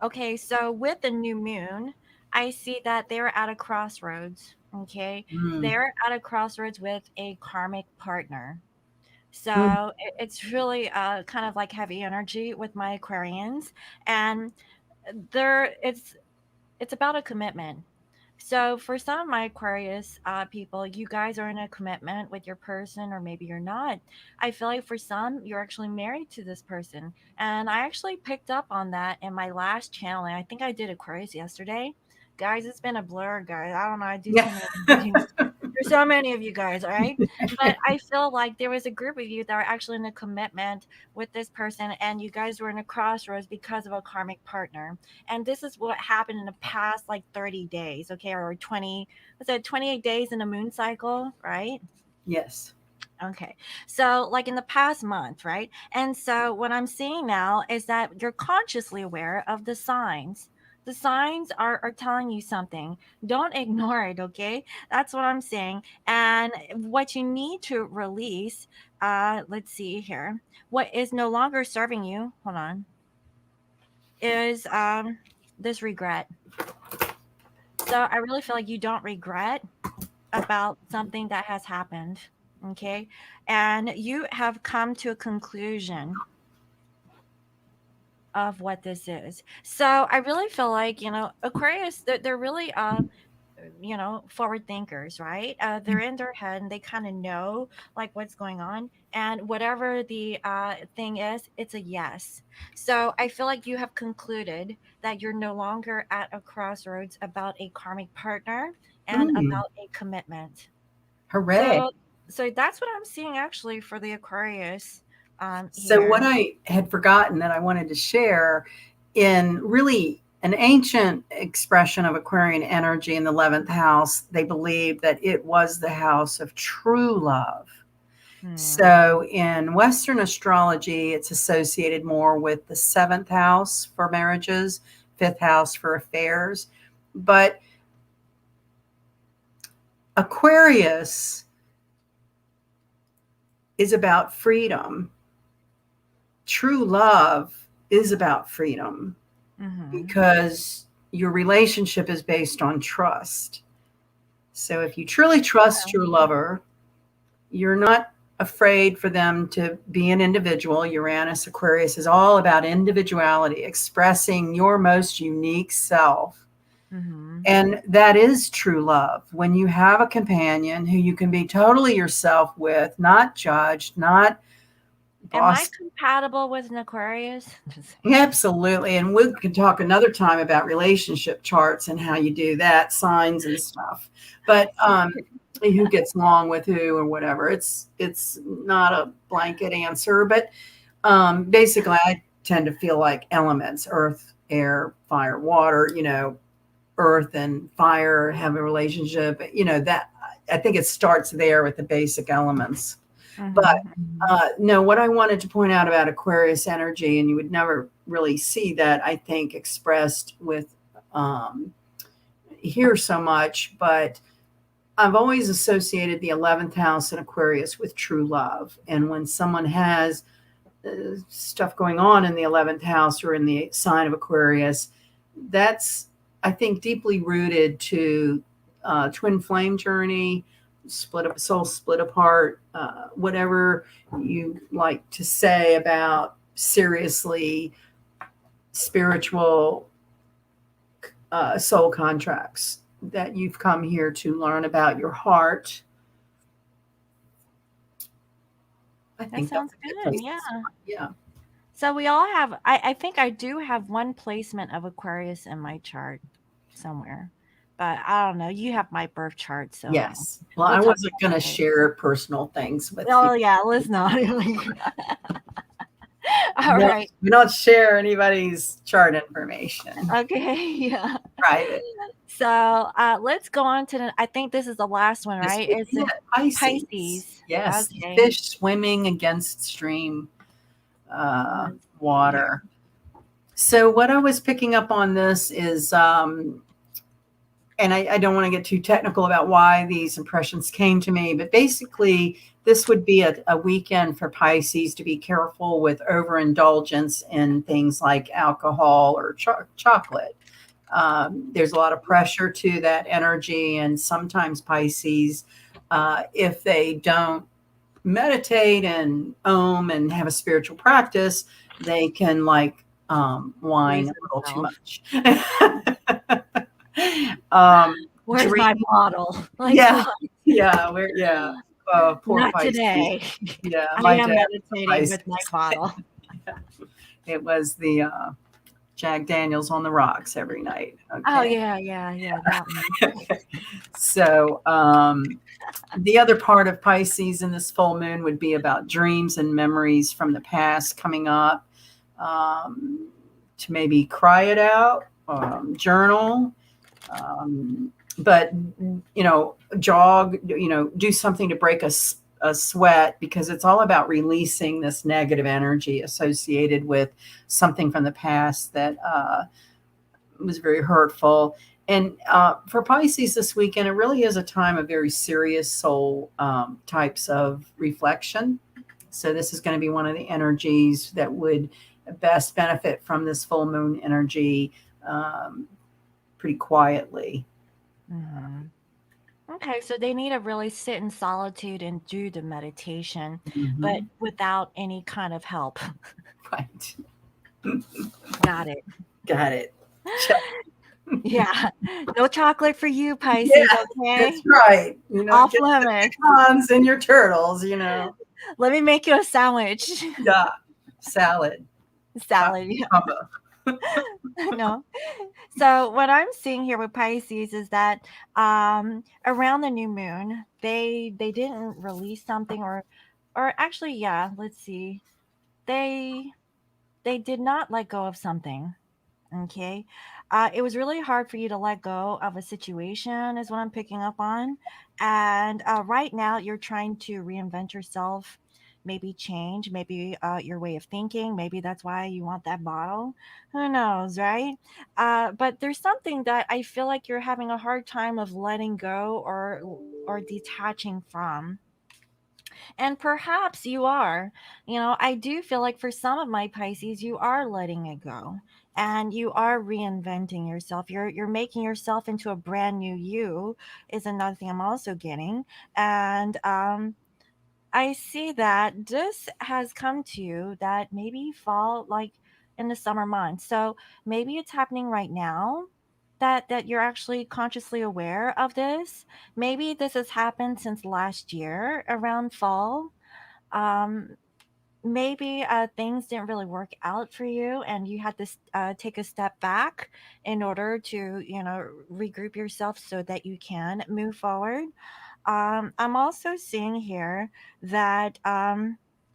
okay, so with the new moon, I see that they're at a crossroads. Okay. mm, They're at a crossroads with a karmic partner. mm. So it's really kind of like heavy energy with my Aquarians, and there it's about a commitment. So for some of my Aquarius people, you guys are in a commitment with your person, or maybe you're not. I feel like for some, you're actually married to this person, and I actually picked up on that in my last channeling. I think I did Aquarius yesterday. Guys, it's been a blur, guys. I don't know. I do Yeah. so many readings. There's so many of you guys, all right? But I feel like there was a group of you that were actually in a commitment with this person, and you guys were in a crossroads because of a karmic partner. And this is what happened in the past like 30 days, okay, or 20, was it 28 days in a moon cycle, right? Yes. Okay. So, like in the past month, right? And so, what I'm seeing now is that you're consciously aware of the signs. The signs are telling you something. Don't ignore it, okay? That's what I'm saying. And what you need to release, let's see here, what is no longer serving you, hold on, is this regret. So, I really feel like you don't regret about something that has happened. Okay. And you have come to a conclusion of what this is. So I really feel like, Aquarius, they're really, forward thinkers, right? They're in their head and they kind of know like what's going on. And whatever the thing is, it's a yes. So I feel like you have concluded that you're no longer at a crossroads about a karmic partner and Mm, about a commitment. hooray. So so that's what I'm seeing actually for the Aquarius So, what here. I had forgotten that I wanted to share in really an ancient expression of Aquarian energy in the 11th house, they believed that it was the house of true love. Hmm. So, in Western astrology, it's associated more with the seventh house for marriages, fifth house for affairs. But Aquarius is about freedom. True love is about freedom Mm-hmm. because your relationship is based on trust. So if you truly trust your lover, you're not afraid for them to be an individual. Uranus Aquarius is all about individuality, expressing your most unique self. Mm-hmm. And that is true love. When you have a companion who you can be totally yourself with, not judged, not Am I bossed. compatible with an Aquarius? Just Absolutely. And we can talk another time about relationship charts and how you do that, signs and stuff. But who gets along with who or whatever. It's not a blanket answer, but basically I tend to feel like elements, earth, air, fire, water, earth and fire have a relationship, that I think it starts there with the basic elements. But mm-hmm. no, what I wanted to point out about Aquarius energy, and you would never really see that, I think, expressed with here so much, but I've always associated the 11th house in Aquarius with true love. And when someone has stuff going on in the 11th house or in the sign of Aquarius, that's, I think, deeply rooted to twin flame journey, split up, soul split apart, whatever you like to say about seriously spiritual soul contracts that you've come here to learn about your heart. I That think that's sounds a good good. place Yeah. to start. Yeah. So we all have, I think I do have one placement of Aquarius in my chart somewhere. But I don't know. You have my birth chart, so Yes. Well, we'll I talk wasn't about going to that later. share personal things with you. Oh yeah, let's not. All No, right. we don't share anybody's chart information. Okay. Yeah. Private. So let's go on to the. I think this is the last one, This right? would It's be a it. Pisces. Pisces. Yes. The Okay. fish swimming against stream Let's see here. water. So what I was picking up on this is, and I don't want to get too technical about why these impressions came to me, but basically this would be a weekend for Pisces to be careful with overindulgence in things like alcohol or chocolate. There's a lot of pressure to that energy, and sometimes Pisces, if they don't meditate and and have a spiritual practice, they can whine Lose a little too himself. much. um, Where's dream, my bottle? Like yeah, what? yeah, yeah. Poor Not Pisces. today. Yeah, I my am dad was a meditating with my Pisces. bottle. It was the Jack Daniels on the rocks every night. Oh Okay. yeah, yeah, yeah, that one. So, the other part of Pisces in this full moon would be about dreams and memories from the past coming up, to maybe cry it out, journal, but jog, do something to break a sweat, because it's all about releasing this negative energy associated with something from the past that was very hurtful. And for Pisces this weekend, it really is a time of very serious soul types of reflection. So this is going to be one of the energies that would best benefit from this full moon energy, um, pretty quietly. Hmm. Okay, so they need to really sit in solitude and do the meditation, but Mhm. without any kind of help. Right. Got it. Got it. Check. Yeah. No chocolate for you, Yeah, Pisces, that's okay? right. Off Get the limits. pecans and your turtles. Let me make you a sandwich. Yeah. Salad. Salad. Combo. No. So what I'm seeing here with Pisces is that around the new moon, they didn't release something, or actually, yeah, let's see. They they did not let go of something. Okay. It was really hard for you to let go of a situation, is what I'm picking up on. And right now, you're trying to reinvent yourself, maybe change, maybe your way of thinking. Maybe that's why you want that bottle. Who knows, right? But there's something that I feel like you're having a hard time of letting go or detaching from, and perhaps you are. I do feel like for some of my Pisces, you are letting it go and you are reinventing yourself. You're making yourself into a brand new you, is another thing I'm also getting. And I see that this has come to you that maybe fall like in the summer months. So maybe it's happening right now. That you're actually consciously aware of this. Maybe this has happened since last year around fall. um Maybe things didn't really work out for you and you had to take a step back in order to regroup yourself so that you can move forward. I'm also seeing here that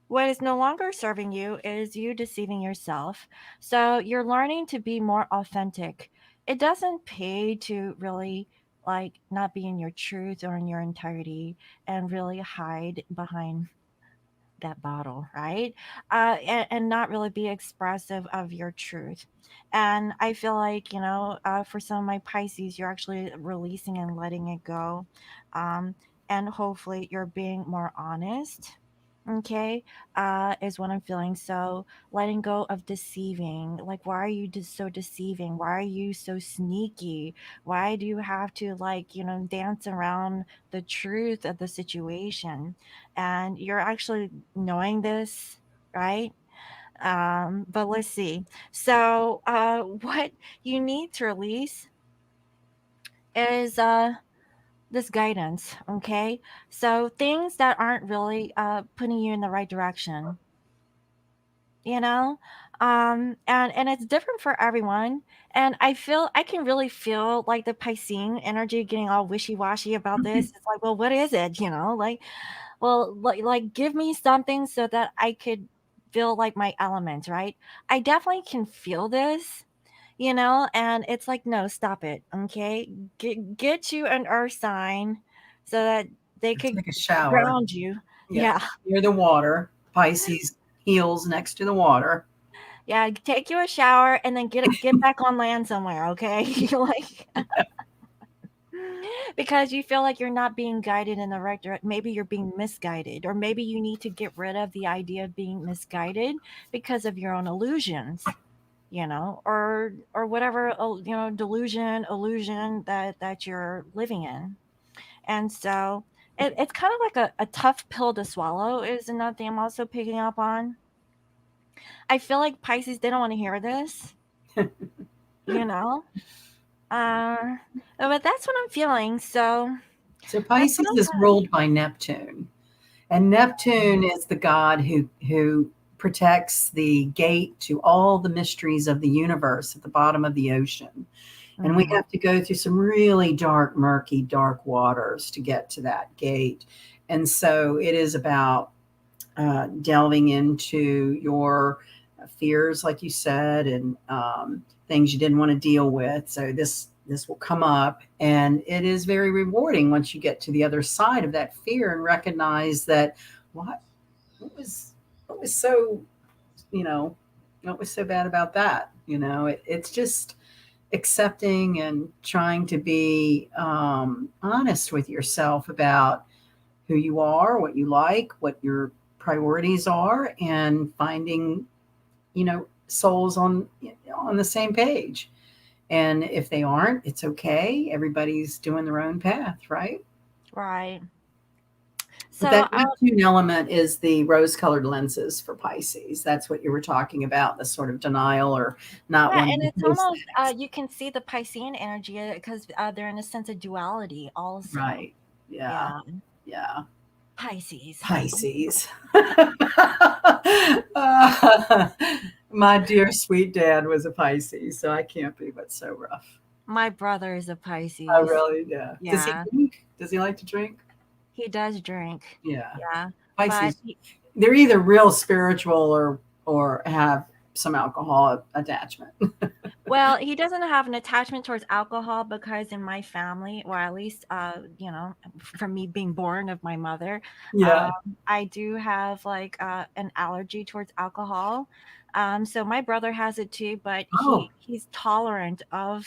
what is no longer serving you is you deceiving yourself. So you're learning to be more authentic. It doesn't pay to really like not be in your truth or in your entirety and really hide behind that bottle, right? And not really be expressive of your truth. And I feel like, for some of my Pisces, you're actually releasing and letting it go. Um, and hopefully you're being more honest. Okay, is what I'm feeling. So letting go of deceiving. Like, why are you just so deceiving? Why are you so sneaky? Why do you have to like, dance around the truth of the situation? And you're actually knowing this, right? But let's see. So, what you need to release is this guidance, okay? So things that aren't really putting you in the right direction, you know and it's different for everyone. And I can really feel like the Piscean energy getting all wishy-washy about this. It's like, well, what is it, like, well, like give me something so that I could feel like my element, right? I definitely can feel this, and it's like, no, stop it, okay? Get you an earth sign so that they could Take a shower. ground you. Yeah. Yeah. Near the water. Pisces heels next to the water. Yeah, take you a shower and then get back on land somewhere, okay? You're like, because you feel like you're not being guided in the right direction. Maybe you're being misguided, or maybe you need to get rid of the idea of being misguided because of your own illusions, or whatever, delusion, illusion that you're living in. And so it's kind of like a tough pill to swallow, is another thing I'm also picking up on. I feel like Pisces, they don't want to hear this, you know Uh, but that's what I'm feeling. So So that's what Pisces is I'm ruled by Neptune. And Neptune is the god who protects the gate to all the mysteries of the universe at the bottom of the ocean. And we Mm-hmm. have to go through some really dark, murky, dark waters to get to that gate. And so it is about delving into your fears, like you said, and things you didn't want to deal with. So this will come up, and it is very rewarding once you get to the other side of that fear and recognize that what what was what was so you know what was so bad about that. It's just accepting and trying to be honest with yourself about who you are, what you like, what your priorities are, and finding, souls on the same page. And if they aren't, it's okay. Everybody's doing their own path, right? Right. But So that Neptune element is the rose-colored lenses for Pisces. That's what you were talking about, the sort of denial or not yeah, wanting and to it's face almost things. you can see the Piscean energy because they're in a sense of duality also. Right. Yeah. Yeah, Yeah. Pisces. Pisces. Uh, my dear sweet dad was a Pisces, so I can't be but so rough. My brother is a I Pisces. really, yeah. Does he Yeah, drink? Does he like to drink? he does drink. Yeah. Yeah, but Pisces, they're either real spiritual or have some alcohol attachment. well, he doesn't have an attachment towards alcohol because in my family, or at least, from me being born of my mother, um, Yeah. I do have like an allergy towards alcohol. So my brother has it too, but Oh, he's tolerant of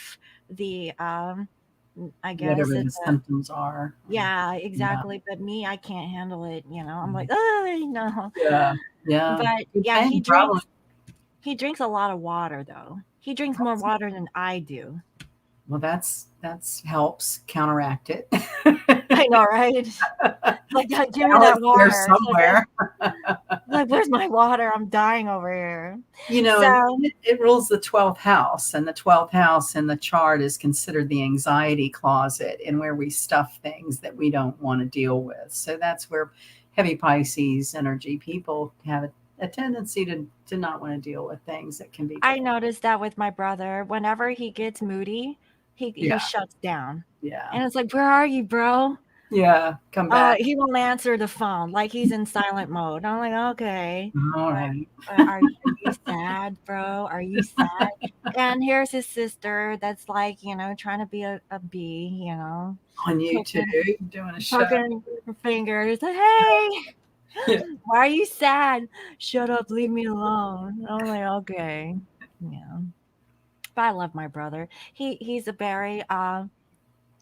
the, I guess whatever the it's a, symptoms are. yeah, Yeah. exactly. But me, I can't handle it. I'm like, oh, no. Yeah. Yeah. But Good yeah, thing, probably. he drinks a lot of water though. He drinks more water than I do. Well, that's helps counteract it. I know, right? Like, give me that Balance there water. So then, somewhere. like, where's my water? I'm dying over here. And So, it rules the 12th house, and the 12th house in the chart is considered the anxiety closet and where we stuff things that we don't want to deal with. So that's where heavy Pisces energy people have a tendency to not want to deal with things that can be I difficult. noticed that with my brother. Whenever he gets moody, he Yeah, shuts down. yeah, And it's like, where are you, bro? yeah. Come back. He won't answer the phone. Like he's in silent mode. I'm like, okay. All Like, right. are you sad, bro? Are you sad? And here's his sister that's like, trying to be a bee, On YouTube, poking doing a show. poking her fingers. Like, hey, Yeah. why are you sad? Shut up, leave me alone. I'm like, okay. Yeah. But I love my brother. He's a very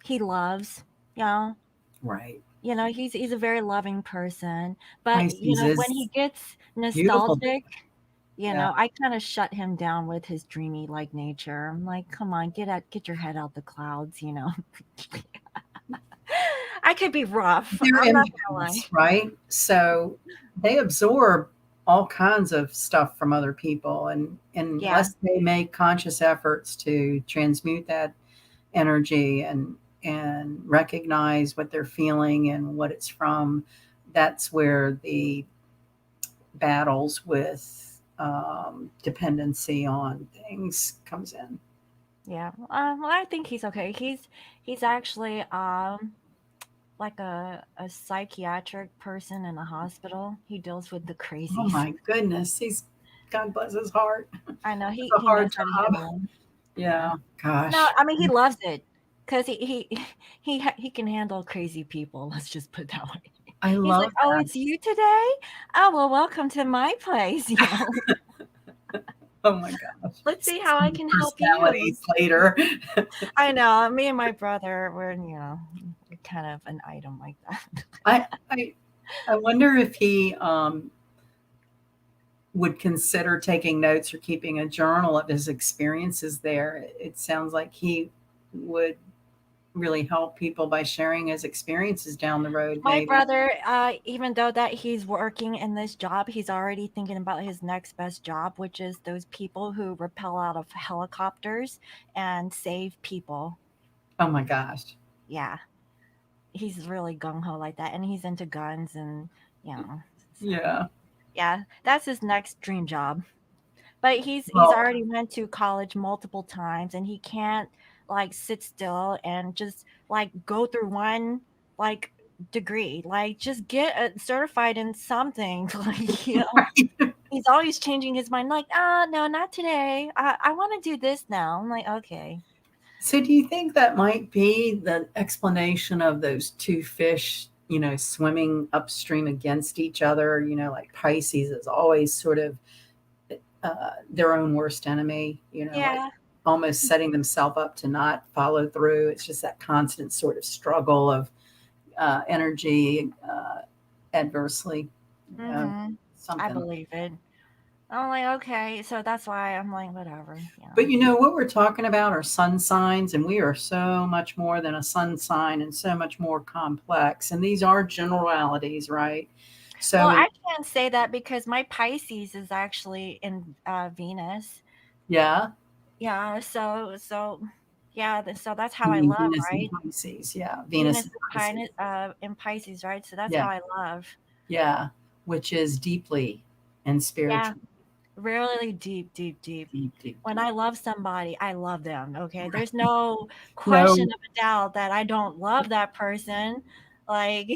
he loves, you know. Right. He's a very loving person. But Pisces when he is gets beautiful. nostalgic, Yeah. I kind of shut him down with his dreamy like nature. I'm like, come on, get your head out the clouds. I could be rough. They're I'm not gonna lie. empaths, right? So they absorb all kinds of stuff from other people, and Yeah. unless they make conscious efforts to transmute that energy and recognize what they're feeling and what it's from, that's where the battles with dependency on things comes in. Yeah. Well, I think he's okay. He's actually like a psychiatric person in a hospital. He deals with the Oh crazies. my goodness, he's God bless his heart. I know It's a he knows hard how to job. handle them. Yeah. Yeah, No, gosh. I mean he loves it because he can handle crazy people. Let's just put it that way. I He's like, love "Oh, that. it's you today? Oh, well, welcome to my place. Oh my gosh. Let's see how I Some can help you." personalities later. I know. Me and my brother, we're kind of an item like that. I I I wonder if he would consider taking notes or keeping a journal of his experiences there. It sounds like he would really help people by sharing his experiences down the road, My maybe. brother, even though that he's working in this job, he's already thinking about his next best job, which is those people who rappel out of helicopters and save people. Oh my gosh. Yeah, he's really gung ho like that, and he's into guns and so Yeah. Yeah, that's his next dream job. But he's Well, already went to college multiple times and he can't like sit still and just like go through one like degree. Like just get certified in something. Like, he's always changing his mind like, no, not today. I want to do this now. I'm like, okay. so do you think that might be the explanation of those two fish, swimming upstream against each other? Like Pisces is always sort of their own worst enemy, like Yeah. almost setting themselves up to not follow through. It's just that constant sort of struggle of energy adversely, Mm-hmm. I something. believe it. I'm like, okay. So that's why I'm like, whatever, But what we're talking about are sun signs, and we are so much more than a sun sign and so much more complex. And these are generalities, right? Well, So, I can't say that because my Pisces is actually in Venus. yeah, Yeah, yeah, so that's how you I mean love, Venus and right? Pisces. Yeah, Venus Venus and is Pisces. in Pisces, right? So that's Yeah, how I love. yeah, which is deeply and Yeah, spiritual. really deep, deep, deep. Deep, deep, When deep. I love somebody, I love them. Okay, there's no question No, of a doubt that I don't love that person. Like,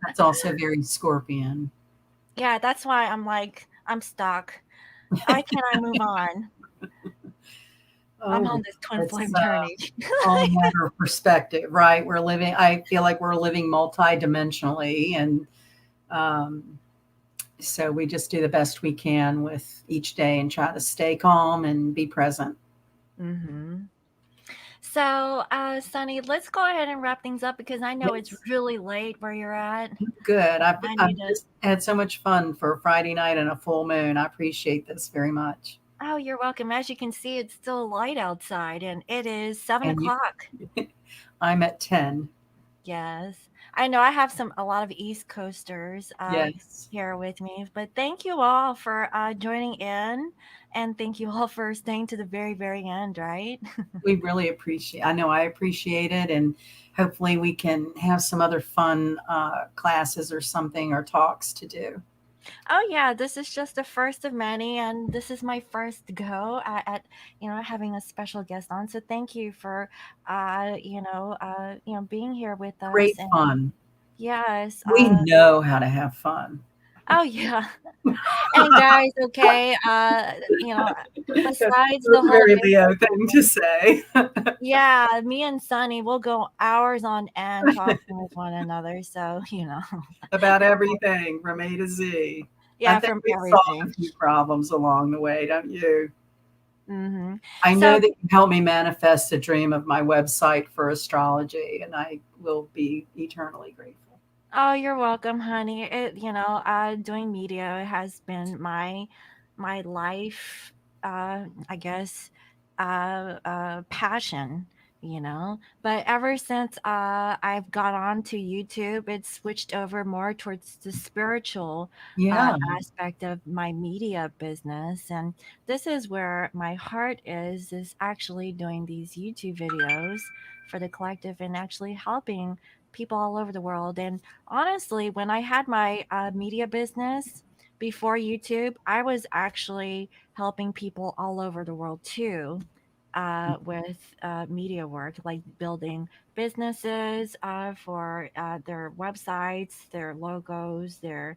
that's also very Scorpion. yeah, that's why I'm like, I'm stuck. Why can't I move on? I'm Oh, on this twin it's flame journey. all a matter of perspective, right? I feel like we're living multidimensionally, and um, so we just do the best we can with each day and try to stay calm and be present. Hmm. So, Sunny, let's go ahead and wrap things up because I know it's Yes, really late where you're at. good. I I've need to. just had so much fun for a Friday night and a full moon. I appreciate this very much. Oh, you're welcome. As you can see, it's still light outside and it is seven And o'clock. I'm at 10. Yes. I know I have a lot of East Coasters Yes, here with me, but thank you all for joining in and thank you all for staying to the very, very end, right? we really appreciate. I know I appreciate it, and hopefully we can have some other fun classes or something or talks to do. Oh yeah, this is just the first of many, and this is my first go at having a special guest on. So thank you for being here with us. Great And fun. yes, We know how to have fun. oh yeah, and guys, okay, That's besides a the very holiday Leo thing to season, say. yeah, me and Sunny will go hours on end talking with one another. So About everything from A to Z. I yeah, think from we solved a everything. few problems along the way, don't you? Hmm. I know So that you helped me manifest a dream of my website for astrology, and I will be eternally grateful. oh, you're welcome, honey. Doing media has been my life, I guess, passion. But ever since I've got on to YouTube, it's switched over more towards the spiritual Yeah. aspect of my media business, and this is where my heart is actually doing these YouTube videos for the collective and actually helping people all over the world. And honestly, when I had my media business before YouTube, I was actually helping people all over the world too. With media work, like building businesses for their websites, their logos, their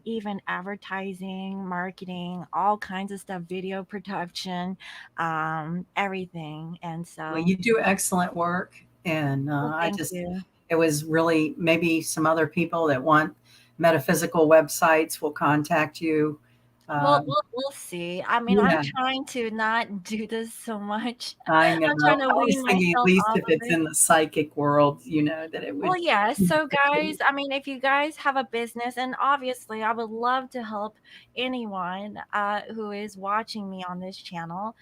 even advertising, marketing, all kinds of stuff, video production, everything. And Well, so, you do excellent work. And well, thank you. it was really maybe some other people that want metaphysical websites will contact you. Well, Um, we'll see. I mean, I'm yeah, trying to not do this so much. I know. I'm trying to I was wean thinking at myself least off if of it's it. in the psychic world, that it Well, would. yeah. So, guys, I mean, if you guys have a business, and obviously, I would love to help anyone who is watching me on this channel.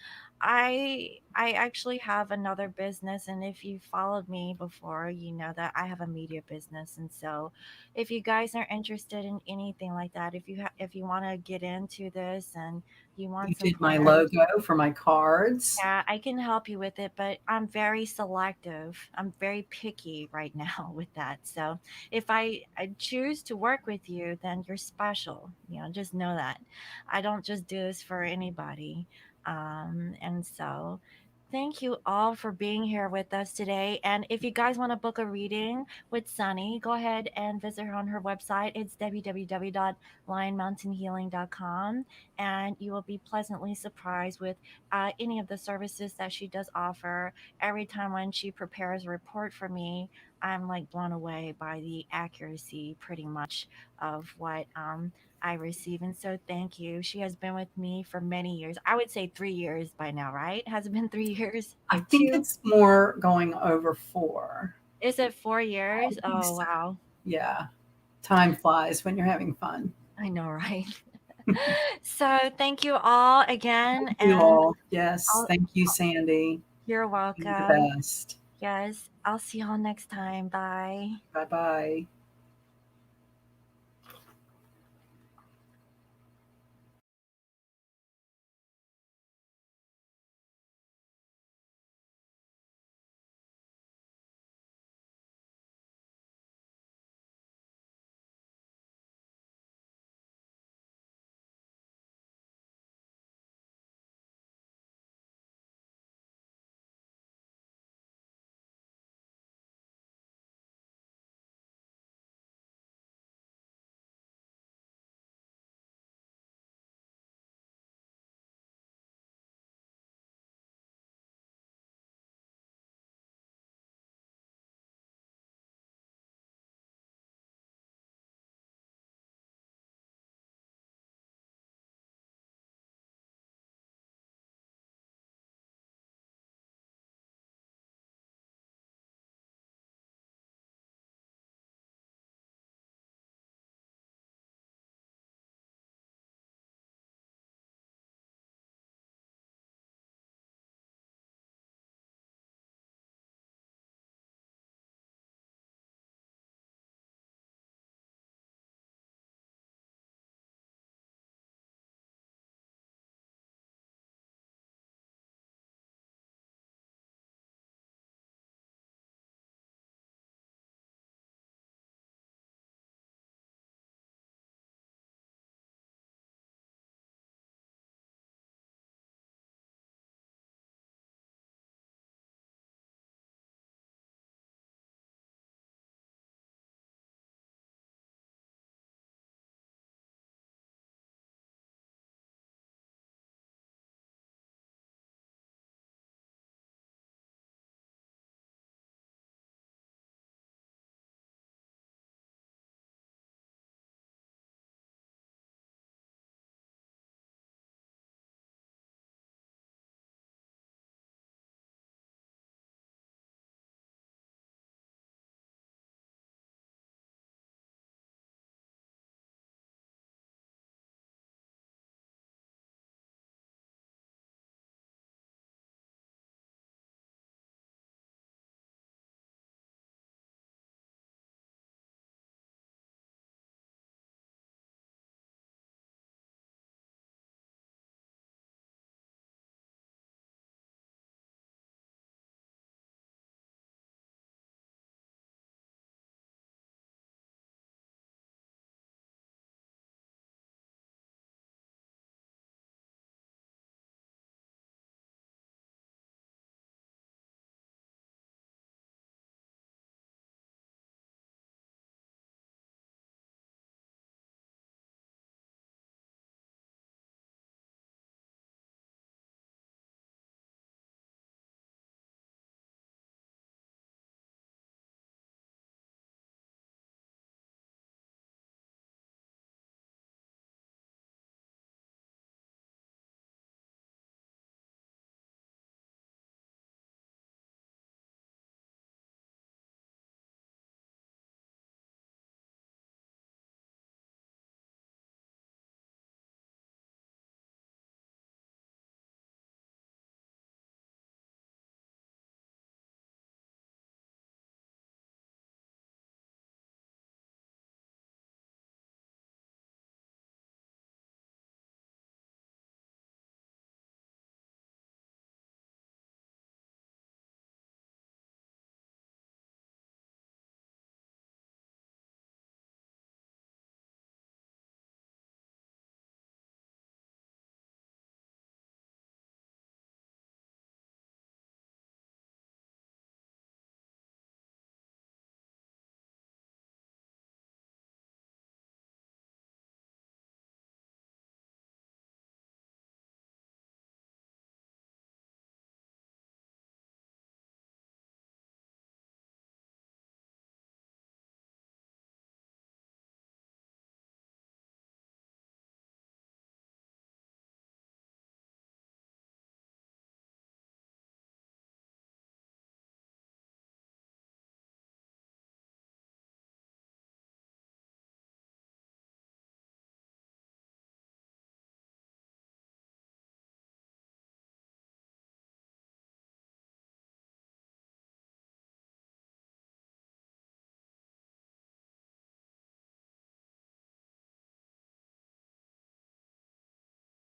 I actually have another business, and if you followed me before, you know that I have a media business. And so if you guys are interested in anything like that, if you want to get into this and you You want some did my planners, logo for my cards. yeah, I can help you with it, but I'm very selective. I'm very picky right now with that. So if I choose to work with you, then you're special. Just know that. I don't just do this for anybody. And so thank you all for being here with us today. And if you guys want to book a reading with Sunny, go ahead and visit her on her website. It's www.lionmountainhealing.com, and you will be pleasantly surprised with any of the services that she does offer. Every time when she prepares a report for me, I'm like blown away by the accuracy, pretty much, of what I receive. And so, thank you. She has been with me for many years. I would say 3 years by now, right? Has it been 3 years I or think two? it's more going over 4. Is it four I years? think Oh, so. wow. Yeah. Time flies when you're having fun. I know, right? So, thank you all again. Thank you And all. Yes. I'll, Thank you, Sandy. you're You're the welcome. best. Yes, I'll see y'all next time. Bye. Bye bye.